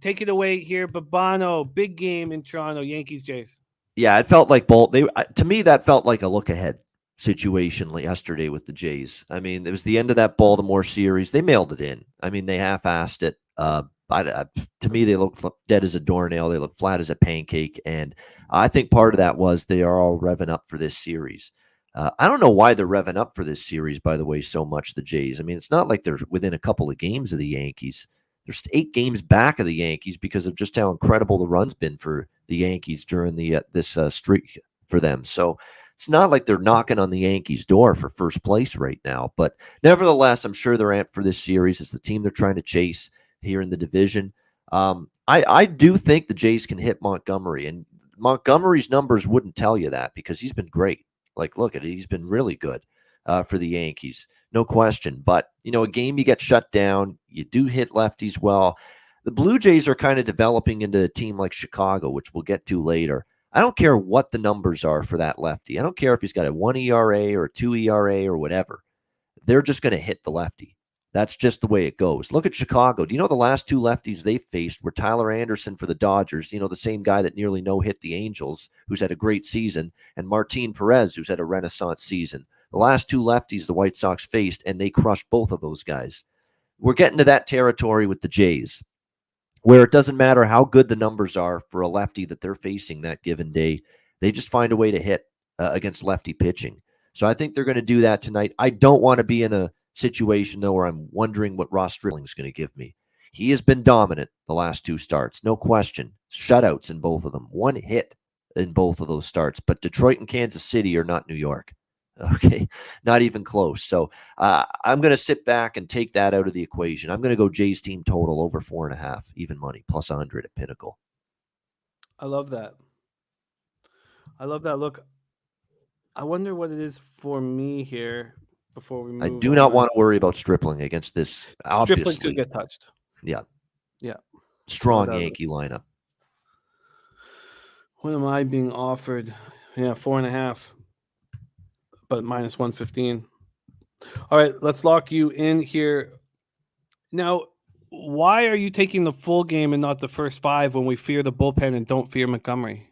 Take it away here, Bobano. Big game in Toronto, Yankees, Jays. Yeah, it felt like to me, that felt like a look ahead situation yesterday with the Jays. I mean, it was the end of that Baltimore series. They mailed it in. I mean, they half-assed it. To me, they look dead as a doornail. They look flat as a pancake. And I think part of that was they are all revving up for this series. I don't know why they're revving up for this series, by the way, so much, the Jays. I mean, it's not like they're within a couple of games of the Yankees. There's 8 games back of the Yankees because of just how incredible the run's been for the Yankees during this streak for them. So it's not like they're knocking on the Yankees' door for first place right now. But nevertheless, I'm sure they're amped for this series. It's the team they're trying to chase here in the division. I do think the Jays can hit Montgomery, and Montgomery's numbers wouldn't tell you that because he's been great. Like, look at it. He's been really good for the Yankees. No question. But, a game you get shut down, you do hit lefties well. The Blue Jays are kind of developing into a team like Chicago, which we'll get to later. I don't care what the numbers are for that lefty. I don't care if he's got a 1 ERA or a 2 ERA or whatever. They're just going to hit the lefty. That's just the way it goes. Look at Chicago. Do you know the last 2 lefties they faced were Tyler Anderson for the Dodgers, the same guy that nearly no-hit the Angels, who's had a great season, and Martin Perez, who's had a renaissance season. The last 2 lefties the White Sox faced, and they crushed both of those guys. We're getting to that territory with the Jays, where it doesn't matter how good the numbers are for a lefty that they're facing that given day. They just find a way to hit against lefty pitching. So I think they're going to do that tonight. I don't want to be in a situation, though, where I'm wondering what Ross Stripling's going to give me. He has been dominant the last 2 starts, no question. Shutouts in both of them. 1 hit in both of those starts. But Detroit and Kansas City are not New York. Okay, not even close. So I'm going to sit back and take that out of the equation. I'm going to go Jays team total over 4.5, even money, plus 100 at Pinnacle. I love that. Look, I wonder what it is for me here before we move I do not want to worry about Stripling against this. Stripling Obviously, could get touched. Yeah. Yeah. Strong No doubt. Yankee lineup. What am I being offered? Yeah, 4.5, but minus 115. All right, let's lock you in here. Now, why are you taking the full game and not the first 5 when we fear the bullpen and don't fear Montgomery?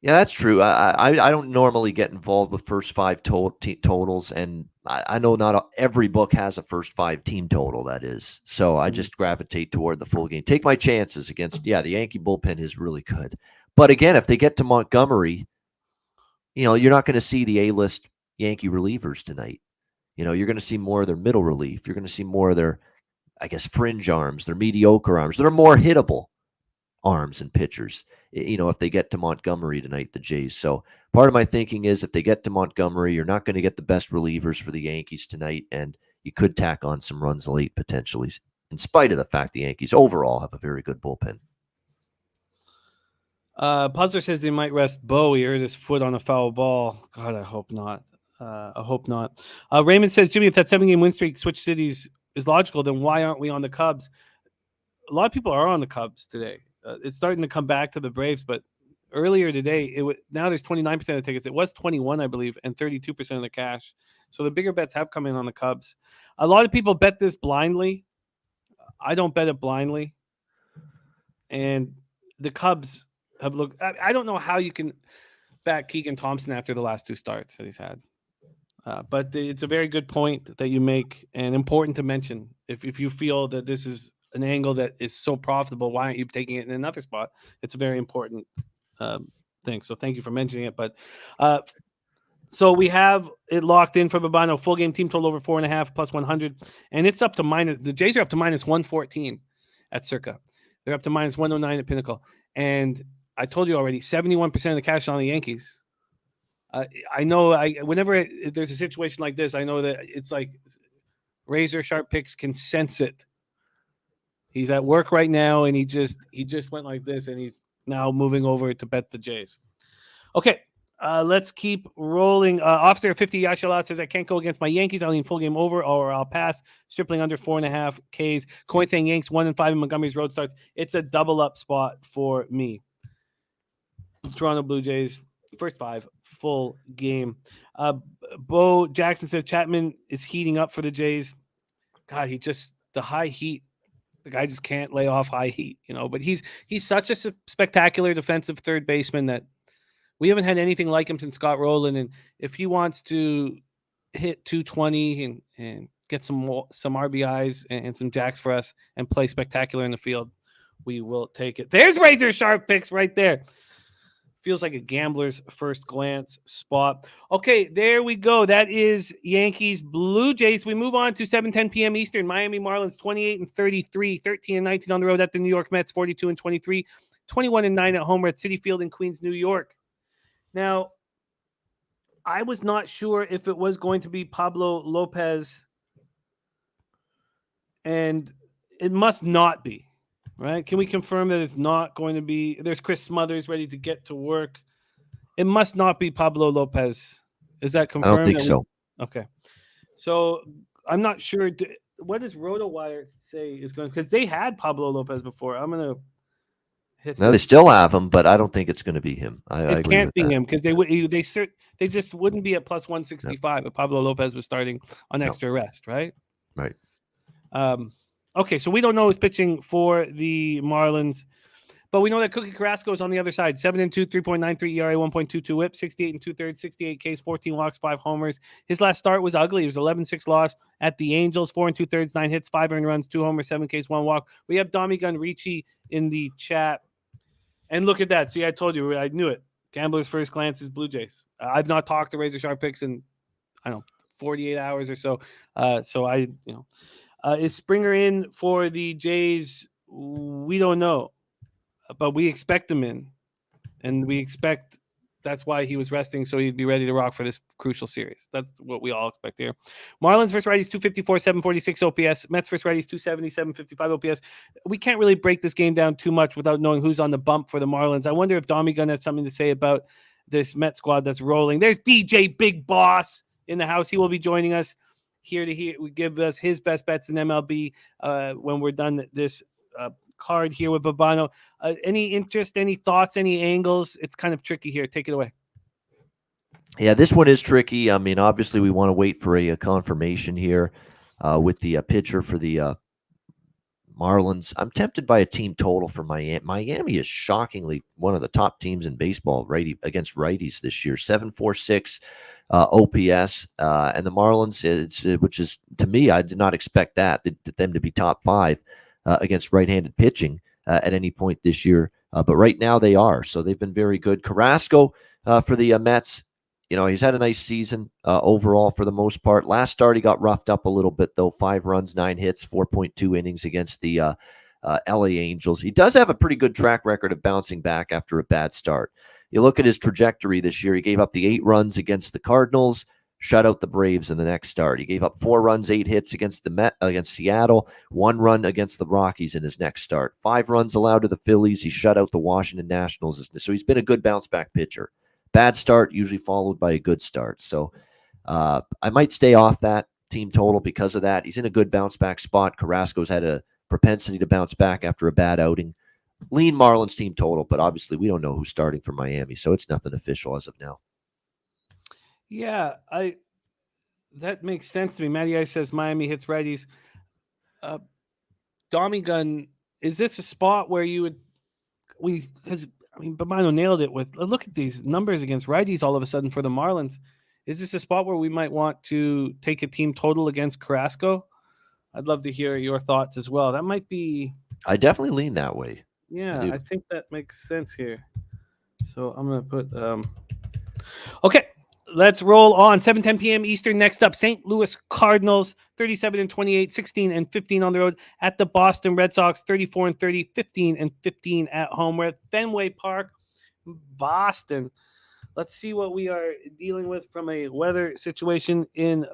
Yeah, that's true. I don't normally get involved with first 5 totals, and I know not every book has a first 5 team total, that is. So I just gravitate toward the full game. Take my chances against, the Yankee bullpen is really good. But again, if they get to Montgomery, you're not going to see the A-list Yankee relievers tonight. You're going to see more of their middle relief. You're going to see more of their, I guess, fringe arms, their mediocre arms. They're more hittable arms and pitchers, if they get to Montgomery tonight, the Jays. So part of my thinking is if they get to Montgomery, you're not going to get the best relievers for the Yankees tonight, and you could tack on some runs late potentially, in spite of the fact the Yankees overall have a very good bullpen. Puzzler says they might rest Bo. He hurt his foot on a foul ball. God, I hope not. Raymond says, Jimmy, if that 7-game win streak switch cities is logical, then why aren't we on the Cubs? A lot of people are on the Cubs today. It's starting to come back to the Braves, but earlier today, now there's 29% of the tickets. It was 21, I believe, and 32% of the cash. So the bigger bets have come in on the Cubs. A lot of people bet this blindly. I don't bet it blindly. And the Cubs have looked. I don't know how you can back Keegan Thompson after the last 2 starts that he's had. But it's a very good point that you make and important to mention. If you feel that this is an angle that is so profitable, why aren't you taking it in another spot? It's a very important thing. So thank you for mentioning it. But so we have it locked in for Bobano. Full game team total over 4.5 plus 100. And it's up to the Jays are up to minus 114 at Circa. They're up to minus 109 at Pinnacle. And I told you already, 71% of the cash on the Yankees. I know whenever there's a situation like this, I know that it's like Razor Sharp Picks can sense it. He's at work right now, and he just went like this, and he's now moving over to bet the Jays. Okay, let's keep rolling. Officer 50 Yashala says, I can't go against my Yankees. I'll lean full game over, or I'll pass. Stripling under 4.5 Ks. Coin saying Yanks 1-5 in Montgomery's road starts. It's a double up spot for me. Toronto Blue Jays, first 5, full game. Bo Jackson says Chapman is heating up for the Jays. God, the high heat. The guy just can't lay off high heat, but he's such a spectacular defensive third baseman that we haven't had anything like him since Scott Rowland. And if he wants to hit 220 and get some RBIs and some jacks for us and play spectacular in the field, we will take it. There's Razor Sharp Picks right there. Feels like a gambler's first glance spot. Okay, there we go. That is Yankees Blue Jays. We move on to 7:10 p.m. Eastern. Miami Marlins 28-33, 13-19 on the road at the New York Mets, 42-23, 21-9 at home at Citi Field in Queens, New York. Now, I was not sure if it was going to be Pablo Lopez, and it must not be. Right? Can we confirm that it's not going to be? There's Chris Smothers ready to get to work. It must not be Pablo Lopez. Is that confirmed? I don't think so. Okay. So I'm not sure. What does RotoWire say is going? Because they had Pablo Lopez before. I'm going to hit. No, they still have him, but I don't think it's going to be him. I agree can't with be that. him because they just wouldn't be at plus 165 if Pablo Lopez was starting on extra rest, right? Right. Okay, so we don't know who's pitching for the Marlins, but we know that Cookie Carrasco is on the other side. 7-2, 3.93 ERA, 1.22 WHIP, 68 2/3, 68 Ks, 14 walks, 5 homers. His last start was ugly. It was 11-6 loss at the Angels, 4 2/3, 9 hits, 5 earned runs, 2 homers, 7 Ks, 1 walk. We have Dami Gun Ricci in the chat, and look at that. See, I told you, I knew it. Gambler's first glance is Blue Jays. I've not talked to Razor Sharp Picks in 48 hours or so. Is Springer in for the Jays? We don't know, but we expect him in, and we expect that's why he was resting, so he'd be ready to rock for this crucial series. That's what we all expect here. Marlins versus righties, 254, 746 OPS. Mets versus righties, 270, 755 OPS. We can't really break this game down too much without knowing who's on the bump for the Marlins. I wonder if Tommy Gunn has something to say about this Met squad that's rolling. There's DJ Big Boss in the house. He will be joining us here to give us his best bets in MLB when we're done this card here with Bobano. Any interest, any thoughts, any angles? It's kind of tricky here. Take it away. Yeah, this one is tricky. I mean, obviously, we want to wait for a confirmation here with the pitcher for the Marlins. I'm tempted by a team total for Miami. Miami is shockingly one of the top teams in baseball against righties this year. 746 OPS, and the Marlins, which is, to me, I did not expect them to be top 5 against right-handed pitching at any point this year. But right now they are. So they've been very good. Carrasco for the Mets, he's had a nice season overall for the most part. Last start, he got roughed up a little bit, though. 5 runs, 9 hits, 4.2 innings against the LA Angels. He does have a pretty good track record of bouncing back after a bad start. You look at his trajectory this year. He gave up the 8 runs against the Cardinals, shut out the Braves in the next start. He gave up 4 runs, 8 hits against against Seattle, 1 run against the Rockies in his next start. 5 runs allowed to the Phillies. He shut out the Washington Nationals. So he's been a good bounce-back pitcher. Bad start, usually followed by a good start. So I might stay off that team total because of that. He's in a good bounce-back spot. Carrasco's had a propensity to bounce back after a bad outing. Lean Marlins team total, but obviously we don't know who's starting for Miami, so it's nothing official as of now. Yeah, that makes sense to me. Matty Ice says Miami hits righties. Tommy Gunn, is this a spot where because Bobano nailed it with, look at these numbers against righties all of a sudden for the Marlins. Is this a spot where we might want to take a team total against Carrasco? I'd love to hear your thoughts as well. That might be... I definitely lean that way. Yeah, I think that makes sense here. So I'm going to put... Okay, let's roll on. 7:10 p.m. Eastern. Next up, St. Louis Cardinals, 37-28, 16-15 on the road at the Boston Red Sox, 34-30, 15-15 at home. We're at Fenway Park, Boston. Let's see what we are dealing with from a weather situation in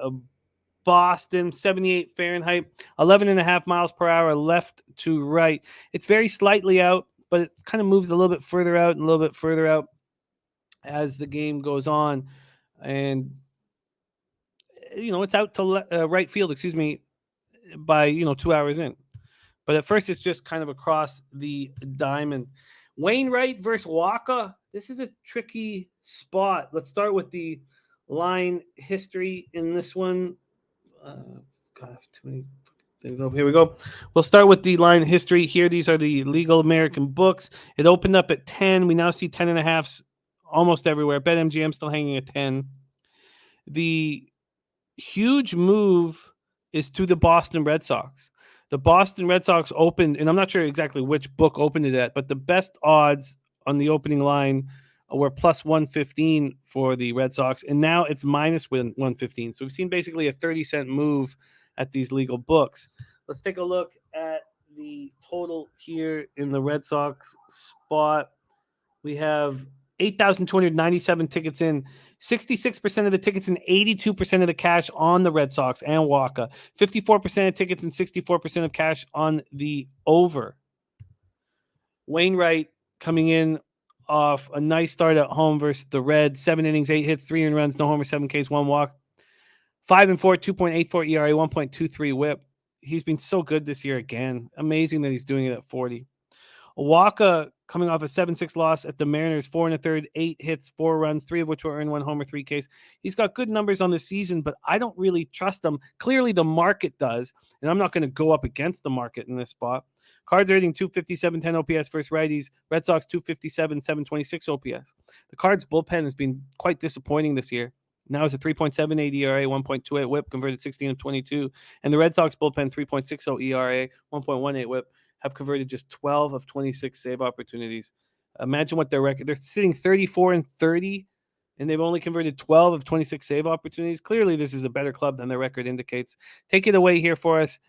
Boston. 78 Fahrenheit, 11.5 miles per hour left to right. It's very slightly out, but it kind of moves a little bit further out and a little bit further out as the game goes on. And, it's out to right field, by, 2 hours in. But at first, it's just kind of across the diamond. Wainwright versus Waka. This is a tricky spot. Let's start with the line history in this one. God, too many things over. Here we go. We'll start with the line history here. These are the legal American books. It opened up at 10. We now see 10.5 almost everywhere. BetMGM still hanging at 10. The huge move is to the Boston Red Sox. The Boston Red Sox opened, and I'm not sure exactly which book opened it at, but the best odds on the opening line were plus 115 for the Red Sox, and now it's minus 115. So we've seen basically a 30-cent move at these legal books. Let's take a look at the total here in the Red Sox spot. We have 8,297 tickets in, 66% of the tickets and 82% of the cash on the Red Sox and Waka, 54% of tickets and 64% of cash on the over. Wainwright coming in off a nice start at home versus the Reds, 7 innings, 8 hits, 3 earned runs, no homer, 7 Ks, 1 walk, 5-4, 2.84 ERA, 1.23 WHIP. He's been so good this year again. Amazing that he's doing it at 40. Waka coming off a 7-6 loss at the Mariners, 4 1/3, 8 hits, 4 runs, 3 of which were earned, 1 homer, 3 Ks. He's got good numbers on the season, but I don't really trust him. Clearly, the market does, and I'm not going to go up against the market in this spot. Cards rating 257, 10 OPS versus righties. Red Sox 257, 726 OPS. The Cards bullpen has been quite disappointing this year. Now it's a 3.78 ERA, 1.28 WHIP, converted 16 of 22. And the Red Sox bullpen 3.60 ERA, 1.18 WHIP. Have converted just 12 of 26 save opportunities. Imagine what their record. They're sitting 34-30, and they've only converted 12 of 26 save opportunities. Clearly, this is a better club than their record indicates. Take it away here for us,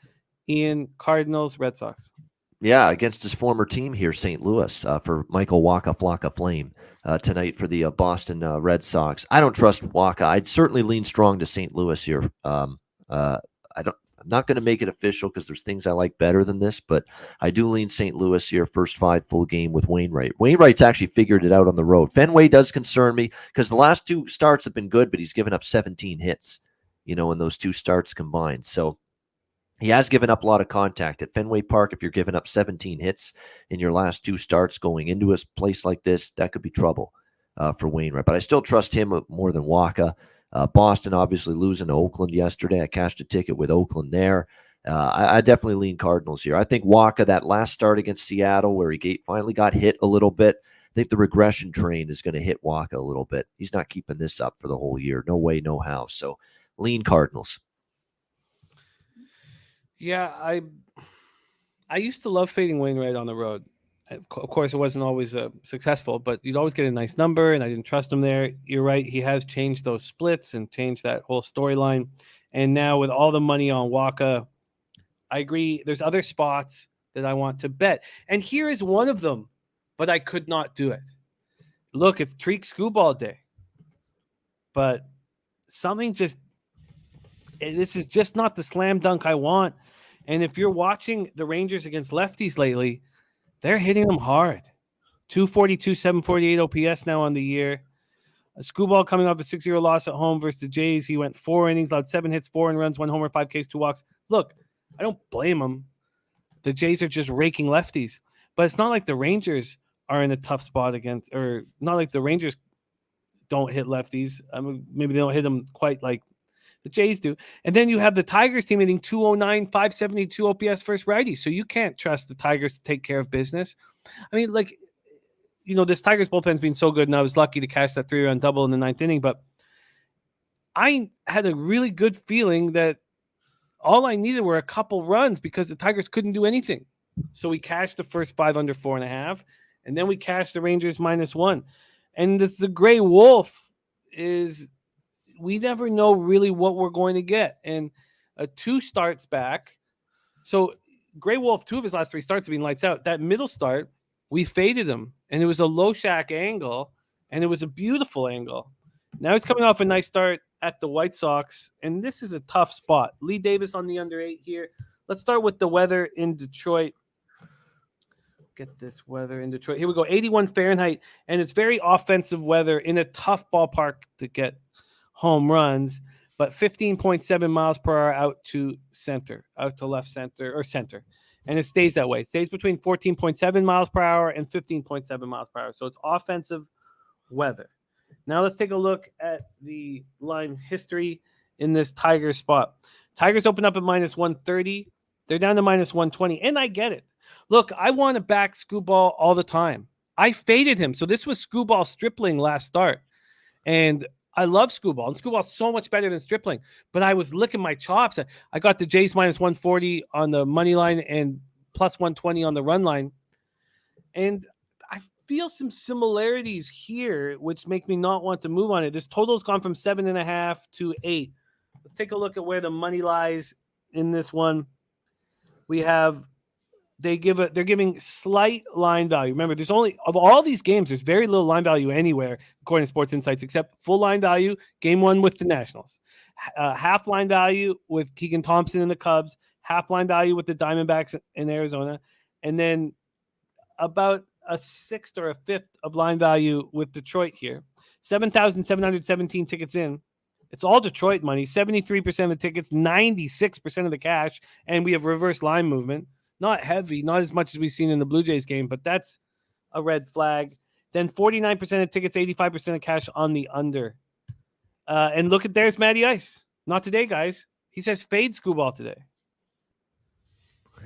Ian. Cardinals, Red Sox. Yeah, against his former team here, St. Louis, for Michael Waka Flocka Flame tonight for the Boston Red Sox. I don't trust Waka. I'd certainly lean strong to St. Louis here. I'm not going to make it official because there's things I like better than this, but I do lean St. Louis here, first 5 full game with Wainwright. Wainwright's actually figured it out on the road. Fenway does concern me because the last 2 starts have been good, but he's given up 17 hits, in those 2 starts combined. So he has given up a lot of contact at Fenway Park. If you're giving up 17 hits in your last 2 starts going into a place like this, that could be trouble for Wainwright. But I still trust him more than Waka. Boston obviously losing to Oakland yesterday. I cashed a ticket with Oakland there. I definitely lean Cardinals here. I think Waka, that last start against Seattle where he finally got hit a little bit, I think the regression train is going to hit Waka a little bit. He's not keeping this up for the whole year. No way, no how. So lean Cardinals. Yeah, I used to love fading Wainwright on the road. Of course, it wasn't always successful, but you'd always get a nice number, and I didn't trust him there. You're right. He has changed those splits and changed that whole storyline. And now with all the money on Waka, I agree. There's other spots that I want to bet. And here is one of them, but I could not do it. Look, it's Treek Scooball Day. But something this is just not the slam dunk I want. And if you're watching the Rangers against lefties lately, they're hitting them hard. 242, 748 OPS now on the year. A Scooball coming off a 6-0 loss at home versus the Jays. He went 4 innings, allowed 7 hits, 4 runs, 1 homer, 5 Ks, 2 walks. Look, I don't blame him. The Jays are just raking lefties. But it's not like the Rangers are in a tough spot against, or not like the Rangers don't hit lefties. I mean, maybe they don't hit them quite like the Jays do. And then you have the Tigers team hitting 209, 572 OPS first righty. So you can't trust the Tigers to take care of business. I mean, this Tigers bullpen's been so good, and I was lucky to catch that 3-run double in the 9th inning. But I had a really good feeling that all I needed were a couple runs because the Tigers couldn't do anything. So we cashed the first 5 under 4.5, and then we cashed the Rangers -1. And this is a Gray Wolf is – we never know really what we're going to get. And 2 starts back. So Gray Wolf, 2 of his last 3 starts have been lights out. That middle start, we faded him. And it was a low shack angle. And it was a beautiful angle. Now he's coming off a nice start at the White Sox. And this is a tough spot. Lee Davis on the under 8 here. Let's start with the weather in Detroit. Get this weather in Detroit. Here we go. 81 Fahrenheit. And it's very offensive weather in a tough ballpark to get home runs, but 15.7 miles per hour out to left center or center. And it stays that way. It stays between 14.7 miles per hour and 15.7 miles per hour. So it's offensive weather. Now let's take a look at the line history in this Tigers spot. Tigers open up at -130. They're down to -120. And I get it. Look, I want to back Scooball all the time. I faded him. So this was Scooball Stripling last start. And I love Scooball, and Scooball's so much better than Stripling. But I was licking my chops. I got the Jays -140 on the money line and +120 on the run line. And I feel some similarities here, which make me not want to move on it. This total's gone from 7.5 to 8. Let's take a look at where the money lies in this one. We have they're giving slight line value. Remember, there's only of all these games, there's very little line value anywhere, according to Sports Insights, except full line value, game 1 with the Nationals, half line value with Keegan Thompson and the Cubs, half line value with the Diamondbacks in Arizona, and then about a 1/6 or a 1/5 of line value with Detroit here. 7,717 tickets in. It's all Detroit money, 73% of the tickets, 96% of the cash, and we have reverse line movement. Not heavy, not as much as we've seen in the Blue Jays game, but that's a red flag. Then 49% of tickets, 85% of cash on the under. And look at there's Matty Ice. Not today, guys. He says fade Scooball today.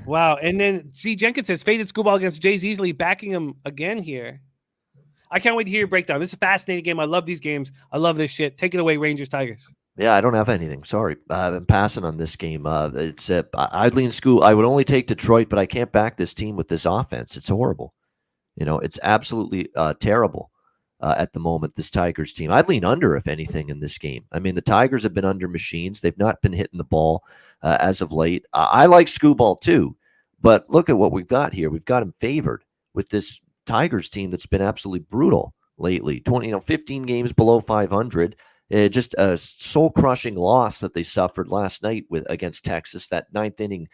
Wow. And then G. Jenkins says faded Scooball against Jays easily, backing him again here. I can't wait to hear your breakdown. This is a fascinating game. I love these games. I love this shit. Take it away, Rangers, Tigers. Yeah, I don't have anything. Sorry. I'm passing on this game. I'd lean Scooball. I would only take Detroit, but I can't back this team with this offense. It's horrible. It's absolutely terrible at the moment, this Tigers team. I'd lean under, if anything, in this game. I mean, the Tigers have been under machines. They've not been hitting the ball as of late. I like Scooball too, But look at what we've got here. We've got them favored with this Tigers team that's been absolutely brutal lately. 15 games below 500. Just a soul-crushing loss that they suffered last night against Texas. That ninth inning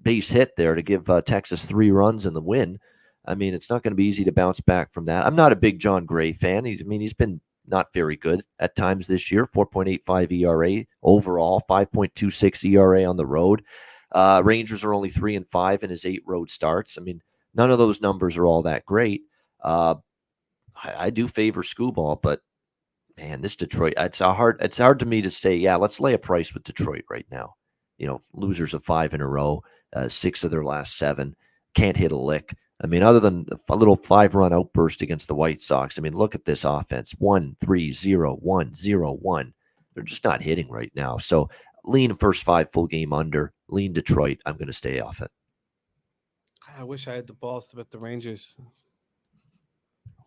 base hit there to give Texas 3 runs in the win. I mean, it's not going to be easy to bounce back from that. I'm not a big John Gray fan. He's been not very good at times this year. 4.85 ERA overall, 5.26 ERA on the road. Rangers are only 3-5 in his 8 road starts. I mean, none of those numbers are all that great. I do favor Skubal, but man, this Detroit, it's hard to me to say, yeah, let's lay a price with Detroit right now. Losers of 5 in a row, 6 of their last 7, can't hit a lick. I mean, other than a little 5-run outburst against the White Sox, I mean, look at this offense. 1-3-0-1-0-1. They're just not hitting right now. So lean first 5 full game under, lean Detroit. I'm going to stay off it. I wish I had the balls to bet the Rangers. I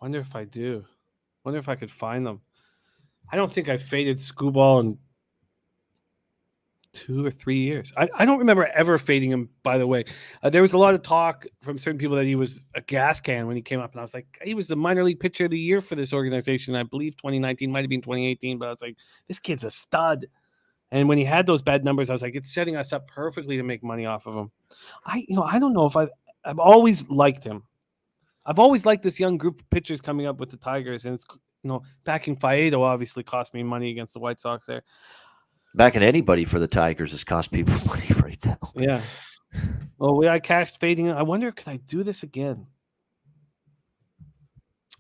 wonder if I do. Wonder if I could find them. I don't think I faded Skubal in 2 or 3 years. I don't remember ever fading him, by the way. There was a lot of talk from certain people that he was a gas can when he came up, and I was like, he was the minor league pitcher of the year for this organization. I believe 2019, might have been 2018, but I was like, this kid's a stud. And when he had those bad numbers, I was like, it's setting us up perfectly to make money off of him. I don't know if I've always liked him. I've always liked this young group of pitchers coming up with the Tigers, and it's, backing Faedo obviously cost me money against the White Sox there. Backing anybody for the Tigers has cost people money right now. Yeah. Well, I cashed fading. I wonder, could I do this again?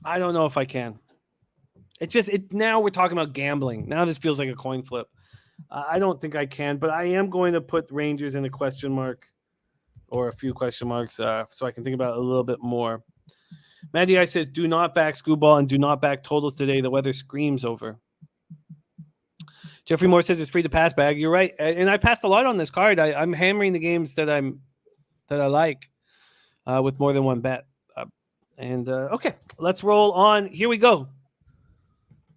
I don't know if I can. Now we're talking about gambling. Now this feels like a coin flip. I don't think I can, but I am going to put Rangers in a question mark or a few question marks so I can think about it a little bit more. Matty I says, do not back Skubal and do not back totals today. The weather screams over. Jeffrey Moore says it's free to pass bag. You're right. And I passed a lot on this card. I'm hammering the games that I like with more than one bet. Okay, let's roll on. Here we go.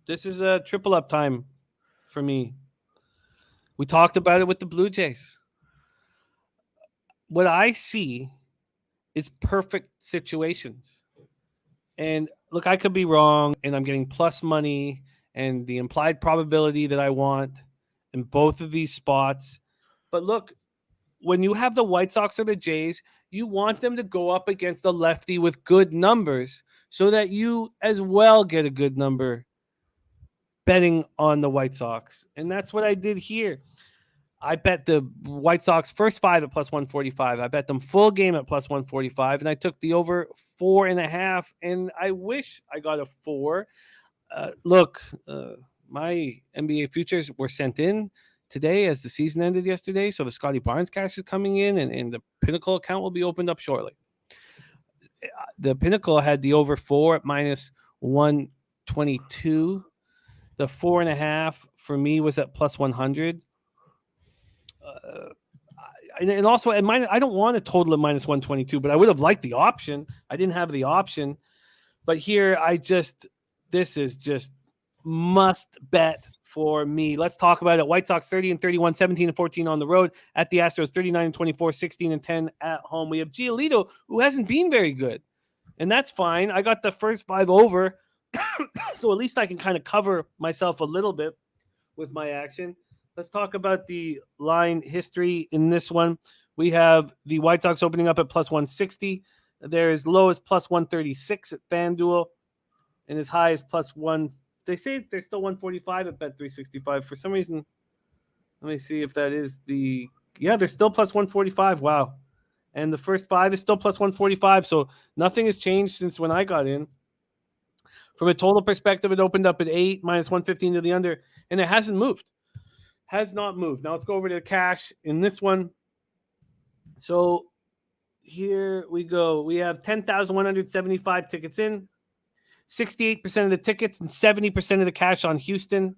This is a triple up time for me. We talked about it with the Blue Jays. What I see is perfect situations. And look, I could be wrong, and I'm getting plus money and the implied probability that I want in both of these spots. But look, when you have the White Sox or the Jays, you want them to go up against the lefty with good numbers so that you as well get a good number betting on the White Sox. And that's what I did here. I bet the White Sox first 5 at plus 145. I bet them full game at plus 145, and I took the over 4.5, and I wish I got a 4. My NBA futures were sent in today as the season ended yesterday, so the Scotty Barnes cash is coming in, and the Pinnacle account will be opened up shortly. The Pinnacle had the over 4 at minus 122. The 4.5 for me was at plus 100. And also at I don't want a total of minus 122, but I would have liked the option. I didn't have the option, but here this is just must bet for me. Let's talk about it. White Sox 30-31, 17-14 on the road. At the Astros 39-24, 16-10 at home. We have Giolito, who hasn't been very good, and that's fine. I got the first 5 over, so at least I can kind of cover myself a little bit with my action. Let's talk about the line history in this one. We have the White Sox opening up at plus 160. They're as low as plus 136 at FanDuel and as high as plus 1. They say they're still 145 at Bet365. For some reason, let me see if that is the... Yeah, they're still plus 145. Wow. And the first 5 is still plus 145. So nothing has changed since when I got in. From a total perspective, it opened up at 8, minus 115 to the under, and it hasn't moved. Has not moved. Now let's go over to the cash in this one. So here we go. We have 10,175 tickets in, 68% of the tickets and 70% of the cash on Houston.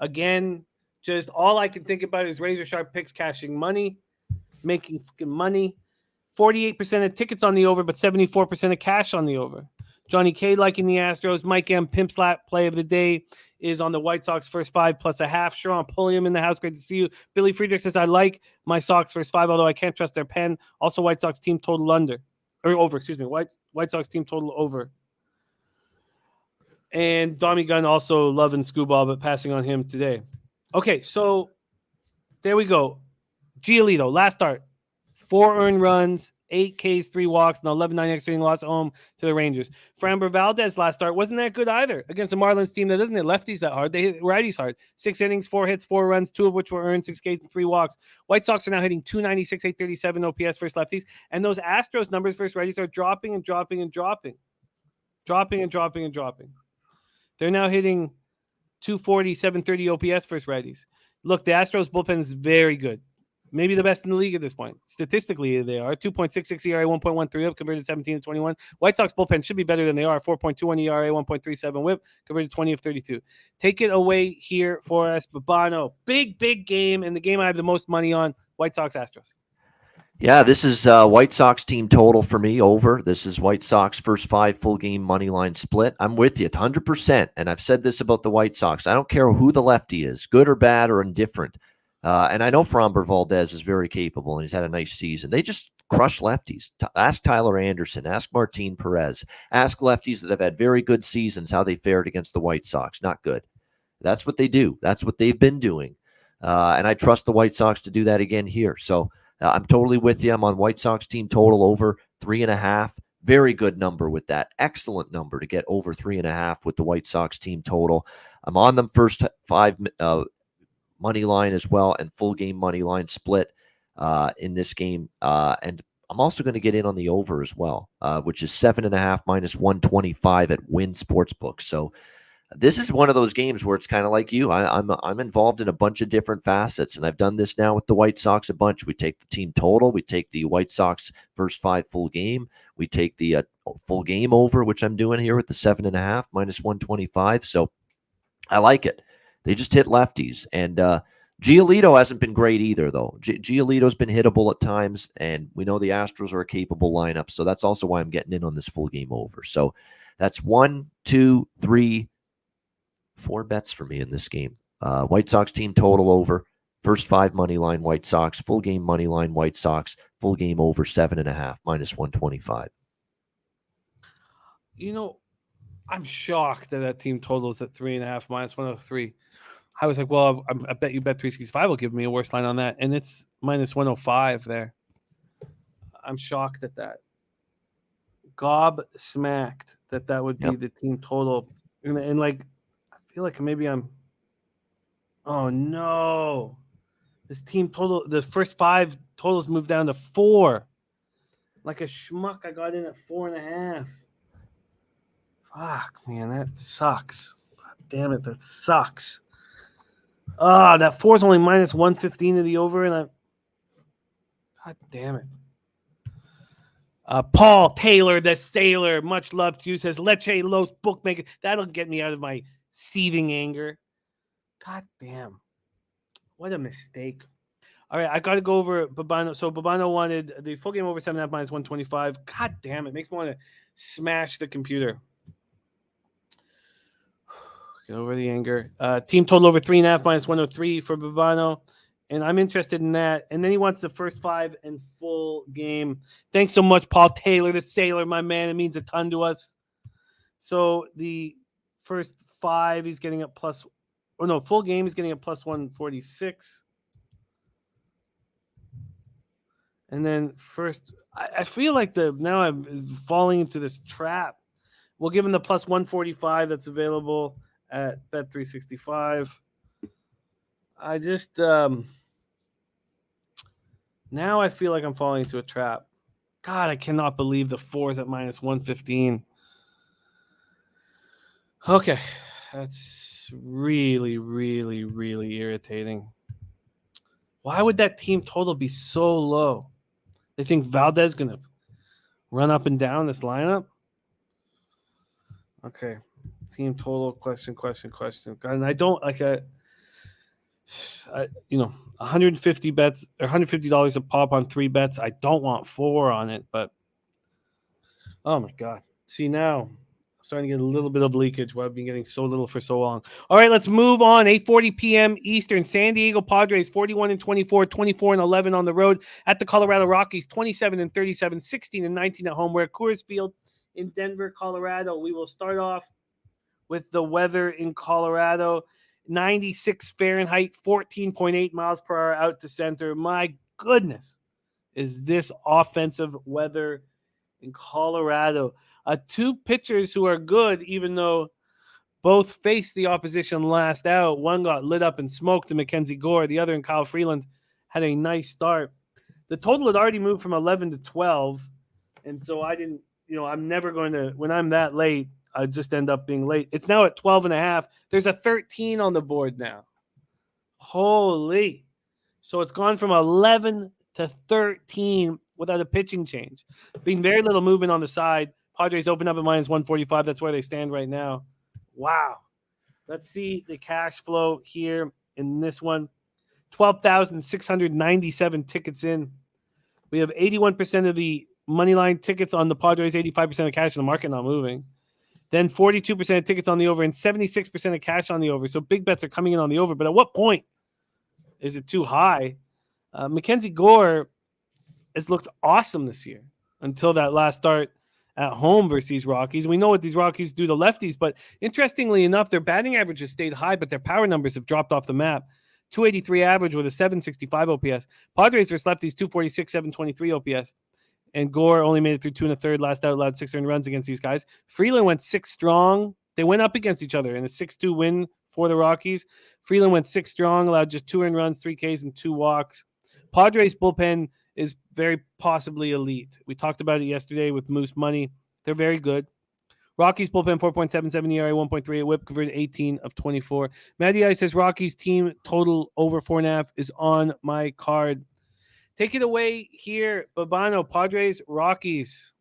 Again, just all I can think about is razor sharp picks cashing money, making fucking money. 48% of tickets on the over, but 74% of cash on the over. Johnny K liking the Astros. Mike M. Pimp Slap play of the day is on the White Sox first 5 plus a half. Sean Pulliam in the house. Great to see you. Billy Friedrich says, I like my Sox first 5, although I can't trust their pen. Also, White Sox team total under. Or over, excuse me. White Sox team total over. And Dommy Gunn also loving Scooball, but passing on him today. Okay, so there we go. Giolito, last start. 4 earned runs, 8 Ks, 3 walks, and 11-9 extra inning loss at home to the Rangers. Framber Valdez last start wasn't that good either against the Marlins team that doesn't hit lefties that hard. They hit righties hard. 6 innings, 4 hits, 4 runs, 2 of which were earned, 6 Ks, and 3 walks. White Sox are now hitting 296, 837 OPS versus lefties, and those Astros numbers versus righties are dropping and dropping and dropping. Dropping and dropping and dropping. They're now hitting 240, 730 OPS versus righties. Look, the Astros bullpen is very good. Maybe the best in the league at this point. Statistically, they are 2.66 ERA, 1.13 whip, converted 17 to 21. White Sox bullpen should be better than they are. 4.21 ERA, 1.37 whip, converted 20 of 32. Take it away here for us, Bobano. Big game, and the game I have the most money on, White Sox Astros. Yeah, this is White Sox team total for me, over. This is White Sox first 5 full game money line split. I'm with you 100%, and I've said this about the White Sox. I don't care who the lefty is, good or bad or indifferent. And I know Framber Valdez is very capable, and he's had a nice season. They just crush lefties. Ask Tyler Anderson. Ask Martin Perez. Ask lefties that have had very good seasons how they fared against the White Sox. Not good. That's what they do. That's what they've been doing. And I trust the White Sox to do that again here. So I'm totally with you. I'm on White Sox team total over 3.5. Very good number with that. Excellent number to get over 3.5 with the White Sox team total. I'm on them first 5 money line as well, and full game money line split in this game. And I'm also going to get in on the over as well, which is 7.5 minus 125 at Wynn Sportsbook. So this is one of those games where it's kind of like you. I'm involved in a bunch of different facets, and I've done this now with the White Sox a bunch. We take the team total. We take the White Sox first 5 full game. We take the full game over, which I'm doing here with the 7.5 minus 125. So I like it. They just hit lefties. And Giolito hasn't been great either, though. Giolito's been hittable at times, and we know the Astros are a capable lineup. So that's also why I'm getting in on this full game over. So that's 1, 2, 3, 4 bets for me in this game. White Sox team total over. First 5 money line White Sox. Full game money line White Sox. Full game over 7.5 minus 125. You know, I'm shocked that team total is at 3.5 minus 103. I was like, well, I bet you Bet365 will give me a worse line on that. And it's minus 105 there. I'm shocked at that. Gob smacked that would be the team total. And like, I feel like maybe oh no. This team total, the first 5 totals moved down to 4. Like a schmuck, I got in at 4.5. Fuck, man, that sucks. God damn it, that sucks. That 4 is only minus 115 to the over, and God damn it. Paul Taylor, the sailor, much love to you, says Leche Los Bookmaker. That'll get me out of my seething anger. God damn. What a mistake. All right, I got to go over Bobano. So Bobano wanted the full game over 7.5 minus 125. God damn it. Makes me want to smash the computer. Get over the anger. Team total over 3.5 minus 103 for Bobano. And I'm interested in that. And then he wants the first 5 and full game. Thanks so much, Paul Taylor, the sailor, my man. It means a ton to us. So the first 5, he's getting up full game, he's getting a plus 146. And then first, I feel like now I'm falling into this trap. We'll give him the plus 145 that's available at Bet365. I just now I feel like I'm falling into a trap. God, I cannot believe the 4 is at minus 115. Okay, that's really, really, really irritating. Why would that team total be so low? They think Valdez is going to run up and down this lineup? Okay. Team total, question. And I don't like 150 bets or $150 a pop on 3 bets. I don't want 4 on it, but oh my God. See now, starting to get a little bit of leakage where I've been getting so little for so long. All right, let's move on. 8:40 p.m. Eastern. San Diego Padres 41-24, 24-11 on the road at the Colorado Rockies, 27-37, 16-19 at home. We're at Coors Field in Denver, Colorado. We will start off with the weather in Colorado. 96 Fahrenheit, 14.8 miles per hour out to center. My goodness, is this offensive weather in Colorado. Two pitchers who are good, even though both faced the opposition last out. One got lit up and smoked in Mackenzie Gore. The other in Kyle Freeland had a nice start. The total had already moved from 11 to 12. And so I didn't, I'm never going to, when I'm that late, I just end up being late. It's now at 12.5. There's a 13 on the board now. Holy. So it's gone from 11 to 13 without a pitching change. Being very little movement on the side. Padres open up at -145. That's where they stand right now. Wow. Let's see the cash flow here in this one. 12,697 tickets in. We have 81% of the money line tickets on the Padres, 85% of cash in the market not moving. Then 42% of tickets on the over and 76% of cash on the over. So big bets are coming in on the over. But at what point is it too high? Mackenzie Gore has looked awesome this year until that last start at home versus these Rockies. We know what these Rockies do to lefties, but interestingly enough, their batting average has stayed high, but their power numbers have dropped off the map. 283 average with a 765 OPS. Padres versus lefties, 246, 723 OPS. And Gore only made it through 2 1/3 last out, allowed 6 earned runs against these guys. Freeland went 6 strong. They went up against each other in a 6-2 win for the Rockies. Freeland went 6 strong, allowed just 2 earned runs, 3 Ks, and 2 walks. Padres bullpen is very possibly elite. We talked about it yesterday with Moose Money. They're very good. Rockies bullpen 4.77 ERA, 1.38 WHIP, converted 18 of 24. Matty I says Rockies team total over 4.5 is on my card. Take it away here, Bobano. Padres, Rockies.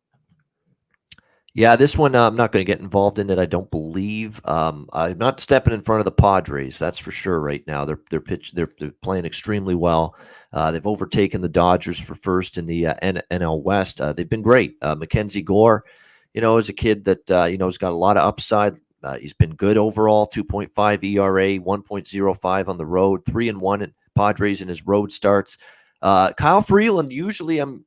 Yeah, this one I'm not going to get involved in it. I don't believe. I'm not stepping in front of the Padres. That's for sure. Right now, they're playing extremely well. They've overtaken the Dodgers for first in the NL West. They've been great. Mackenzie Gore, is a kid that has got a lot of upside. He's been good overall. 2.5 ERA, 1.05 on the road, 3-1 in Padres in his road starts. Kyle Freeland, usually I'm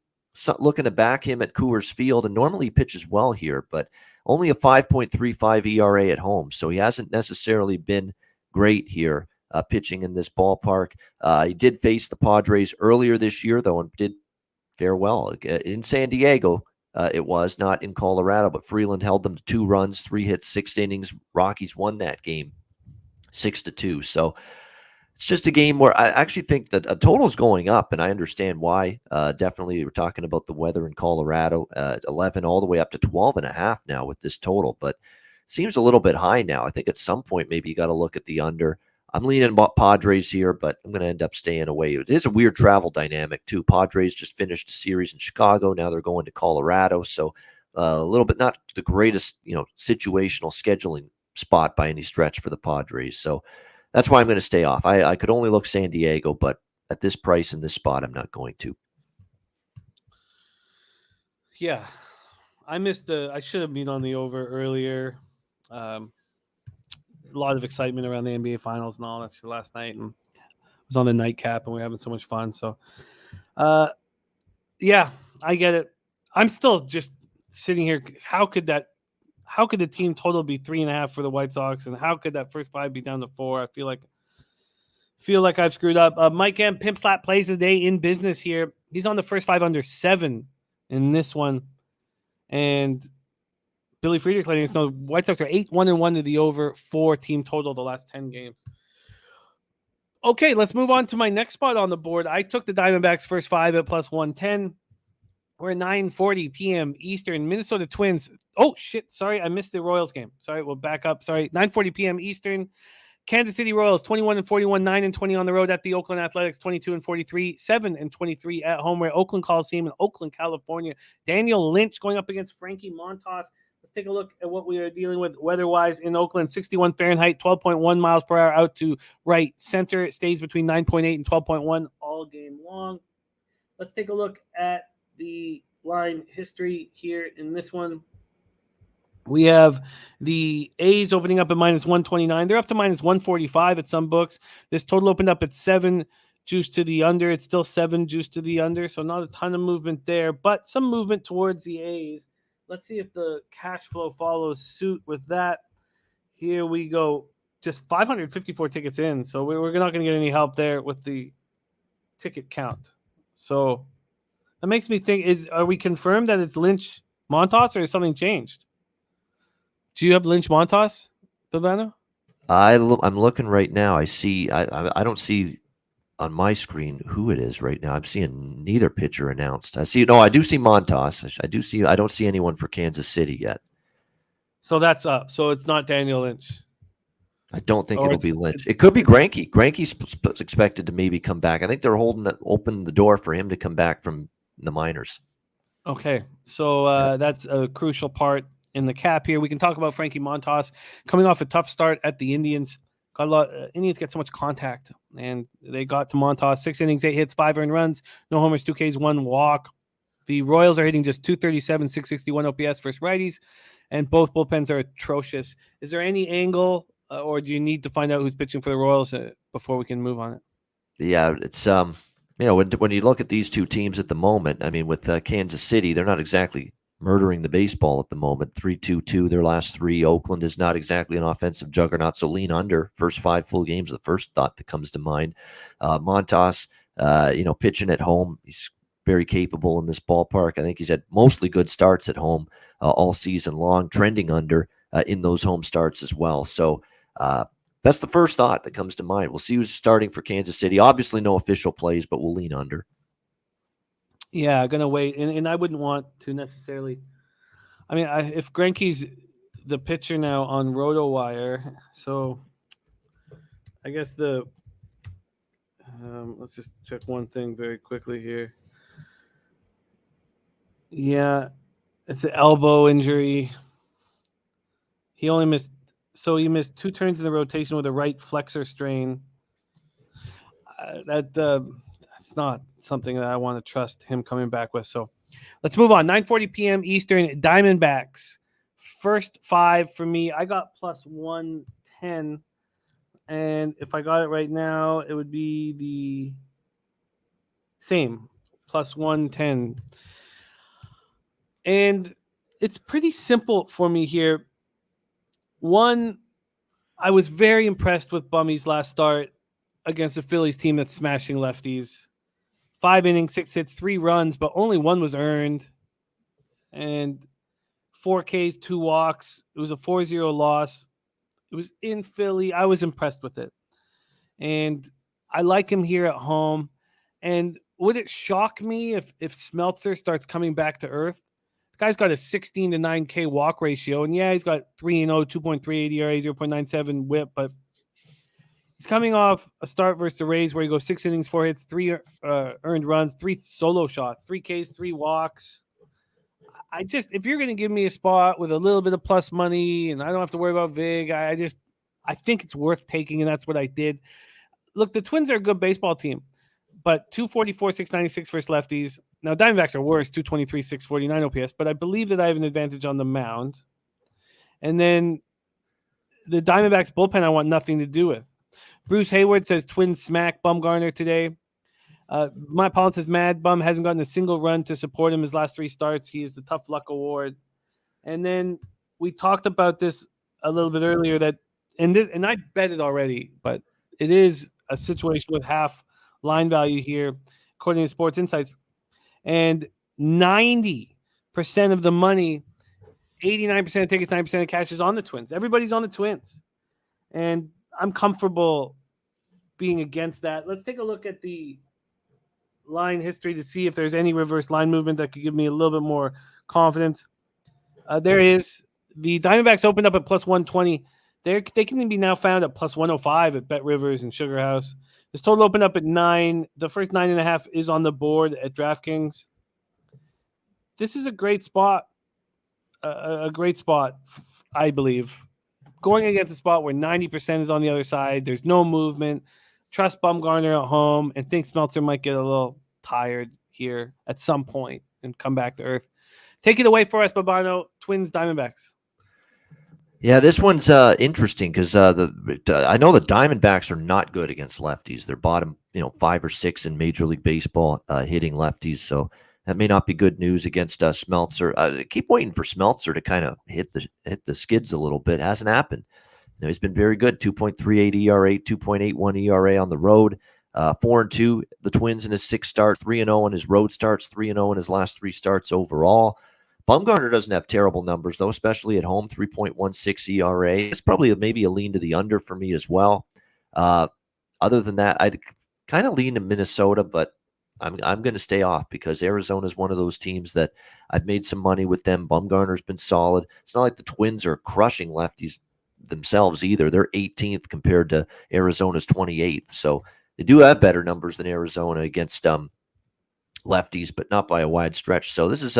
looking to back him at Coors Field, and normally he pitches well here, but only a 5.35 ERA at home, so he hasn't necessarily been great here pitching in this ballpark. He did face the Padres earlier this year, though, and did fare well. In San Diego, it was, not in Colorado, but Freeland held them to 2 runs, 3 hits, 6 innings. Rockies won that game 6-2, so it's just a game where I actually think that a total is going up, and I understand why. Definitely, we're talking about the weather in Colorado, 11 all the way up to 12.5 now with this total, but seems a little bit high now. I think at some point maybe you got to look at the under. I'm leaning Padres here, but I'm going to end up staying away. It is a weird travel dynamic too. Padres just finished a series in Chicago. Now they're going to Colorado, so a little bit not the greatest, situational scheduling spot by any stretch for the Padres. So that's why I'm going to stay off. I could only look San Diego, but at this price in this spot, I'm not going to. Yeah, I should have been on the over earlier. A lot of excitement around the NBA Finals and all that shit last night, and I was on the nightcap, and we were having so much fun. So, yeah, I get it. I'm still just sitting here. How could the team total be 3.5 for the White Sox, and how could that first 5 be down to 4? I feel like I've screwed up. Mike M. Pimp Slap plays the day in business here. He's on the first 5 under 7 in this one, and Billy Friedrich letting us know White Sox are 8-1-1 to the over 4 team total the last 10 games. Okay, let's move on to my next spot on the board. I took the Diamondbacks first 5 at +110. We're at 9:40 p.m. Eastern. Minnesota Twins. Oh, shit. Sorry, I missed the Royals game. Sorry, we'll back up. Sorry, 9:40 p.m. Eastern. Kansas City Royals, 21-41, 9-20 on the road at the Oakland Athletics, 22-43, 7-23 at home. We're at Oakland Coliseum in Oakland, California. Daniel Lynch going up against Frankie Montas. Let's take a look at what we are dealing with weather-wise in Oakland. 61 Fahrenheit, 12.1 miles per hour out to right center. It stays between 9.8 and 12.1 all game long. Let's take a look at the line history here in this one. We have the A's opening up at minus 129. They're up to minus 145 at some books. This total opened up at 7 juice to the under. It's still 7 juice to the under, so not a ton of movement there, but some movement towards the A's. Let's see if the cash flow follows suit with that. Here we go. Just 554 tickets in, so we're not going to get any help there with the ticket count. So that makes me think, are we confirmed that it's Lynch Montas, or has something changed? Do you have Lynch Montas, Bobano? I'm looking right now. I see. I don't see on my screen who it is right now. I'm seeing neither pitcher announced. I do see Montas. I do see. I don't see anyone for Kansas City yet. So that's up. So it's not Daniel Lynch. I don't think it'll be Lynch. It could be Greinke. Greinke's expected to maybe come back. I think they're open the door for him to come back from the minors. Okay, so that's a crucial part in the cap here. We can talk about Frankie Montas coming off a tough start at the Indians. Got a lot. Indians get so much contact, and they got to Montas. 6 innings, 8 hits, 5 earned runs, no homers, 2 Ks, 1 walk. The Royals are hitting just 237, 661 OPS versus righties, and both bullpens are atrocious. Is there any angle, or do you need to find out who's pitching for the Royals before we can move on it? Yeah, it's when you look at these two teams at the moment, I mean, with Kansas City, they're not exactly murdering the baseball at the moment. 3-2-2 their last 3. Oakland is not exactly an offensive juggernaut, so lean under. First 5 full games, the first thought that comes to mind. Montas, pitching at home, he's very capable in this ballpark. I think he's had mostly good starts at home all season long, trending under in those home starts as well. So that's the first thought that comes to mind. We'll see who's starting for Kansas City. Obviously no official plays, but we'll lean under. Yeah, going to wait. And I wouldn't want to necessarily. I mean, if Greinke's the pitcher now on RotoWire, so I guess let's just check one thing very quickly here. Yeah, it's an elbow injury. He missed 2 turns in the rotation with a right flexor strain. That's not something that I want to trust him coming back with. So let's move on. 9:40 p.m. Eastern, Diamondbacks. First 5 for me. I got plus 110. And if I got it right now, it would be the same, plus 110. And it's pretty simple for me here. One, I was very impressed with Bummy's last start against the Phillies team that's smashing lefties. 5 innings, 6 hits, 3 runs, but only 1 was earned. And 4 Ks, 2 walks. It was a 4-0 loss. It was in Philly. I was impressed with it. And I like him here at home. And would it shock me if Smeltzer starts coming back to earth? The guy's got a 16 to 9K walk ratio. And yeah, he's got 3-0, 2.38 ERA, 0.97 whip, but he's coming off a start versus the Rays where he goes 6 innings, 4 hits, 3 earned runs, 3 solo shots, 3 Ks, 3 walks. If you're going to give me a spot with a little bit of plus money and I don't have to worry about Vig, I think it's worth taking, and that's what I did. Look, the Twins are a good baseball team, but 244, 696 versus lefties. Now, Diamondbacks are worse, 223, 649 OPS, but I believe that I have an advantage on the mound. And then the Diamondbacks bullpen I want nothing to do with. Bruce Hayward says Twins smack Bumgarner today. Matt Pollan says Mad Bum hasn't gotten a single run to support him his last 3 starts. He is the Tough Luck Award. And then we talked about this a little bit earlier and I bet it already, but it is a situation with half line value here, according to Sports Insights. And 90% of the money, 89% of tickets, 9% of cash is on the Twins. Everybody's on the Twins. And I'm comfortable being against that. Let's take a look at the line history to see if there's any reverse line movement that could give me a little bit more confidence. There is. The Diamondbacks opened up at plus 120. They can be now found at plus 105 at Bet Rivers and Sugar House. This total opened up at 9. The first 9.5 is on the board at DraftKings. This is a great spot. A great spot, I believe. Going against a spot where 90% is on the other side. There's no movement. Trust Bumgarner at home and think Smeltzer might get a little tired here at some point and come back to earth. Take it away for us, Bobano. Twins, Diamondbacks. Yeah, this one's interesting because I know the Diamondbacks are not good against lefties. They're bottom, 5 or 6 in Major League Baseball hitting lefties. So that may not be good news against Smeltzer. I keep waiting for Smeltzer to kind of hit the skids a little bit. Hasn't happened. He's been very good. 2.38 ERA, 2.81 ERA on the road. 4-2 the Twins in his 6 starts, 3-0 in his road starts, 3-0 in his last 3 starts overall. Bumgarner doesn't have terrible numbers, though, especially at home, 3.16 ERA. It's probably maybe a lean to the under for me as well. Other than that, I'd kind of lean to Minnesota, but I'm going to stay off because Arizona is one of those teams that I've made some money with them. Bumgarner's been solid. It's not like the Twins are crushing lefties themselves either. They're 18th compared to Arizona's 28th. So they do have better numbers than Arizona against lefties, but not by a wide stretch. So this is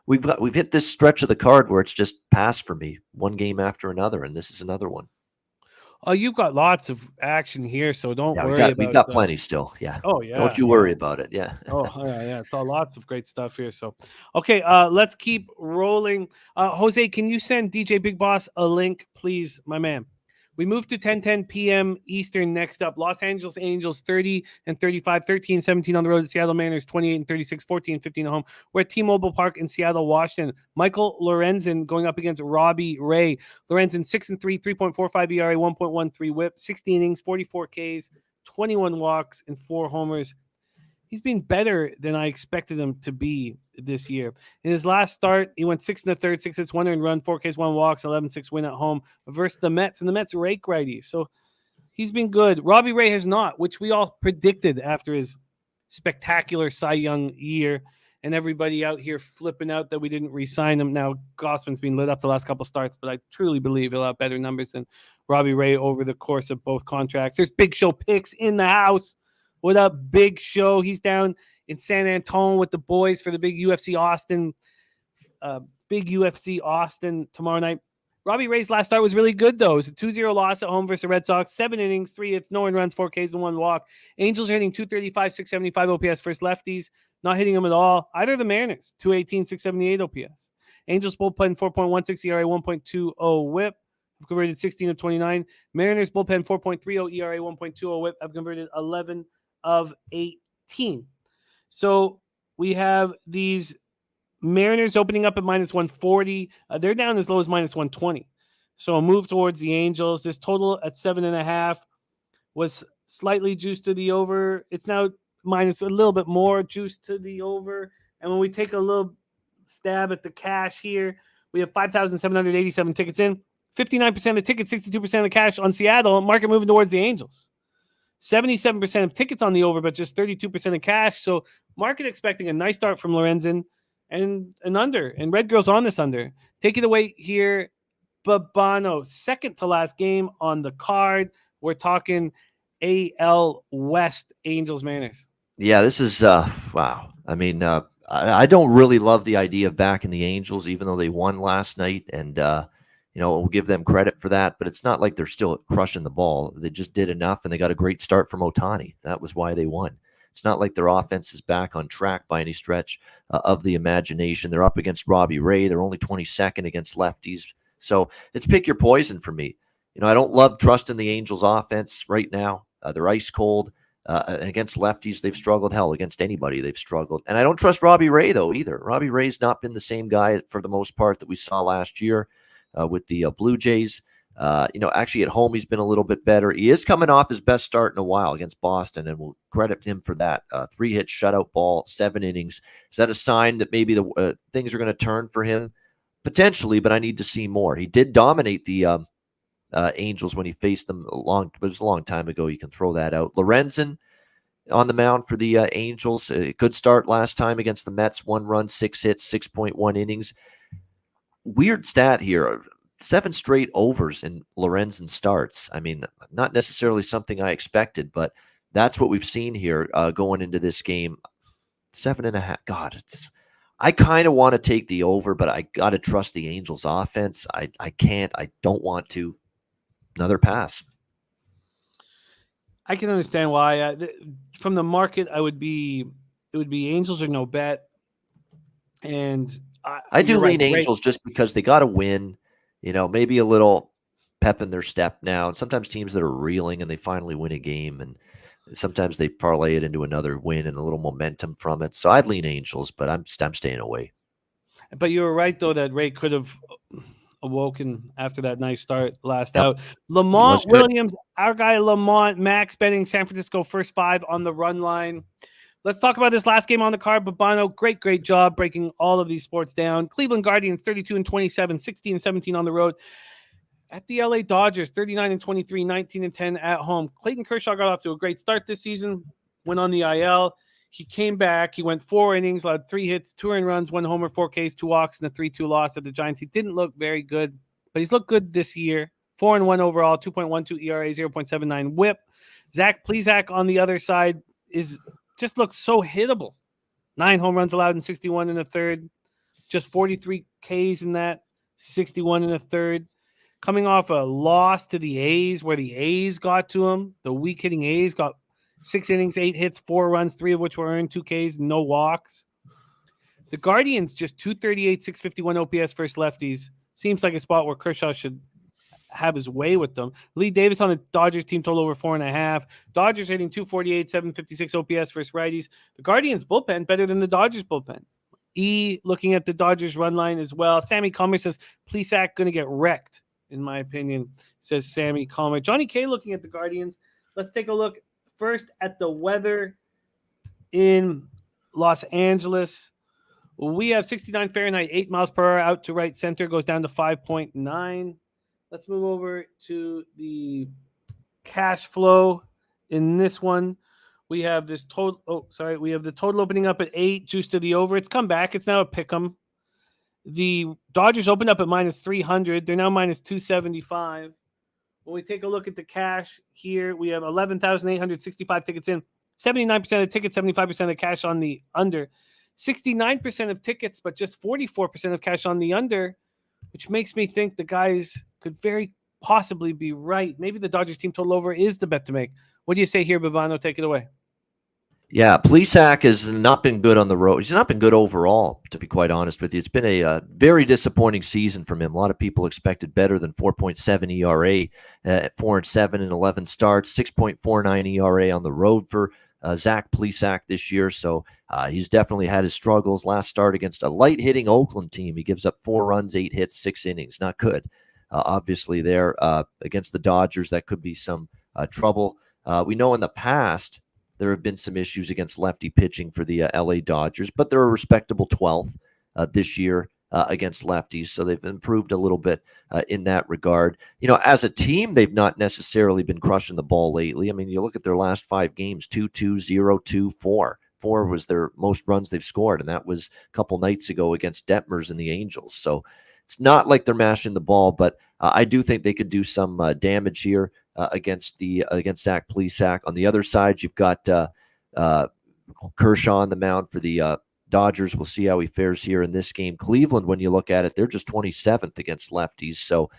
we've hit this stretch of the card where it's just passed for me, one game after another, and this is another one. Oh, you've got lots of action here, so don't worry about it. We've got plenty still. Yeah. Oh, yeah. Don't you worry about it. Yeah. Oh, yeah. It's all lots of great stuff here. So, okay, let's keep rolling. Jose, can you send DJ Big Boss a link, please, my man? We move to 10:10 p.m. Eastern next up. Los Angeles Angels 30-35, 13-17 on the road. Seattle Mariners 28-36, 14-15 at home. We're at T-Mobile Park in Seattle, Washington. Michael Lorenzen going up against Robbie Ray. Lorenzen 6-3, 3.45 ERA, 1.13 WHIP, 60 innings, 44 Ks, 21 walks, and 4 homers. He's been better than I expected him to be this year. In his last start, he went 6 1/3, 6 hits, 1 earned run, 4 Ks, 1 walks, 11-6 win at home versus the Mets, and the Mets rake righties. So he's been good. Robbie Ray has not, which we all predicted after his spectacular Cy Young year, and everybody out here flipping out that we didn't re-sign him. Now, Gossman's been lit up the last couple starts, but I truly believe he'll have better numbers than Robbie Ray over the course of both contracts. There's Big Show picks in the house. What up, Big Show? He's down in San Antonio with the boys for the big UFC Austin tomorrow night. Robbie Ray's last start was really good, though. It was a 2-0 loss at home versus the Red Sox. 7 innings, 3 hits, no earned runs, 4 Ks, and 1 walk. Angels are hitting 235, 675 OPS versus lefties. Not hitting them at all. Either the Mariners, 218, 678 OPS. Angels bullpen 4.16 ERA, 1.20 WHIP. Have converted 16 of 29. Mariners bullpen 4.30 ERA, 1.20 WHIP. Have converted 11 of 18. So we have these Mariners opening up at minus 140. They're down as low as minus 120. So a move towards the Angels. This total at 7.5 was slightly juiced to the over. It's now minus a little bit more juiced to the over. And when we take a little stab at the cash here, we have 5,787 tickets in. 59% of the tickets, 62% of the cash on Seattle. Market moving towards the Angels. 77% of tickets on the over, but just 32% of cash. So market expecting a nice start from Lorenzen and an under. And Red Girl's on this under. Take it away here, Bobano. Second to last game on the card. We're talking AL West, Angels Mariners. Yeah, this is wow. I mean, I don't really love the idea of backing the Angels, even though they won last night, and we'll give them credit for that. But it's not like they're still crushing the ball. They just did enough, and they got a great start from Ohtani. That was why they won. It's not like their offense is back on track by any stretch of the imagination. They're up against Robbie Ray. They're only 22nd against lefties. So it's pick your poison for me. I don't love trusting the Angels offense right now. They're ice cold. Against lefties, they've struggled. Hell, against anybody, they've struggled. And I don't trust Robbie Ray, though, either. Robbie Ray's not been the same guy for the most part that we saw last year with the Blue Jays. Actually at home, he's been a little bit better. He is coming off his best start in a while against Boston, and we'll credit him for that. 3-hit shutout ball, 7 innings. Is that a sign that maybe the things are going to turn for him? Potentially, but I need to see more. He did dominate the Angels when he faced them it was a long time ago. You can throw that out. Lorenzen on the mound for the Angels. A good start last time against the Mets. 1 run, 6 hits, 6.1 innings. Weird stat here. 7 straight overs in Lorenzen starts. I mean, not necessarily something I expected, but that's what we've seen here going into this game. 7.5. God, I kind of want to take the over, but I got to trust the Angels offense. I can't. I don't want to. Another pass. I can understand why. From the market, it would be Angels or no bet. And I do lean Angels just because they got to win. Maybe a little pep in their step now. And sometimes teams that are reeling and they finally win a game, and sometimes they parlay it into another win and a little momentum from it. So I'd lean Angels, but I'm staying away. But you were right, though, that Ray could have awoken after that nice start last Yep. out. Lamont Williams, our guy Lamont, max betting San Francisco first 5 on the run line. Let's talk about this last game on the card. Bobano, great job breaking all of these sports down. Cleveland Guardians 32-27, 16-17 on the road. At the LA Dodgers 39-23, 19-10 at home. Clayton Kershaw got off to a great start this season, went on the IL. He came back. He went 4 innings, allowed 3 hits, 2 earned runs, 1 homer, 4 Ks, 2 walks, and a 3-2 loss at the Giants. He didn't look very good, but he's looked good this year. 4-1 overall, 2.12 ERA, 0.79 WHIP. Zach Plesac on the other side just looks so hittable. 9 home runs allowed in 61 in the third, just 43 Ks in that, 61 in the third. Coming off a loss to the A's, where the A's got to him. The weak hitting A's got 6 innings, 8 hits, 4 runs, 3 of which were earned, 2 Ks, no walks. The Guardians just 238, 651 OPS versus lefties. Seems like a spot where Kershaw should have his way with them. Lee Davis on the Dodgers team total over 4.5. Dodgers hitting 248, 756 OPS versus righties. The Guardians bullpen better than the Dodgers bullpen. Looking at the Dodgers run line as well. Sammy Calmer says Plesac going to get wrecked, in my opinion, says Sammy Calmer. Johnny K looking at the Guardians. Let's take a look first at the weather in Los Angeles. We have 69 Fahrenheit, 8 miles per hour out to right center, goes down to 5.9. Let's move over to the cash flow in this one. We have this total. We have the total opening up at 8, juice to the over. It's come back. It's now a pick 'em. The Dodgers opened up at minus 300. They're now minus 275. When we take a look at the cash here, we have 11,865 tickets in. 79% of the tickets, 75% of the cash on the under. 69% of tickets, but just 44% of cash on the under, which makes me think the guys could very possibly be right. Maybe the Dodgers team total over is the bet to make. What do you say here, Bobano? Take it away. Yeah, Plesac has not been good on the road. He's not been good overall, to be quite honest with you. It's been a very disappointing season from him. A lot of people expected better than 4.7 ERA at 4-7 and 11 starts, 6.49 ERA on the road for Zach Plesac this year. So he's definitely had his struggles. Last start against a light-hitting Oakland team, he gives up 4 runs, 8 hits, 6 innings. Not good. Obviously, there against the Dodgers, that could be some trouble. We know in the past there have been some issues against lefty pitching for the LA Dodgers, but they're a respectable 12th this year against lefties. So they've improved a little bit in that regard. You know, as a team, they've not necessarily been crushing the ball lately. I mean, you look at their last 5 games, 2-2, 0-2, 4. 4 was their most runs they've scored, and that was a couple nights ago against Detmers and the Angels. So it's not like they're mashing the ball, but I do think they could do some damage here against Zach Plesac. On the other side, you've got Kershaw on the mound for the Dodgers. We'll see how he fares here in this game. Cleveland, when you look at it, they're just 27th against lefties. So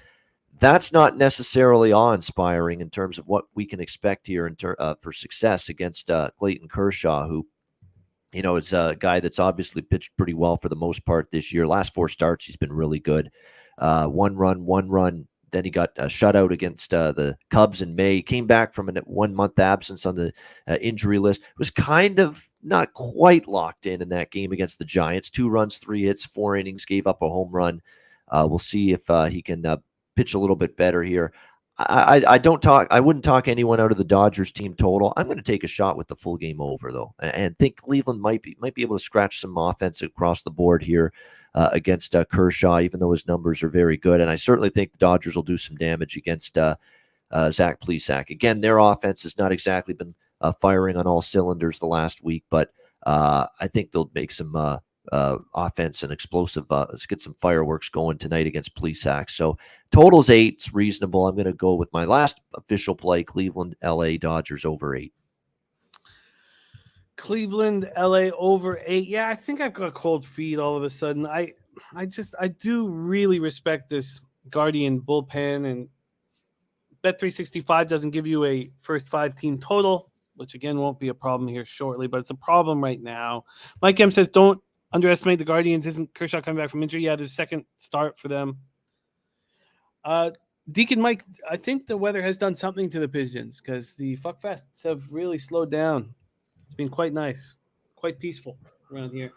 that's not necessarily awe-inspiring in terms of what we can expect here for success against Clayton Kershaw, who, you know, is a guy that's obviously pitched pretty well for the most part this year. Last 4 starts, he's been really good. 1 run. Then he got a shutout against the Cubs in May. Came back from a 1-month absence on the injury list. Was kind of not quite locked in that game against the Giants. 2 runs, 3 hits, 4 innings, gave up a home run. We'll see if he can pitch a little bit better here. I wouldn't talk anyone out of the Dodgers team total. I'm going to take a shot with the full game over, though, and think Cleveland might be able to scratch some offense across the board here against Kershaw, even though his numbers are very good. And I certainly think the Dodgers will do some damage against Zach Plesac. Again, their offense has not exactly been firing on all cylinders the last week, but I think they'll make some offense and explosive. Let's get some fireworks going tonight against Plesac. So total's 8. It's reasonable. I'm going to go with my last official play, Cleveland, LA Dodgers over 8. Cleveland, LA over 8. Yeah, I think I've got cold feet all of a sudden. I do really respect this Guardian bullpen, and Bet365 doesn't give you a first 5 team total, which again won't be a problem here shortly, but it's a problem right now. Mike M says don't underestimate the Guardians. Isn't Kershaw coming back from injury? Yeah, this second start for them. Deacon Mike, I think the weather has done something to the Pigeons because the fuckfests have really slowed down. It's been quite nice, quite peaceful around here.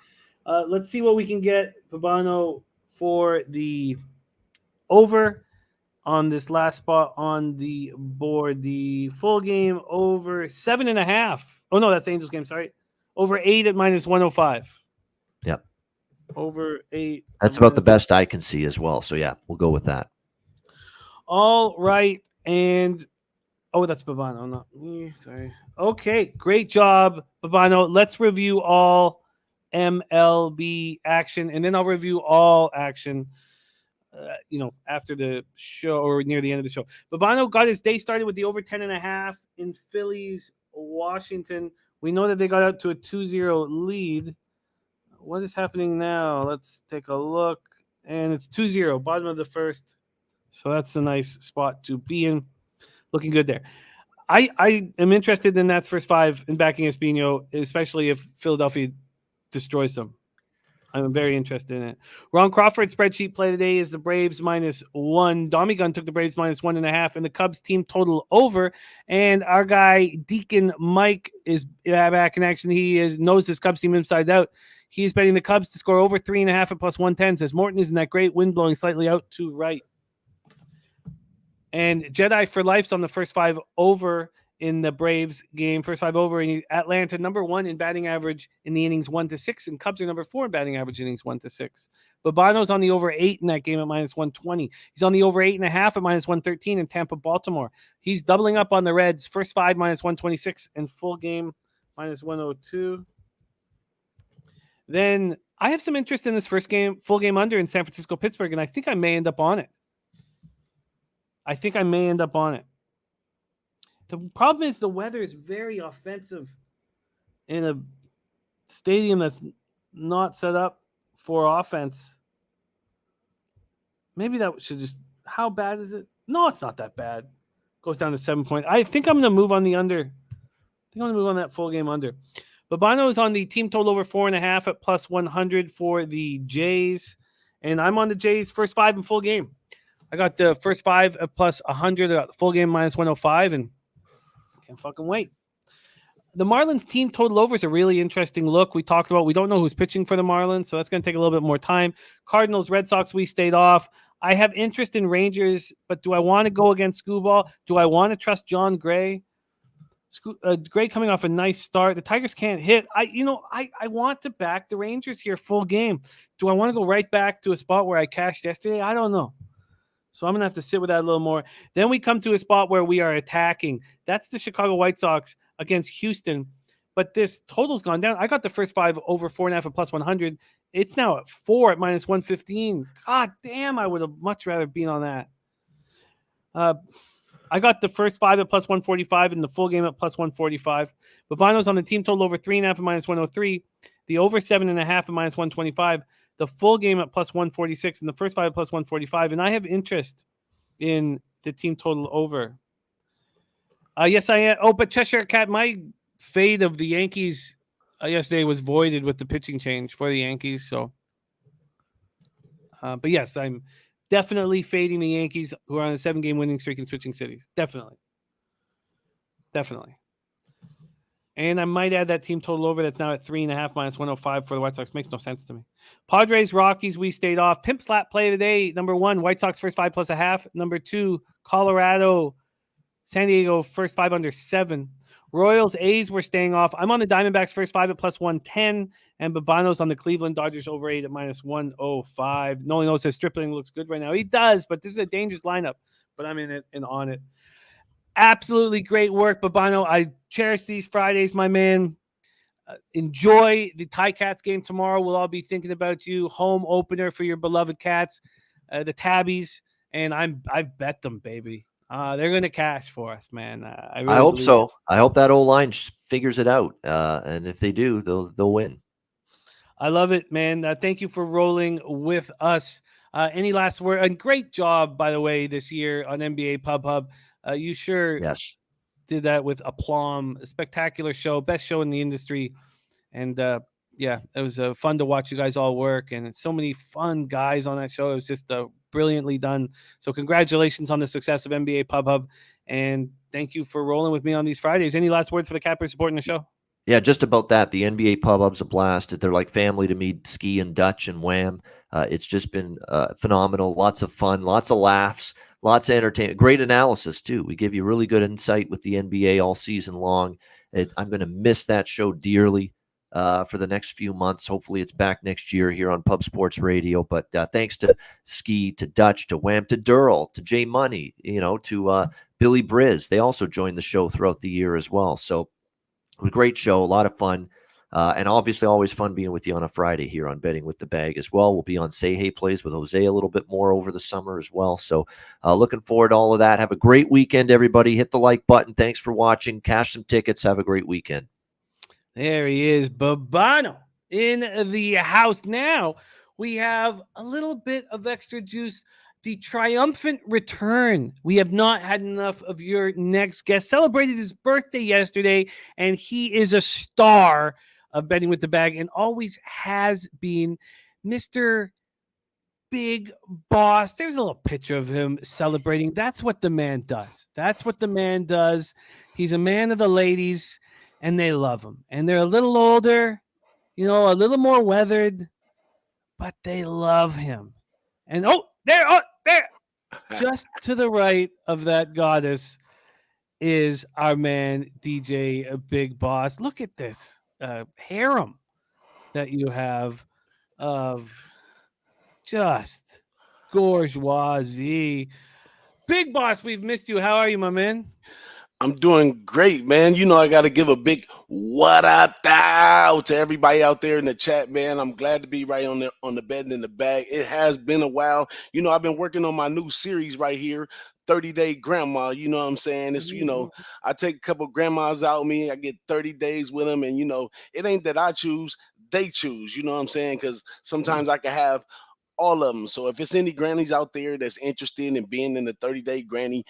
Let's see what we can get, Bobano, for the over on this last spot on the board. The full game over 7.5. Oh, no, that's the Angels game. Sorry. Over 8 at -105. Yep. Over 8. That's about the best I can see as well. So, yeah, we'll go with that. All right. And, oh, that's Bobano. Not me. Sorry. Okay. Great job, Bobano. Let's review all MLB action, and then I'll review all action, after the show or near the end of the show. Bobano got his day started with the over 10.5 in Phillies, Washington. We know that they got out to a 2-0 lead. What is happening now? Let's take a look. And it's 2-0, bottom of the first. So that's a nice spot to be in. Looking good there. I am interested in that's first 5 in backing Espino, especially if Philadelphia destroys them. I'm very interested in it. Ron Crawford's spreadsheet play today is the Braves -1. Dommy Gun took the Braves -1.5, and the Cubs team total over. And our guy Deacon Mike is back in action. He knows this Cubs team inside out. He's betting the Cubs to score over 3.5 at +110. Says Morton isn't that great. Wind blowing slightly out to right. And Jedi for Life's on the first 5 over in the Braves game. First 5 over in Atlanta, number 1 in batting average in the innings 1-6, and Cubs are number 4 in batting average innings 1-6. Bobano's on the over 8 in that game at -120. He's on the over 8.5 at -113 in Tampa, Baltimore. He's doubling up on the Reds. First 5 -126 and full game -102. Then I have some interest in this first game, full game under in San Francisco, Pittsburgh, and I think I may end up on it. The problem is the weather is very offensive in a stadium that's not set up for offense. Maybe that should just... How bad is it? No, it's not that bad. Goes down to 7 points. I think I'm going to move on the under. I think I'm going to move on that full game under. Bobano is on the team total over 4.5 at +100 for the Jays. And I'm on the Jays first 5 in full game. I got the first 5 at +100. I got the full game -105, and can't fucking wait. The Marlins team total over is a really interesting look. We talked about, we don't know who's pitching for the Marlins, so that's going to take a little bit more time. Cardinals, Red Sox, we stayed off. I have interest in Rangers, but do I want to go against Scooball? Do I want to trust John Gray? Gray coming off a nice start. The Tigers can't hit. I want to back the Rangers here full game. Do I want to go right back to a spot where I cashed yesterday? I don't know. So I'm going to have to sit with that a little more. Then we come to a spot where we are attacking. That's the Chicago White Sox against Houston. But this total's gone down. I got the first 5 over 4.5 at +100. It's now at 4 at -115. God damn, I would have much rather been on that. I got the first 5 at +145 and the full game at +145. Bobano's on the team total over 3.5 at -103. The over 7.5 at -125. The full game at +146 and the first 5 at +145. And I have interest in the team total over. Yes, I am. Oh, but Cheshire Cat, my fade of the Yankees yesterday was voided with the pitching change for the Yankees. So, but yes, I'm definitely fading the Yankees, who are on a 7-game winning streak and switching cities. Definitely. And I might add that team total over that's now at 3.5 -105 for the White Sox. Makes no sense to me. Padres, Rockies, we stayed off. Pimp slap play today. Number 1, White Sox first 5 +0.5. Number 2, Colorado, San Diego first 5 under 7. Royals, A's, we're staying off. I'm on the Diamondbacks first 5 at +110. And Bobano's on the Cleveland Dodgers over 8 at -105. Noli knows says Stripling looks good right now. He does, but this is a dangerous lineup. But I'm in it and on it. Absolutely great work, Bobano. I cherish these Fridays, my man. Enjoy the Ticats game tomorrow. We'll all be thinking about you. Home opener for your beloved Cats, the Tabbies, and I've bet them, baby. They're going to cash for us, man. I hope so. I hope that O-line figures it out, and if they do, they'll win. I love it, man. Thank you for rolling with us. Any last word? And great job, by the way, this year on NBA Pub Hub. You sure did that with aplomb. A spectacular show, best show in the industry. And Yeah, it was fun to watch you guys all work, and so many fun guys on that show. It was just brilliantly done. So congratulations on the success of NBA Pub Hub, and thank you for rolling with me on these Fridays. Any last words for the cappers supporting the show? Yeah, just about that. The NBA Pub Hub's a blast. They're like family to me, Ski and Dutch and Wham. It's just been phenomenal. Lots of fun, lots of laughs, lots of entertainment. Great analysis, too. We give you really good insight with the NBA all season long. I'm going to miss that show dearly for the next few months. Hopefully it's back next year here on Pub Sports Radio. But thanks to Ski, to Dutch, to Wham, to Durrell, to Jay Money, to Billy Briz. They also joined the show throughout the year as well. So it was a great show, a lot of fun. And obviously always fun being with you on a Friday here on Betting with the Bag as well. We'll be on Say Hey Plays with Jose a little bit more over the summer as well. So looking forward to all of that. Have a great weekend, everybody. Hit the like button. Thanks for watching. Cash some tickets. Have a great weekend. There he is, Bobano in the house. Now we have a little bit of extra juice. The triumphant return. We have not had enough of your next guest. Celebrated his birthday yesterday, and he is a star of Betting with the Bag and always has been Mr. Big Boss. There's a little picture of him celebrating. That's what the man does. That's what the man does. He's a man of the ladies, and they love him. And they're a little older, a little more weathered, but they love him. And there, just to the right of that goddess is our man, DJ Big Boss. Look at this harem that you have of just bourgeoisie. Big Boss, we've missed you. How are you, my man? I'm doing great, man. I got to give a big what up to everybody out there in the chat, man. I'm glad to be right on the Betting in the Bag. It has been a while. I've been working on my new series right here, 30-Day Grandma. You know what I'm saying? It's, I take a couple grandmas out with me. I get 30 days with them. And, it ain't that I choose, they choose. You know what I'm saying? Because sometimes I can have all of them. So if it's any grannies out there that's interested in being in the 30-day granny,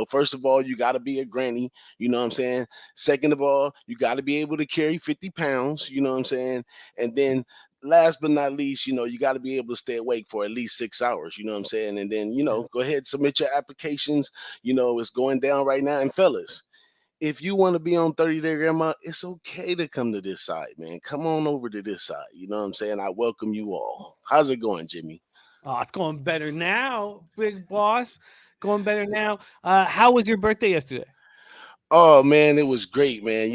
first of all, you got to be a granny. You know what I'm saying? Second of all, you got to be able to carry 50 pounds. You know what I'm saying? And then last but not least, you got to be able to stay awake for at least 6 hours. You know what I'm saying? And then, go ahead, submit your applications. It's going down right now. And fellas, if you want to be on 30-Day Grandma, it's okay to come to this side, man. Come on over to this side. You know what I'm saying? I welcome you all. How's it going, Jimmy? Oh, it's going better now, Big Boss. Going better now. How was your birthday yesterday? Oh man, it was great, man.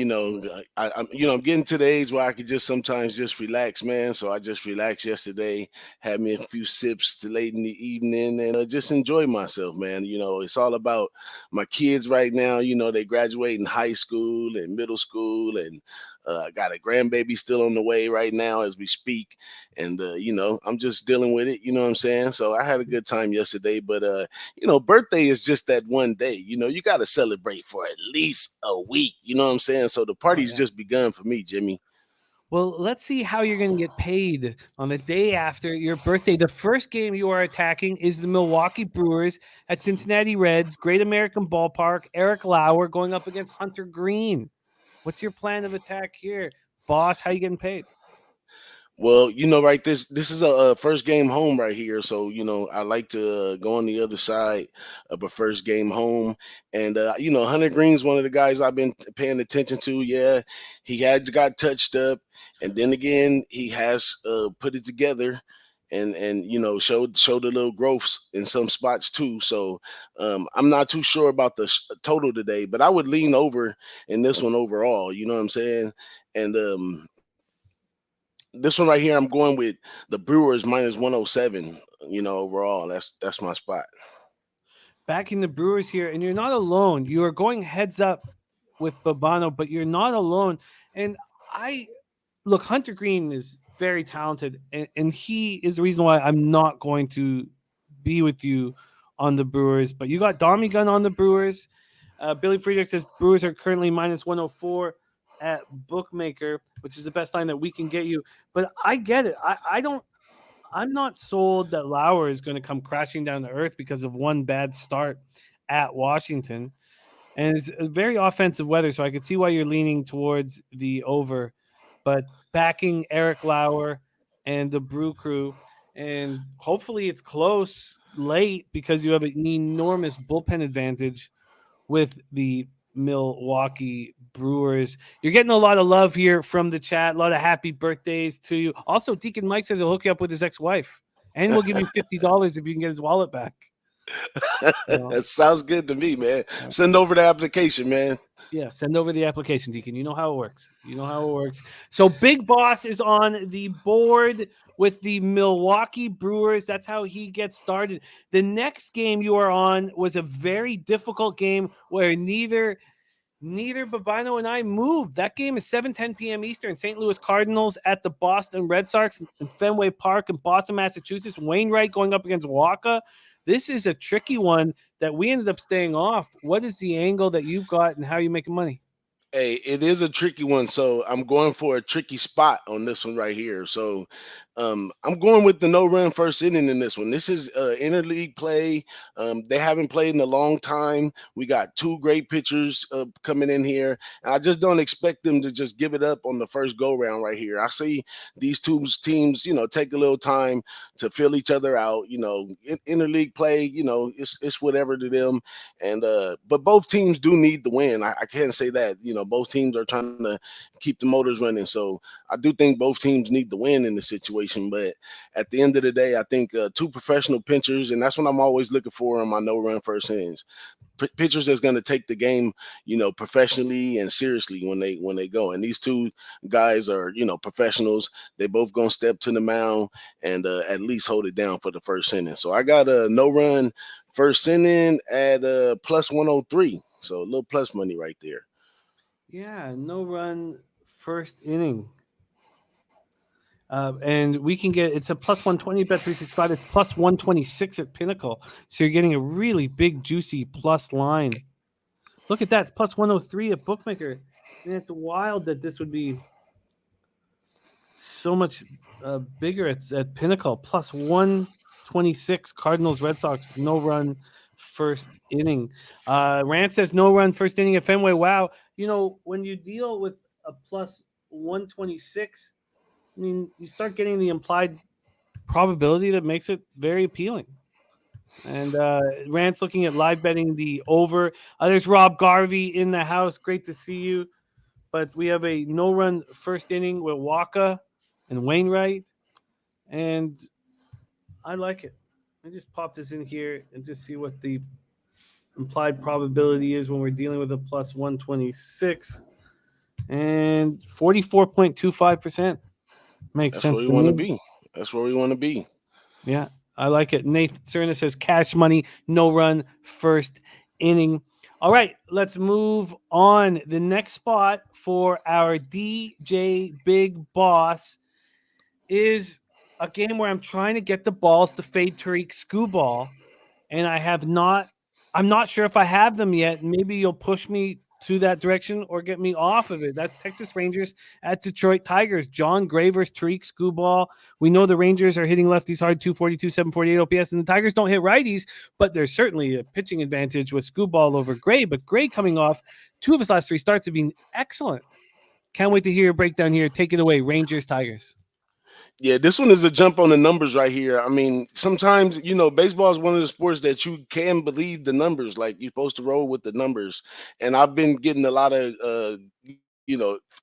I'm getting to the age where I could just sometimes just relax, man. So I just relaxed yesterday, had me a few sips late in the evening, and just enjoy myself, man. It's all about my kids right now. They graduate in high school and middle school, and I got a grandbaby still on the way right now as we speak. And, I'm just dealing with it. You know what I'm saying? So I had a good time yesterday. But, birthday is just that one day. You got to celebrate for at least a week. You know what I'm saying? So the party's just begun for me, Jimmy. Well, let's see how you're going to get paid on the day after your birthday. The first game you are attacking is the Milwaukee Brewers at Cincinnati Reds, Great American Ballpark. Eric Lauer going up against Hunter Green. What's your plan of attack here? Boss, how you getting paid? Well, right, this is a first game home right here. So, I like to go on the other side of a first game home. And, Hunter Green's one of the guys I've been paying attention to. Yeah, he has got touched up. And then again, he has put it together and showed a little growth in some spots too. So I'm not too sure about the total today, but I would lean over in this one overall. You know what I'm saying? And this one right here, I'm going with the Brewers minus 107. Overall, that's my spot. Backing the Brewers here, and you're not alone. You are going heads up with Bobano, but you're not alone. And look, Hunter Green is very talented, and he is the reason why I'm not going to be with you on the Brewers. But you got Dommy Gun on the Brewers. Billy Friedrich says Brewers are currently minus 104 at Bookmaker, which is the best line that we can get you. But I get it. I'm not sold that Lauer is going to come crashing down to earth because of one bad start at Washington. And it's a very offensive weather, so I could see why you're leaning towards the over but backing Eric Lauer and the Brew Crew. And hopefully it's close late because you have an enormous bullpen advantage with the Milwaukee Brewers. You're getting a lot of love here from the chat. A lot of happy birthdays to you. Also, Deacon Mike says he'll hook you up with his ex-wife, and we'll give you $50 if you can get his wallet back. That sounds good to me, man. Send over the application, man. Yeah, send over the application, Deacon. You know how it works. So Big Boss is on the board with the Milwaukee Brewers. That's how he gets started. The next game you are on was a very difficult game where neither Bobano and I moved. That game is 7:10 p.m. Eastern. St. Louis Cardinals at the Boston Red Sox in Fenway Park in Boston, Massachusetts. Wainwright going up against Waka. This is a tricky one that we ended up staying off. What is the angle that you've got and how are you making money? Hey, it is a tricky one. So I'm going for a tricky spot on this one right here. So I'm going with the no-run first inning in this one. This is interleague play. They haven't played in a long time. We got two great pitchers coming in here. And I just don't expect them to just give it up on the first go-round right here. I see these two teams, take a little time to fill each other out. Interleague play, it's whatever to them. And but both teams do need the win. I can't say that. Both teams are trying to keep the motors running. So I do think both teams need the win in the situation. But at the end of the day, I think two professional pitchers, and that's what I'm always looking for in my no-run first innings. Pitchers that's going to take the game, professionally and seriously when they go. And these two guys are, professionals. They both going to step to the mound and at least hold it down for the first inning. So I got a no-run first inning at plus 103. So a little plus money right there. Yeah, no-run first inning. And we can get it's a plus 120 bet 365. It's plus 126 at Pinnacle. So you're getting a really big, juicy plus line. Look at that. It's plus 103 at Bookmaker. And it's wild that this would be so much bigger. It's at Pinnacle. Plus 126 Cardinals Red Sox. No run first inning. Rand says no run first inning at Fenway. Wow. When you deal with a plus 126, I mean, you start getting the implied probability that makes it very appealing. And Rand's looking at live betting the over. There's Rob Garvey in the house. Great to see you. But we have a no-run first inning with Waka and Wainwright. And I like it. I just pop this in here and just see what the implied probability is when we're dealing with a plus 126. And 44.25%. Makes sense. That's where we want to be. That's where we want to be. Yeah, I like it. Nathan Cerna says cash money, no run, first inning. All right, let's move on. The next spot for our DJ Big Boss is a game where I'm trying to get the balls to fade Tariq Skubal, and I'm not sure if I have them yet. Maybe you'll push me to that direction or get me off of it. That's Texas Rangers at Detroit Tigers. John Gray versus Tariq Skubal. We know the Rangers are hitting lefties hard, 242, 748 OPS, and the Tigers don't hit righties, but there's certainly a pitching advantage with Skubal over Gray. But Gray coming off 2 of his last 3 starts have been excellent. Can't wait to hear your breakdown here. Take it away, Rangers, Tigers. Yeah, this one is a jump on the numbers right here. I mean, sometimes, baseball is one of the sports that you can believe the numbers. Like, you're supposed to roll with the numbers. And I've been getting a lot of,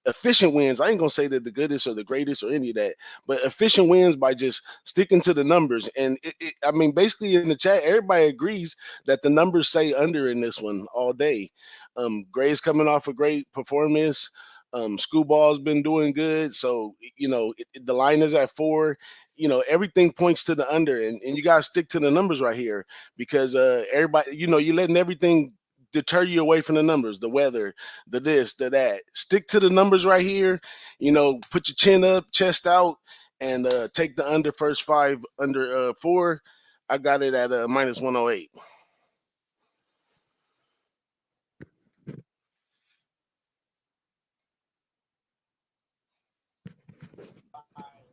efficient wins. I ain't going to say that the goodest or the greatest or any of that, but efficient wins by just sticking to the numbers. And, basically in the chat, everybody agrees that the numbers say under in this one all day. Gray's coming off a great performance. Skubal's been doing good. So, the line is at 4. Everything points to the under, and you got to stick to the numbers right here because everybody, you're letting everything deter you away from the numbers, the weather, the this, the that. Stick to the numbers right here. Put your chin up, chest out, and take the under first 5 under 4. I got it at minus 108.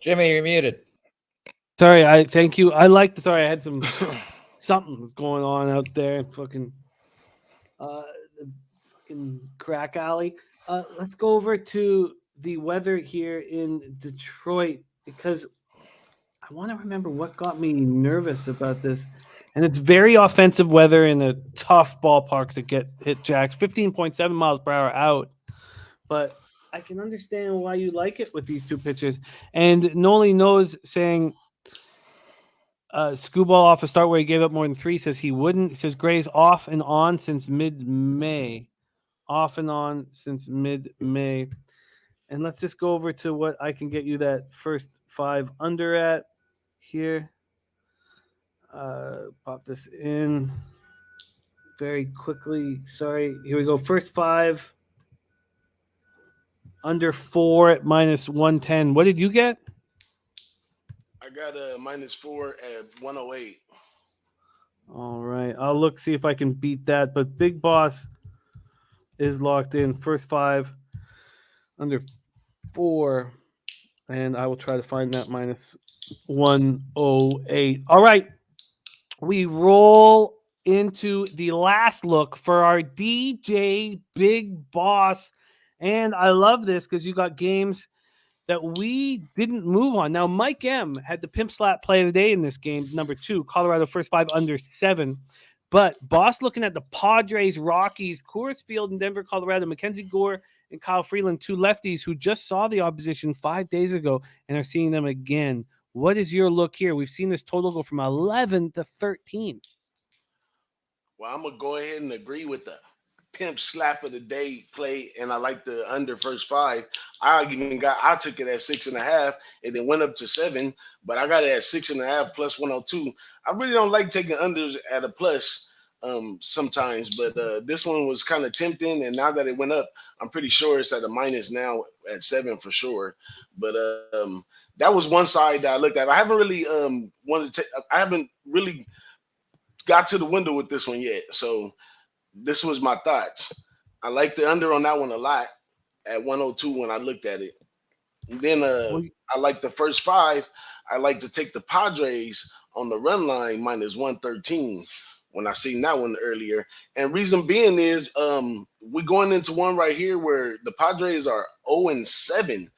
Jimmy, you're muted. Sorry, thank you. I I had some something was going on out there. Fucking the fucking crack alley. Let's go over to the weather here in Detroit because I want to remember what got me nervous about this. And it's very offensive weather in a tough ballpark to get hit jacks. 15.7 miles per hour out. But I can understand why you like it with these two pitchers. And Noli knows saying Screwball off a start where he gave up more than 3 says he wouldn't. He says Gray's off and on since mid-May. Off and on since mid-May. And let's just go over to what I can get you that first 5 under at here. Pop this in very quickly. Sorry. Here we go. First 5 under 4 at minus 110. What did you get? I got a -4 at 108. All right. I'll look, see if I can beat that. But Big Boss is locked in. First 5 under 4. And I will try to find that minus 108. All right. We roll into the last look for our DJ Big Boss. And I love this because you got games that we didn't move on. Now, Mike M had the pimp slap play of the day in this game, number 2, Colorado first 5 under 7. But Boss looking at the Padres, Rockies, Coors Field in Denver, Colorado, Mackenzie Gore and Kyle Freeland, 2 lefties who just saw the opposition 5 days ago and are seeing them again. What is your look here? We've seen this total go from 11 to 13. Well, I'm gonna go ahead and agree with the pimp slap of the day play, and I like the under first 5. I took it at 6.5, and then went up to 7, but I got it at 6.5 plus 102. I really don't like taking unders at a plus sometimes, but this one was kind of tempting, and now that it went up, I'm pretty sure it's at a minus now at 7 for sure. But that was one side that I looked at. I haven't really I haven't really got to the window with this one yet. So this was my thoughts. I like the under on that one a lot at 102 when I looked at it. And then I like the first 5. I like to take the Padres on the run line minus 113 when I seen that one earlier. And reason being is we're going into one right here where the Padres are 0-7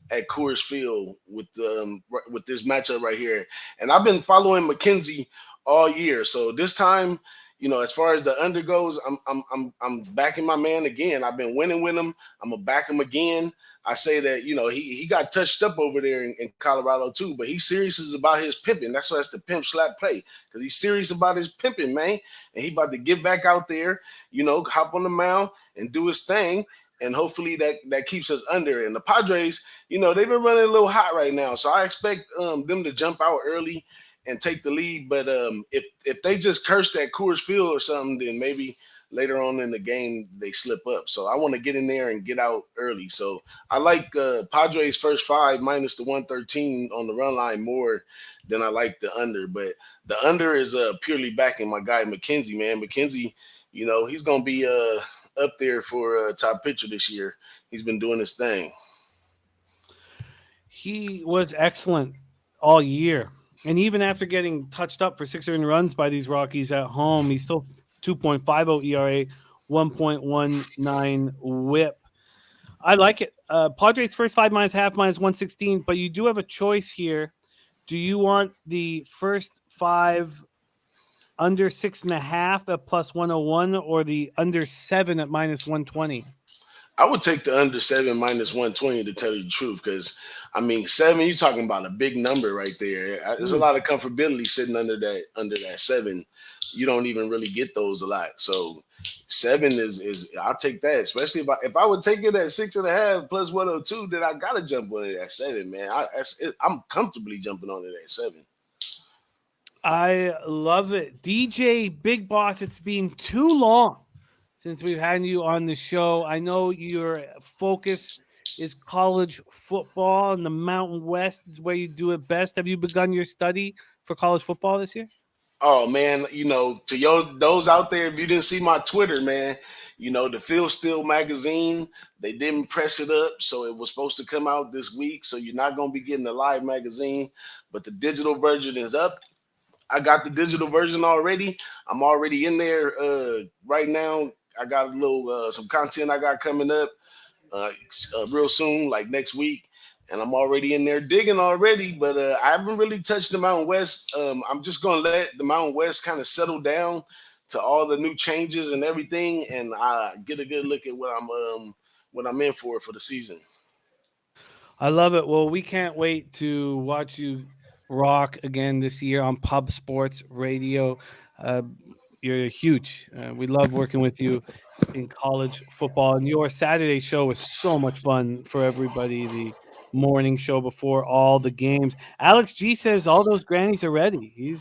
at Coors Field with this matchup right here. And I've been following McKenzie all year. So this time, as far as the under goes, I'm backing my man again. I've been winning with him. I'm gonna back him again. I say that he got touched up over there in Colorado too, but he's serious about his pimping. That's why it's the pimp slap play, because he's serious about his pimping, man. And he about to get back out there, hop on the mound and do his thing. And hopefully that keeps us under. And the Padres, they've been running a little hot right now, so I expect them to jump out early and take the lead. But if they just curse that Coors Field or something, then maybe later on in the game they slip up. So I want to get in there and get out early. So I like Padres first 5 minus the 113 on the run line more than I like the under. But the under is purely backing my guy McKenzie, man. McKenzie, he's gonna be up there for a top pitcher this year. He's been doing his thing. He was excellent all year. And even after getting touched up for 6 earned runs by these Rockies at home, he's still 2.50 ERA, 1.19 whip. I like it. Padres first 5 minus half minus 116, but you do have a choice here. Do you want the first 5 under 6.5 at plus 101 or the under 7 at minus 120? I would take the under 7 minus 120 to tell you the truth, because 7, you're talking about a big number right there. There's a lot of comfortability sitting under that 7. You don't even really get those a lot. So 7 is I'll take that, especially if I would take it at 6.5 plus 102, then I gotta jump on it at 7, man. I'm comfortably jumping on it at 7. I love it. DJ Big Boss, it's been too long since we've had you on the show. I know your focus is college football, and the Mountain West is where you do it best. Have you begun your study for college football this year? Oh, man, to those out there, if you didn't see my Twitter, man, the Phil Steele magazine, they didn't press it up, so it was supposed to come out this week, so you're not going to be getting the live magazine, but the digital version is up. I got the digital version already. I'm already in there right now. I got a little some content I got coming up. real soon, like next week. And I'm already in there digging already, but I haven't really touched the Mountain West. I'm just gonna let the Mountain West kind of settle down to all the new changes and everything, and I get a good look at what I'm in for the season. I love it. Well, we can't wait to watch you rock again this year on Pub Sports Radio. Uh, you're huge. We love working with you in college football. And your Saturday show was so much fun for everybody. The morning show before all the games. Alex G says all those grannies are ready. He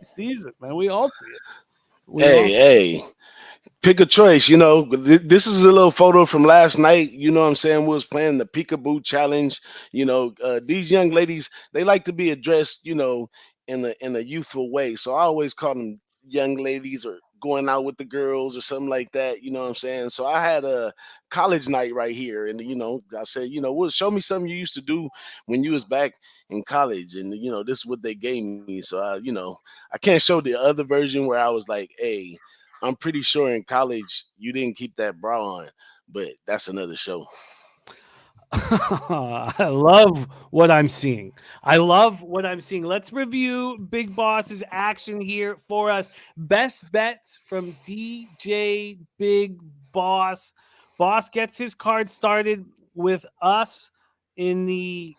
sees it, man. We all see it. Hey, pick a choice. This is a little photo from last night. You know what I'm saying? We was playing the peekaboo challenge. These young ladies, they like to be addressed, in a youthful way. So I always call them young ladies or going out with the girls or something like that. You know what I'm saying? So I had a college night right here. And, I said, well, show me something you used to do when you was back in college. And, this is what they gave me. So, I can't show the other version where I was like, hey, I'm pretty sure in college you didn't keep that bra on, but that's another show. I love what I'm seeing. Let's review Big Boss's action here for us. Best bets from DJ Big Boss. Boss gets his card started with us in the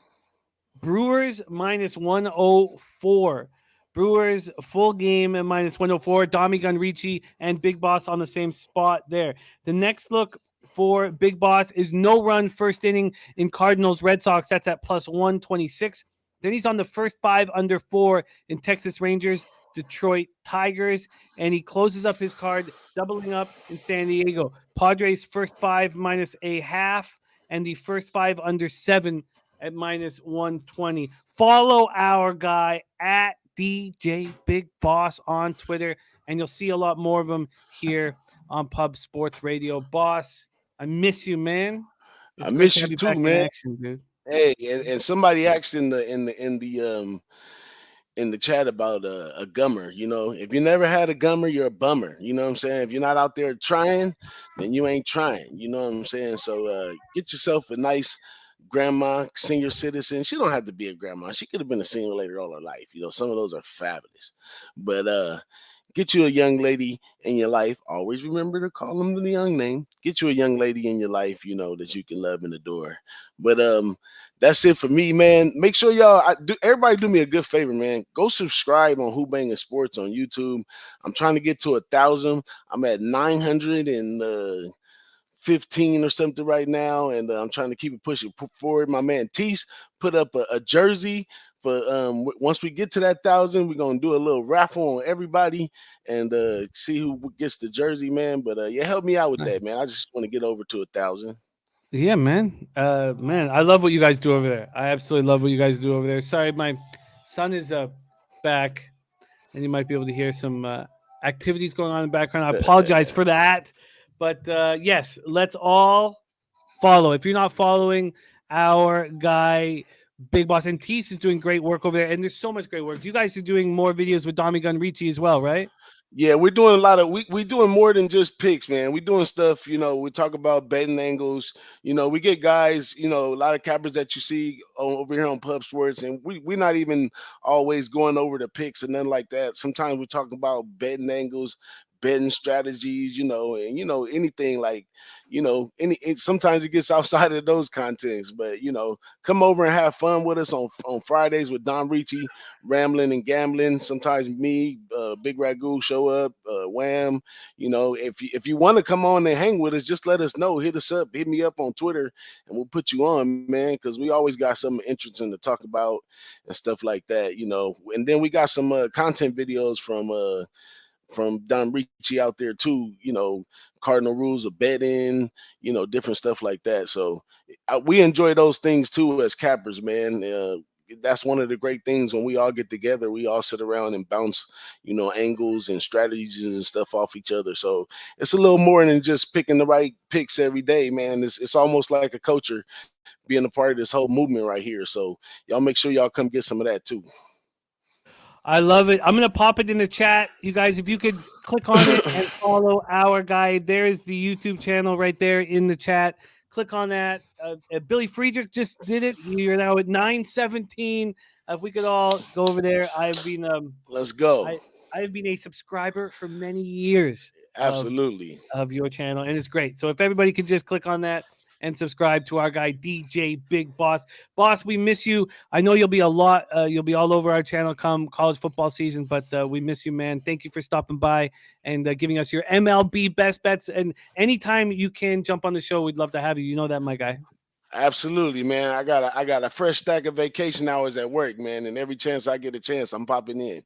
Brewers minus 104. Brewers full game at minus 104. Dami Gunrichi and Big Boss on the same spot there. The next look for Big Boss is no run first inning in Cardinals Red Sox. That's at plus 126. Then he's on the first 5 under 4 in Texas Rangers Detroit Tigers. And he closes up his card doubling up in San Diego. Padres first 5 minus a half and the first 5 under 7 at minus 120. Follow our guy at DJ Big Boss on Twitter, and you'll see a lot more of them here on Pub Sports Radio. Boss, I miss you, man. I miss you too, man. Action, dude. Hey, and somebody asked in the chat about a gummer. If you never had a gummer, you're a bummer. You know what I'm saying? If you're not out there trying, then you ain't trying. You know what I'm saying? So get yourself a nice grandma, senior citizen. She don't have to be a grandma. She could have been a senior lady all her life. Some of those are fabulous. But get you a young lady in your life. Always remember to call them the young name. Get you a young lady in your life, that you can love and adore. But that's it for me, man. Make sure everybody do me a good favor, man. Go subscribe on Who Bangin' Sports on YouTube. I'm trying to get to 1,000. I'm at 915 or something right now, and I'm trying to keep it pushing forward. My man Teece put up a jersey for once we get to that 1,000, we're gonna do a little raffle on everybody and see who gets the jersey, man. But help me out with that, man. I just want to get over to 1,000. Yeah, man. Man, I love what you guys do over there. I absolutely love what you guys do over there. Sorry, my son is back, and you might be able to hear some activities going on in the background. I apologize for that. But yes, let's all follow. If you're not following our guy, Big Boss, and Teece is doing great work over there, and there's so much great work. You guys are doing more videos with Dami Gunrichi as well, right? Yeah, we're doing a lot of we doing more than just picks, man. We're doing stuff, we talk about betting angles. We get guys, a lot of cappers that you see over here on Pub Sports, and we're not even always going over the picks and nothing like that. Sometimes we talk about betting angles, betting strategies, and anything like, sometimes it gets outside of those contents, but come over and have fun with us on Fridays with Don Ricci, rambling and gambling. Sometimes me, Big Ragu show up, Wham. If you want to come on and hang with us, just let us know. Hit us up, hit me up on Twitter, and we'll put you on, man, because we always got something interesting to talk about and stuff like that, and then we got some content videos from Don Ricci out there too, cardinal rules of betting, different stuff like that. So we enjoy those things too as cappers, man. That's one of the great things when we all get together. We all sit around and bounce, angles and strategies and stuff off each other. So it's a little more than just picking the right picks every day, man. It's almost like a culture being a part of this whole movement right here. So y'all make sure y'all come get some of that too. I love it. I'm going to pop it in the chat. You guys, if you could click on it and follow our guy, there is the YouTube channel right there in the chat. Click on that. Billy Friedrich just did it. You're now at 917. If we could all go over there. I've been Let's go. I've been a subscriber for many years. Absolutely. Of your channel, and it's great. So if everybody could just click on that and subscribe to our guy DJ Big Boss. Boss, we miss you. I know you'll be you'll be all over our channel come college football season, but we miss you, man. Thank you for stopping by and giving us your MLB best bets. And anytime you can jump on the show, we'd love to have you. You know that, my guy. Absolutely, man. I got a fresh stack of vacation hours at work, man, and every chance I get a chance, I'm popping in.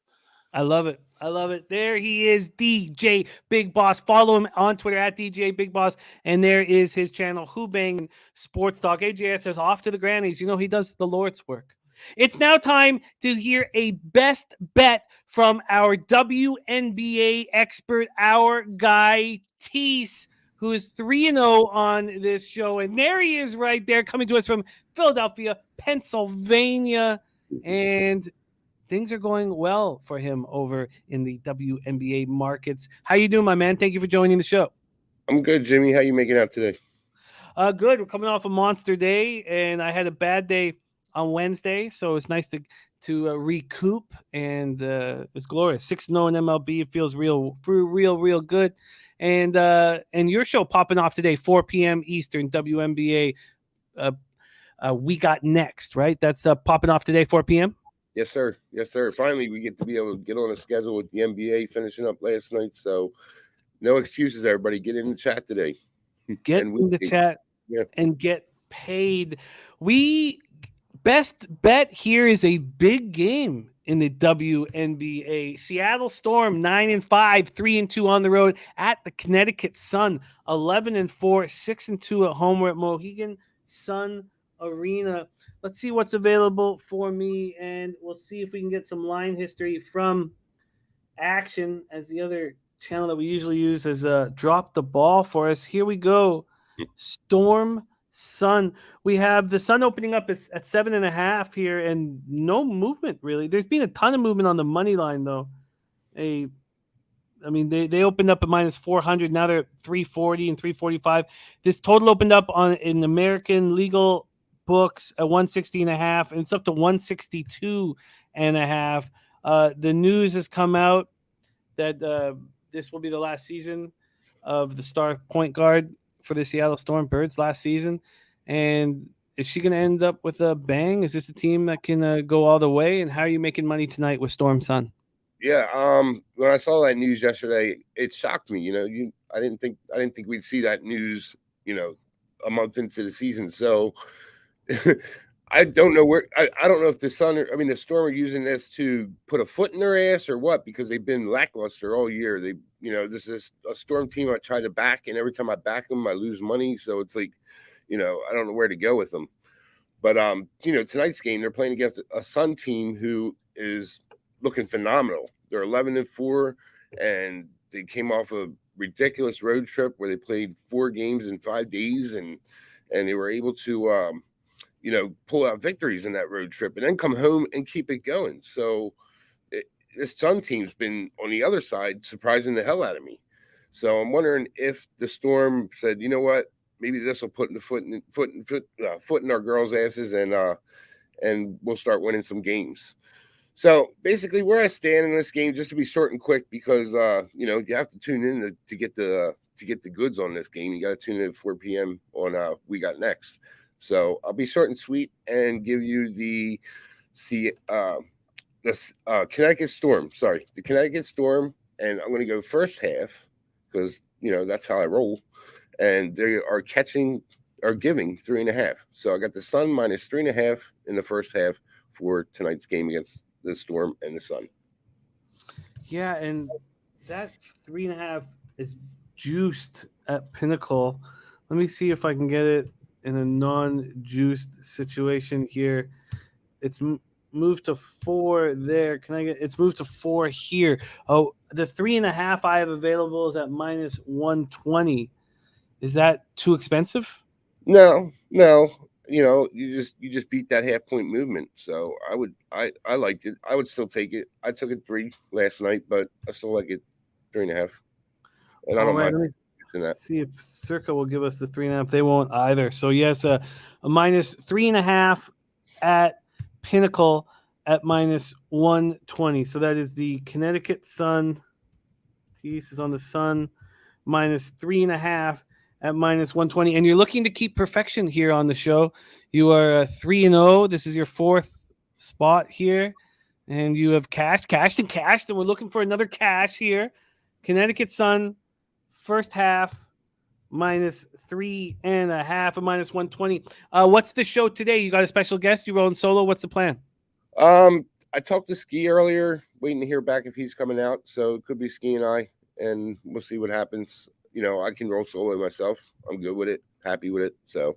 I love it. I love it. There he is, DJ Big Boss. Follow him on Twitter at DJ Big Boss. And there is his channel, Who Bang Sports Talk. AJS says, off to the grannies. You know, he does the Lord's work. It's now time to hear a best bet from our WNBA expert, our guy, Teece, who is 3-0 on this show. And there he is right there, coming to us from Philadelphia, Pennsylvania. And things are going well for him over in the WNBA markets. How you doing, my man? Thank you for joining the show. I'm good, Jimmy. How you making out today? Good. We're coming off a monster day, and I had a bad day on Wednesday, so it's nice to recoup, and it's glorious. 6-0 in MLB. It feels real good. And your show popping off today, 4 p.m. Eastern, WNBA. We got next, right? That's popping off today, 4 p.m. Yes, sir. Yes, sir. Finally, we get to be able to get on a schedule with the NBA finishing up last night. So no excuses, everybody. Get in the chat today. Get in the chat and get paid. Best bet here is a big game in the WNBA. Seattle Storm 9-5, 3-2 on the road at the Connecticut Sun, 11-4, 6-2 at home. We're at Mohegan Sun Arena. Let's see what's available for me, and we'll see if we can get some line history from Action, as the other channel that we usually use has dropped the ball for us. Here we go. Storm Sun. We have the Sun opening up at 7.5 here, and no movement really. There's been a ton of movement on the money line though. They opened up at -400. Now they're at 340 and 345. This total opened up in American legal books at 160.5, and it's up to 162.5. The news has come out that this will be the last season of the star point guard for the Seattle Storm Birds last season. And is she going to end up with a bang? Is this a team that can go all the way? And how are you making money tonight with Storm Sun? Yeah, when I saw that news yesterday, it shocked me. I didn't think we'd see that news, a month into the season. So I don't know where. I don't know if the Storm are using this to put a foot in their ass or what, because they've been lackluster all year. This is a Storm team I try to back, and every time I back them, I lose money. So it's like, I don't know where to go with them. But tonight's game, they're playing against a Sun team who is looking phenomenal. They're 11-4, and they came off a ridiculous road trip where they played 4 games in 5 days, and they were able to pull out victories in that road trip and then come home and keep it going. So this Sun team's been on the other side surprising the hell out of me. So I'm wondering if the Storm said, you know what, maybe this will put foot in our girls' asses, and we'll start winning some games. So basically, where I stand in this game, just to be short and quick, because you have to tune in to get the goods on this game. You got to tune in at 4 p.m. on We Got Next. So I'll be short and sweet and give you the Connecticut Storm. Sorry, the Connecticut Storm, and I'm going to go first half because that's how I roll. And they are giving 3.5. So I got the Sun -3.5 in the first half for tonight's game against the Storm and the Sun. Yeah, and that 3.5 is juiced at Pinnacle. Let me see if I can get it in a non-juiced situation here. It's moved to 4 there. It's moved to 4 here. Oh, the 3.5 I have available is at -120. Is that too expensive? No. you just beat that half-point movement. So I liked it. I would still take it. I took it 3 last night, but I still like it 3.5. And I don't mind that. See if Circa will give us the 3.5. They won't either. So yes, a minus 3.5 at Pinnacle at minus 120. So that is the Connecticut Sun. Teece is on the Sun, minus 3.5 at minus 120. And you're looking to keep perfection here on the show. You are 3-0. This is your 4th spot here. And you have cashed, and we're looking for another cash here. Connecticut Sun, first half, minus 3.5 at minus 120. What's the show today? You got a special guest? You rolling solo? What's the plan? I talked to Ski earlier, waiting to hear back if he's coming out. So it could be Ski and I, and we'll see what happens. I can roll solo myself. I'm good with it, happy with it. So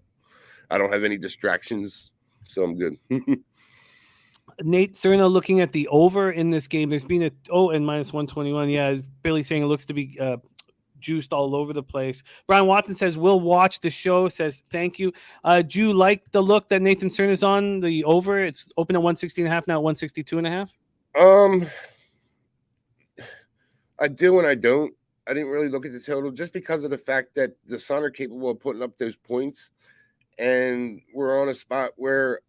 I don't have any distractions, so I'm good. Nate Cerna looking at the over in this game. There's been and minus 121. Yeah, Billy saying it looks to be juiced all over the place. Brian Watson says, we'll watch the show, says thank you. Do you like the look that Nathan Cerna's on, the over? It's open at 160.5, now at 162.5. I do and I don't. I didn't really look at the total just because of the fact that the Sun are capable of putting up those points, and we're on a spot where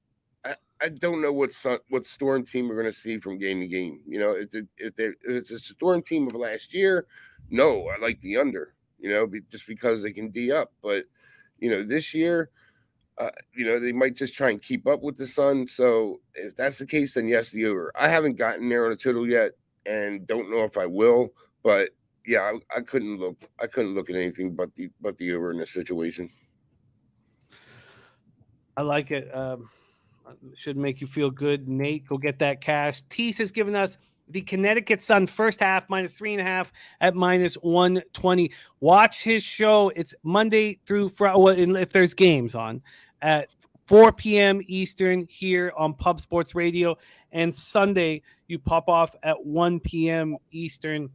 I don't know what Storm team we're going to see from game to game. If it's a Storm team of last year, no, I like the under, just because they can D up. But, this year, they might just try and keep up with the Sun. So if that's the case, then yes, the over. I haven't gotten there on a total yet and don't know if I will. But, yeah, I couldn't look at anything but the over in this situation. I like it. Should make you feel good. Nate, go get that cash. Teece has given us the Connecticut Sun first half minus 3.5 at minus 120. Watch his show. It's Monday through Friday, if there's games on, at 4 p.m. Eastern here on Pub Sports Radio. And Sunday, you pop off at 1 p.m. Eastern.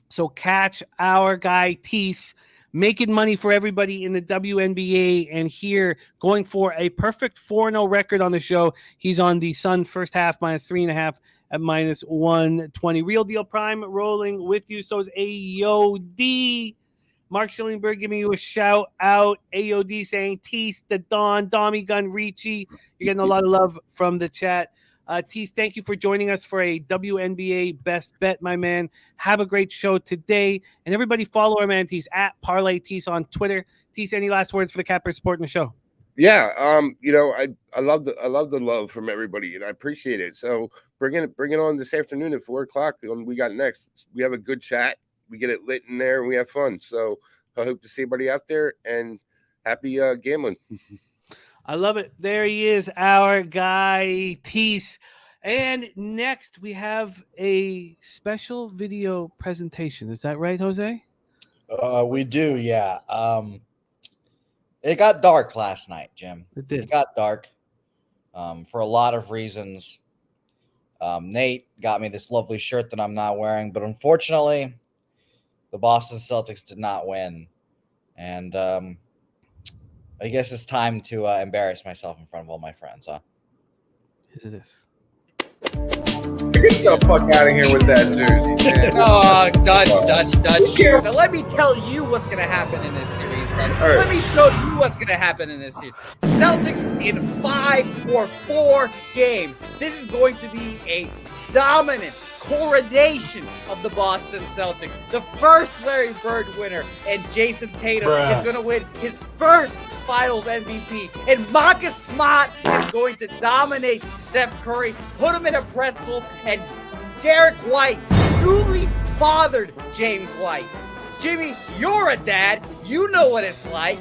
So catch our guy Teece making money for everybody in the WNBA, and here going for a perfect 4-0 record on the show. He's on the Sun first half minus 3.5 at minus 120. Real Deal Prime rolling with you. So is AOD. Mark Schillingberg giving you a shout out. AOD saying Teece, the Don, Dommy Gun, Ricci. You're getting a lot of love from the chat. Teece, thank you for joining us for a WNBA Best Bet, my man. Have a great show today. And everybody follow our man Teece at Parlay Teece on Twitter. Teece, any last words for the Capper supporting the show? Yeah, I love the love from everybody, and I appreciate it. So bring it on this afternoon at 4:00. We got next. We have a good chat. We get it lit in there, and we have fun. So I hope to see everybody out there, and happy gambling. I love it. There he is, our guy, Teece. And next, we have a special video presentation. Is that right, Jose? We do, yeah. It got dark last night, Jim. It did. It got dark for a lot of reasons. Nate got me this lovely shirt that I'm not wearing, but unfortunately, the Boston Celtics did not win. And I guess it's time to embarrass myself in front of all my friends, huh? Yes, it is. Get the fuck out of here with that jersey, man. Oh, Dutch. Now let me tell you what's going to happen in this series, brother. All right. Let me show you what's going to happen in this series. Celtics in 5 or 4 games. This is going to be a dominant coronation of the Boston Celtics. The first Larry Bird winner, and Jason Tatum is going to win his first Finals MVP. And Marcus Smart is going to dominate Steph Curry, put him in a pretzel, and Derek White, newly fathered James White. Jimmy, you're a dad. You know what it's like.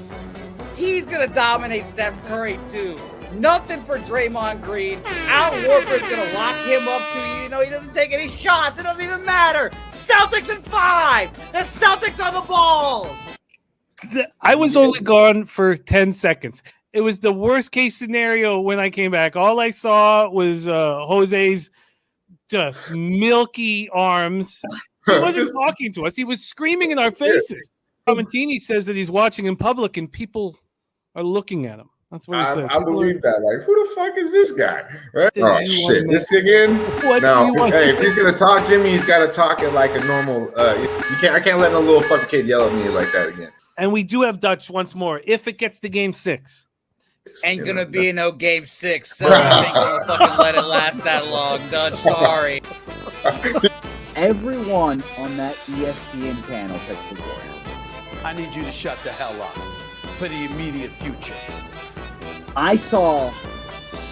He's going to dominate Steph Curry too. Nothing for Draymond Green. Al Horford's going to lock him up too. He doesn't take any shots. It doesn't even matter. Celtics in 5. The Celtics are the balls. I was only gone for 10 seconds. It was the worst case scenario when I came back. All I saw was Jose's just milky arms. He wasn't talking to us. He was screaming in our faces. Commentini says that he's watching in public and people are looking at him. That's what he said. I believe that. Like, who the fuck is this guy? Right? Do Oh you shit, wanna- this again? What do No. you want? Hey, if he's gonna talk Jimmy, he's gotta talk it like a normal. I can't let no little fucking kid yell at me like that again. And we do have Dutch once more. If it gets to game 6. Ain't gonna be no game 6. So I think we'll fucking let it last that long. Dutch, sorry. Everyone on that ESPN panel picked the Warriors. I need you to shut the hell up for the immediate future. I saw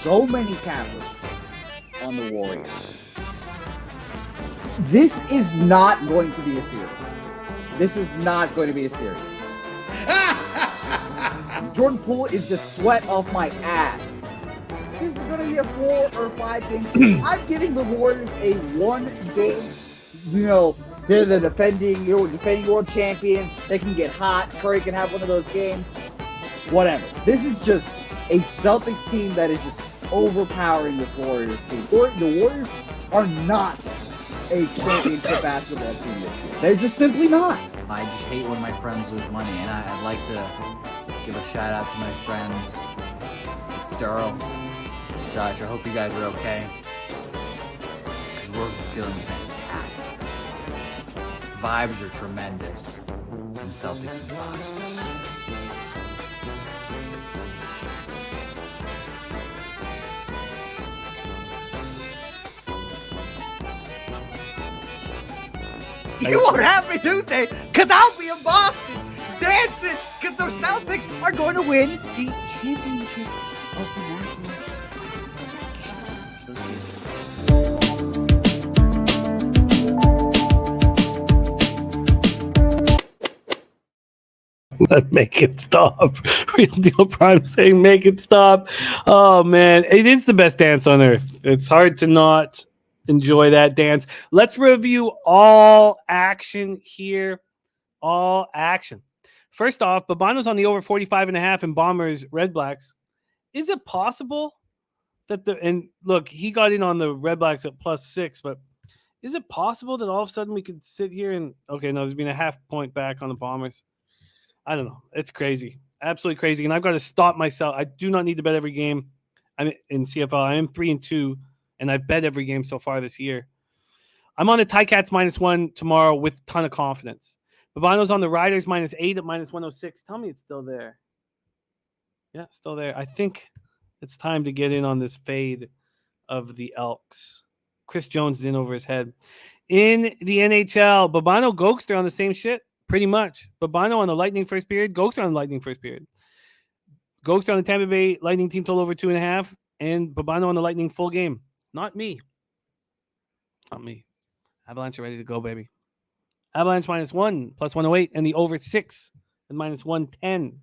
so many cappers on the Warriors. This is not going to be a series. This is not going to be a series. Jordan Poole is the sweat off my ass. This is going to be a 4 or 5 game. I'm giving the Warriors a 1 game. You know, they're the defending world champions. They can get hot. Curry can have one of those games. Whatever. This is just a Celtics team that is just overpowering this Warriors team. The Warriors are not a championship basketball team this year. They're just simply not. I just hate when my friends lose money, and I'd like to give a shout out to my friends. It's Daryl, Dutch. I hope you guys are okay, because we're feeling fantastic. Vibes are tremendous in Celtics and Fox. You won't have me Tuesday, because I'll be in Boston dancing, because the Celtics are going to win the championship of the National Make it stop. Real Deal Prime saying make it stop. Oh, man. It is the best dance on earth. It's hard to not enjoy that dance. Let's review all action here. All action. First off, Bobano's on the over 45.5 in Bombers Redblacks. Is it possible that and look, he got in on the Redblacks at +6, but is it possible that all of a sudden we could sit here and okay, no, there's been a half point back on the Bombers. I don't know. It's crazy. Absolutely crazy. And I've got to stop myself. I do not need to bet every game. I'm in CFL. I am 3-2, and I've bet every game so far this year. I'm on the Ticats -1 tomorrow with a ton of confidence. Bobano's on the Riders -8 at -106. Tell me it's still there. Yeah, still there. I think it's time to get in on this fade of the Elks. Chris Jones is in over his head. In the NHL, Bobano, Gokster on the same shit. Pretty much. Bobano on the Lightning first period. Gokster on the Lightning first period. Gokster on the Tampa Bay Lightning team total over 2.5. And Bobano on the Lightning full game. Not me. Not me. Avalanche are ready to go, baby. Avalanche -1, +108. And the over 6 at -110.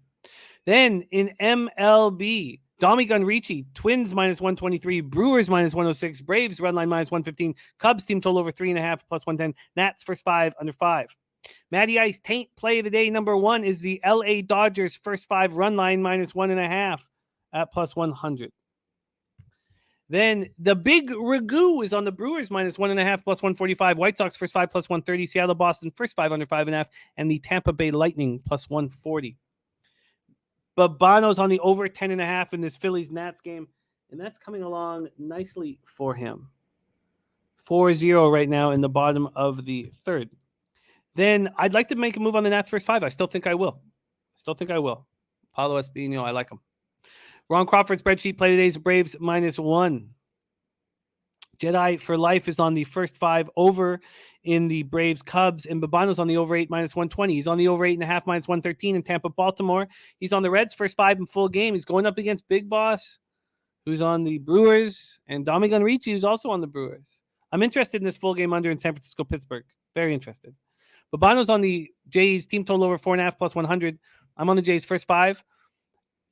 Then in MLB, Domi Gunrichi, Twins -123. Brewers -106. Braves run line -115. Cubs team total over 3.5 +110. Nats first 5 under 5. Matty Ice taint play of the day number 1 is the LA Dodgers first 5 run line -1.5 at +100. Then the big Ragu is on the Brewers -1.5 +145. White Sox first 5 +130. Seattle Boston first 5 under 5.5, and the Tampa Bay Lightning +140. Bobano's on the over 10.5 in this Phillies Nats game, and that's coming along nicely for him. 4-0 right now in the bottom of the third. Then I'd like to make a move on the Nats first 5. I still think I will. Paulo Espino, I like him. Ron Crawford spreadsheet play today's Braves -1. Jedi for Life is on the first 5 over in the Braves Cubs, and Bobano's on the over 8 -120. He's on the over 8.5 -113 in Tampa Baltimore. He's on the Reds first 5 in full game. He's going up against Big Boss, who's on the Brewers, and Domi Gunrichi, who's also on the Brewers. I'm interested in this full game under in San Francisco, Pittsburgh. Very interested. Bobano's on the Jays team total over 4.5 +100. I'm on the Jays first 5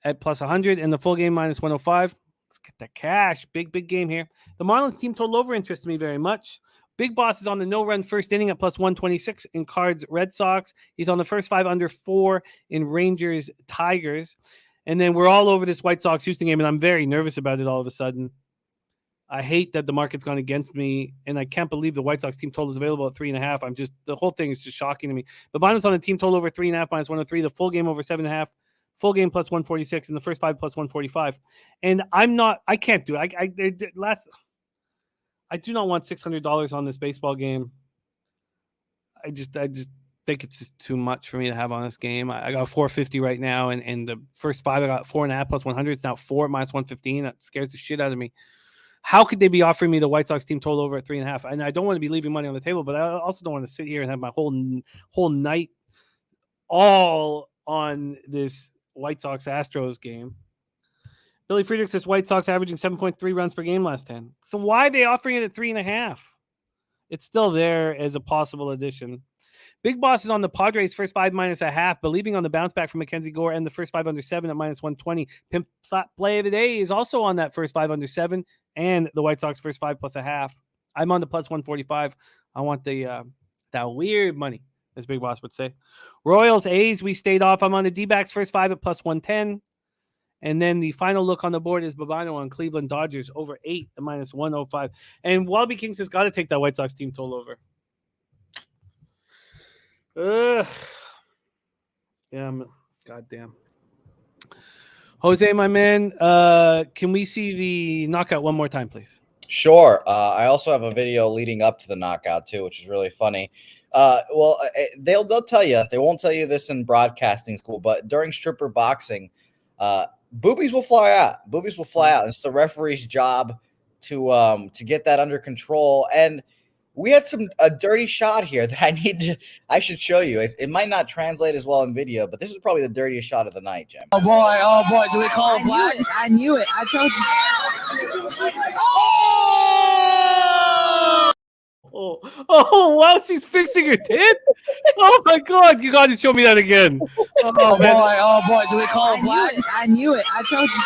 at +100 and the full game -105. Let's get the cash. Big game here. The Marlins team total over interests me very much. Big Boss is on the no-run first inning at +126 in Cards Red Sox. He's on the first 5 under 4 in Rangers Tigers. And then we're all over this White Sox Houston game, and I'm very nervous about it all of a sudden. I hate that the market's gone against me, and I can't believe the White Sox team total is available at 3.5. The whole thing is just shocking to me. Bobano's on the team total over 3.5 -103. The full game over 7.5 full game plus 146, and the first 5 plus 145. And I can't do it. I do not want $600 on this baseball game. I just think it's just too much for me to have on this game. I got 450 right now, and the first 5 I got 4.5 plus 100. It's now 4 minus 115. That scares the shit out of me. How could they be offering me the White Sox team total over at 3.5? And I don't want to be leaving money on the table, but I also don't want to sit here and have my whole night all on this White Sox Astros game. Billy Friedrich says White Sox averaging 7.3 runs per game last 10. So why are they offering it at 3.5? It's still there as a possible addition. Big Boss is on the Padres first 5 minus a half, believing on the bounce back from Mackenzie Gore and the first 5 under 7 at minus 120. Pimp Slap Play of the Day is also on that first 5 under 7 and the White Sox first 5 plus a half. I'm on the plus 145. I want that weird money, as Big Boss would say. Royals, A's, we stayed off. I'm on the D-backs first 5 at plus 110. And then the final look on the board is Bobano on Cleveland Dodgers over 8 at minus 105. And Wallaby Kings has got to take that White Sox team total over. Yeah, goddamn. Jose, my man, can we see the knockout one more time, please? Sure. I also have a video leading up to the knockout too, which is really funny. They'll tell you. They won't tell you this in broadcasting school, but during stripper boxing, boobies will fly out. Boobies will fly out. It's the referee's job to get that under control. And we had a dirty shot here that I should show you. It might not translate as well in video, but this is probably the dirtiest shot of the night, Jim. Oh boy, do we call it black? I knew it. I told you. Oh, wow, she's fixing her tit? Oh my god, you gotta show me that again. Oh boy, do we call it black? I knew it. I told you.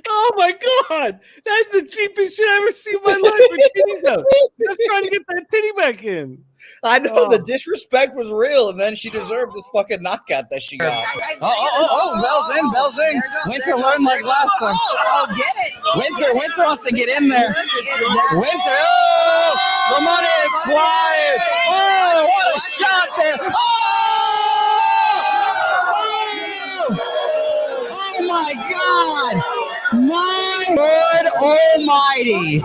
Oh my god, that's the cheapest shit I've ever seen in my life for titties out. Just trying to get that titty back in. I know the disrespect was real, and then she deserved this fucking knockout that she got. Bell's in. Winter learned like last time. Oh, get it. Winter wants to get in there. Winter, the money is flying. Oh, what a shot there. Oh my God. My Lord Almighty.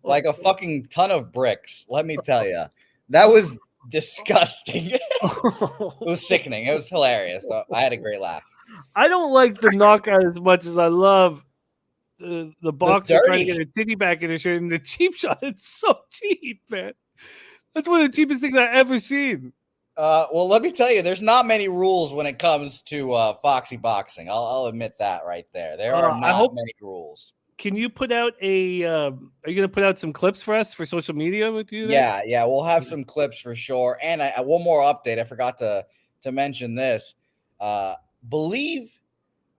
Like a fucking ton of bricks, let me tell you. That was disgusting. It was sickening. It was hilarious. So I had a great laugh. I don't like the knockout as much as I love the boxer trying to get her titty back in her shirt. And the cheap shot, it's so cheap, man. That's one of the cheapest things I've ever seen. Well, let me tell you, there's not many rules when it comes to Foxy boxing. I'll admit that right there. There are not many rules. Can you put out are you going to put out some clips for us for social media with you? Yeah, we'll have some clips for sure. And one more update. I forgot to mention this. Believe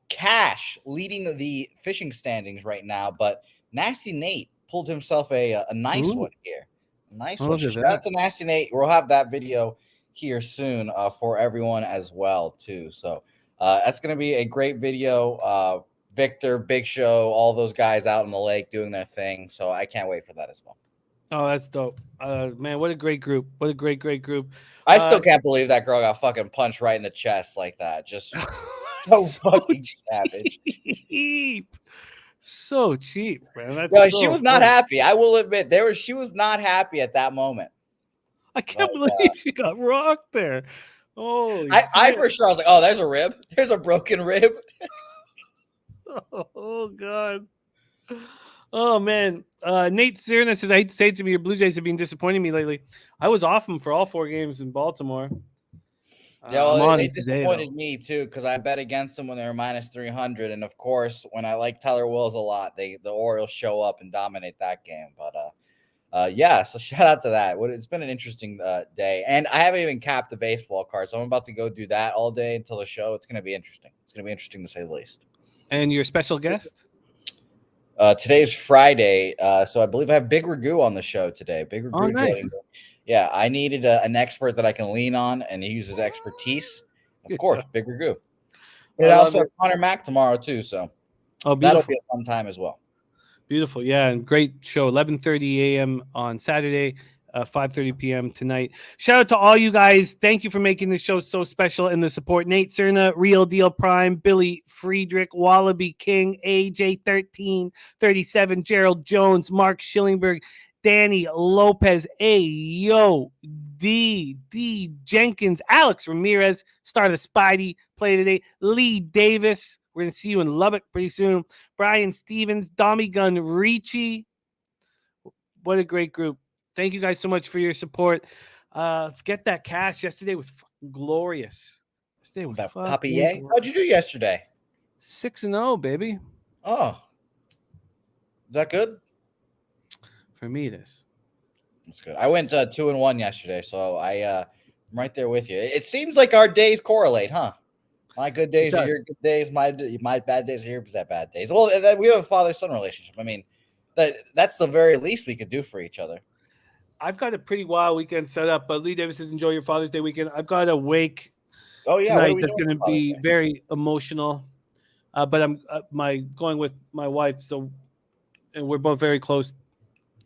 Cash leading the fishing standings right now, but Nasty Nate pulled himself a nice one here. A nice one. Shout out to Nasty Nate. We'll have that video here soon for everyone as well too. So that's going to be a great video. Victor, Big Show, all those guys out on the lake doing their thing. So I can't wait for that as well. Oh, that's dope. Man, what a great group. What a great group. I still can't believe that girl got fucking punched right in the chest like that. Just so fucking savage. So cheap, man. She was not happy. I will admit, she was not happy at that moment. I can't believe she got rocked there. Oh, I for sure I was like, oh, there's a rib. There's a broken rib. Oh God. Oh man. Nate Serna says, I hate to say it to me, your Blue Jays have been disappointing me lately. I was off them for all 4 games in Baltimore. They disappointed me too, because I bet against them when they were minus 300. And of course, when I like Tyler Wills a lot, the Orioles show up and dominate that game. But so shout out to that. It's been an interesting day. And I haven't even capped the baseball card, so I'm about to go do that all day until the show. It's gonna be interesting. It's gonna be interesting to say the least. And your special guest? Today's Friday, so I believe I have Big Ragu on the show today. Big Ragu. Oh, nice. Yeah, I needed an expert that I can lean on, and he uses expertise. Of course, Big Ragu. And I also have Connor Mack tomorrow too, so that'll be a fun time as well. Beautiful, yeah, and great show. 11:30 a.m. on Saturday. 5:30 p.m. tonight. Shout out to all you guys. Thank you for making this show so special and the support. Nate Cerna, Real Deal Prime, Billy Friedrich, Wallaby King, AJ1337, Gerald Jones, Mark Schillingberg, Danny Lopez, Ayo, D Jenkins, Alex Ramirez, Star the Spidey, play today, Lee Davis. We're going to see you in Lubbock pretty soon. Brian Stevens, Dommy Gun, Ricci. What a great group. Thank you guys so much for your support. Let's get that cash. Yesterday was fucking glorious. Yesterday was Poppy Yay. How'd you do yesterday? 6-0, baby. Oh. Is that good? For me, it is. That's good. I went 2-1 yesterday, so I'm right there with you. It seems like our days correlate, huh? My good days are your good days. My bad days are your bad days. Well, we have a father-son relationship. I mean, that's the very least we could do for each other. I've got a pretty wild weekend set up, but Lee Davis says enjoy your Father's Day weekend. I've got a wake tonight that's going to be very emotional. But I'm going with my wife, and we're both very close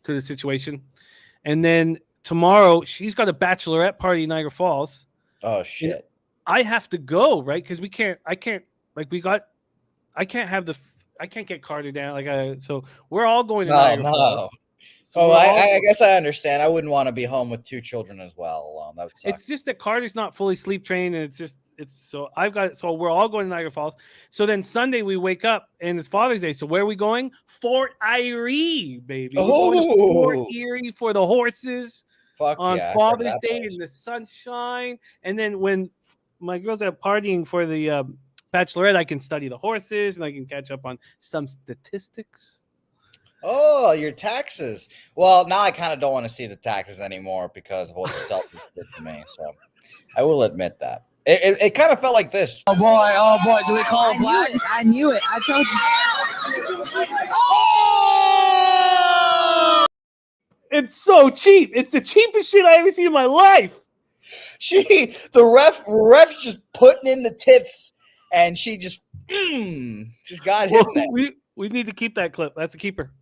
to the situation. And then tomorrow, she's got a bachelorette party in Niagara Falls. Oh shit! And I have to go, right? Because I can't get Carter down. So we're all going to Niagara Falls. So I guess I understand. I wouldn't want to be home with 2 children as well. That would suck. It's just that Carter's not fully sleep trained, and so we're all going to Niagara Falls. So then Sunday we wake up and it's Father's Day. So where are we going? Fort Erie, baby. Oh, Fort Erie for the horses. On Father's Day in the sunshine. And then when my girls are partying for the bachelorette, I can study the horses and I can catch up on some statistics. Oh, your taxes. Well, now I kind of don't want to see the taxes anymore because of what the Celtics did to me. So I will admit that. It kind of felt like this. Oh, boy. Do we call it black? I knew it. I told you. Oh! It's so cheap. It's the cheapest shit I ever seen in my life. The ref's just putting in the tits, and she just got hit. We need to keep that clip. That's a keeper.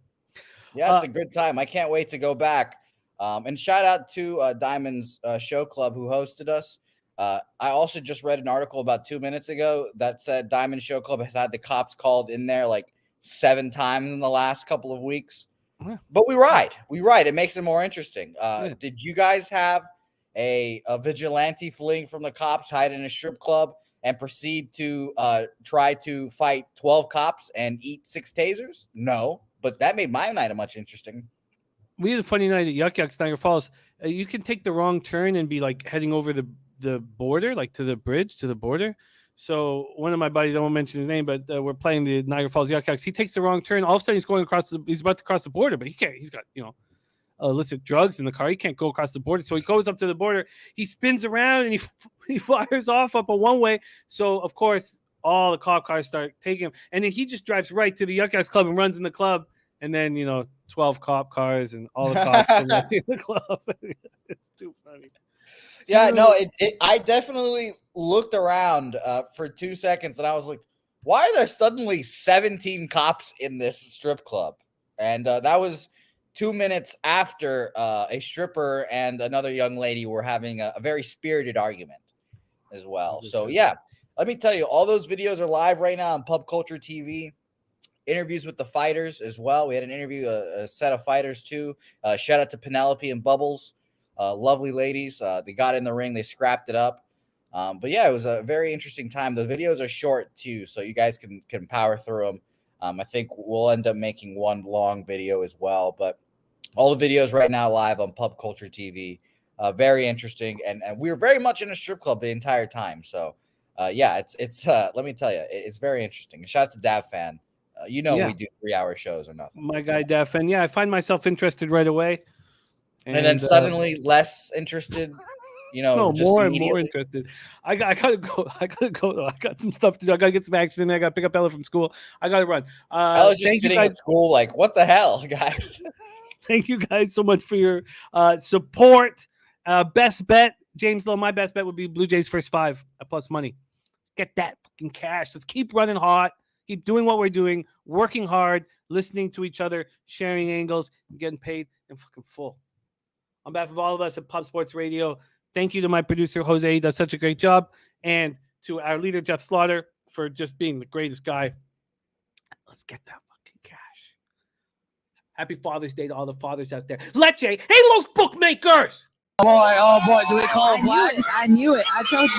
Yeah, it's a good time. I can't wait to go back. And shout out to Diamond's Show Club who hosted us. I also just read an article about 2 minutes ago that said Diamond Show Club has had the cops called in there like 7 times in the last couple of weeks. Yeah. But we ride. It makes it more interesting. Did you guys have a vigilante fleeing from the cops, hide in a strip club, and proceed to try to fight 12 cops and eat 6 tasers? No, but that made my night much interesting. We had a funny night at Yuck Yucks, Niagara Falls. You can take the wrong turn and be like heading over the border, like to the bridge, to the border. So one of my buddies, I won't mention his name, but we're playing the Niagara Falls Yuck Yucks. He takes the wrong turn. All of a sudden he's about to cross the border, but he can't. He's got, illicit drugs in the car. He can't go across the border. So he goes up to the border. He spins around and he fires off up a one-way. So, of course, all the cop cars start taking him. And then he just drives right to the Yuck Yucks club and runs in the club. And then, 12 cop cars and all the cops in the club. It's too funny. Yeah, no, I definitely looked around for 2 seconds and I was like, why are there suddenly 17 cops in this strip club? And that was 2 minutes after a stripper and another young lady were having a very spirited argument as well. So, yeah, let me tell you, all those videos are live right now on Pub Culture TV. Interviews with the fighters as well. We had an interview, a set of fighters too. Shout out to Penelope and Bubbles. Lovely ladies. They got in the ring. They scrapped it up. But, yeah, it was a very interesting time. The videos are short too, so you guys can power through them. I think we'll end up making one long video as well. But all the videos right now live on Pub Culture TV. Very interesting. And we were very much in a strip club the entire time. So, yeah, it's let me tell you, it's very interesting. Shout out to Dav Fan. We do 3-hour shows or nothing. My guy, Dav Fan. Yeah, I find myself interested right away. And then suddenly less interested. More and more interested. I gotta go. I got some stuff to do. I gotta get some action in there. I gotta pick up Ella from school. I gotta run. I was just sitting at school like, what the hell, guys? Thank you guys so much for your support. Best bet, James Lowe. My best bet would be Blue Jays first 5 at plus money. Get that fucking cash. Let's keep running hot. Keep doing what we're doing. Working hard. Listening to each other. Sharing angles. Getting paid and fucking full. On behalf of all of us at Pub Sports Radio, thank you to my producer, Jose. He does such a great job. And to our leader, Jeff Slaughter, for just being the greatest guy. Let's get that fucking cash. Happy Father's Day to all the fathers out there. Leche, hey, Los Bookmakers! Oh boy, do we call it? I knew it. I told you.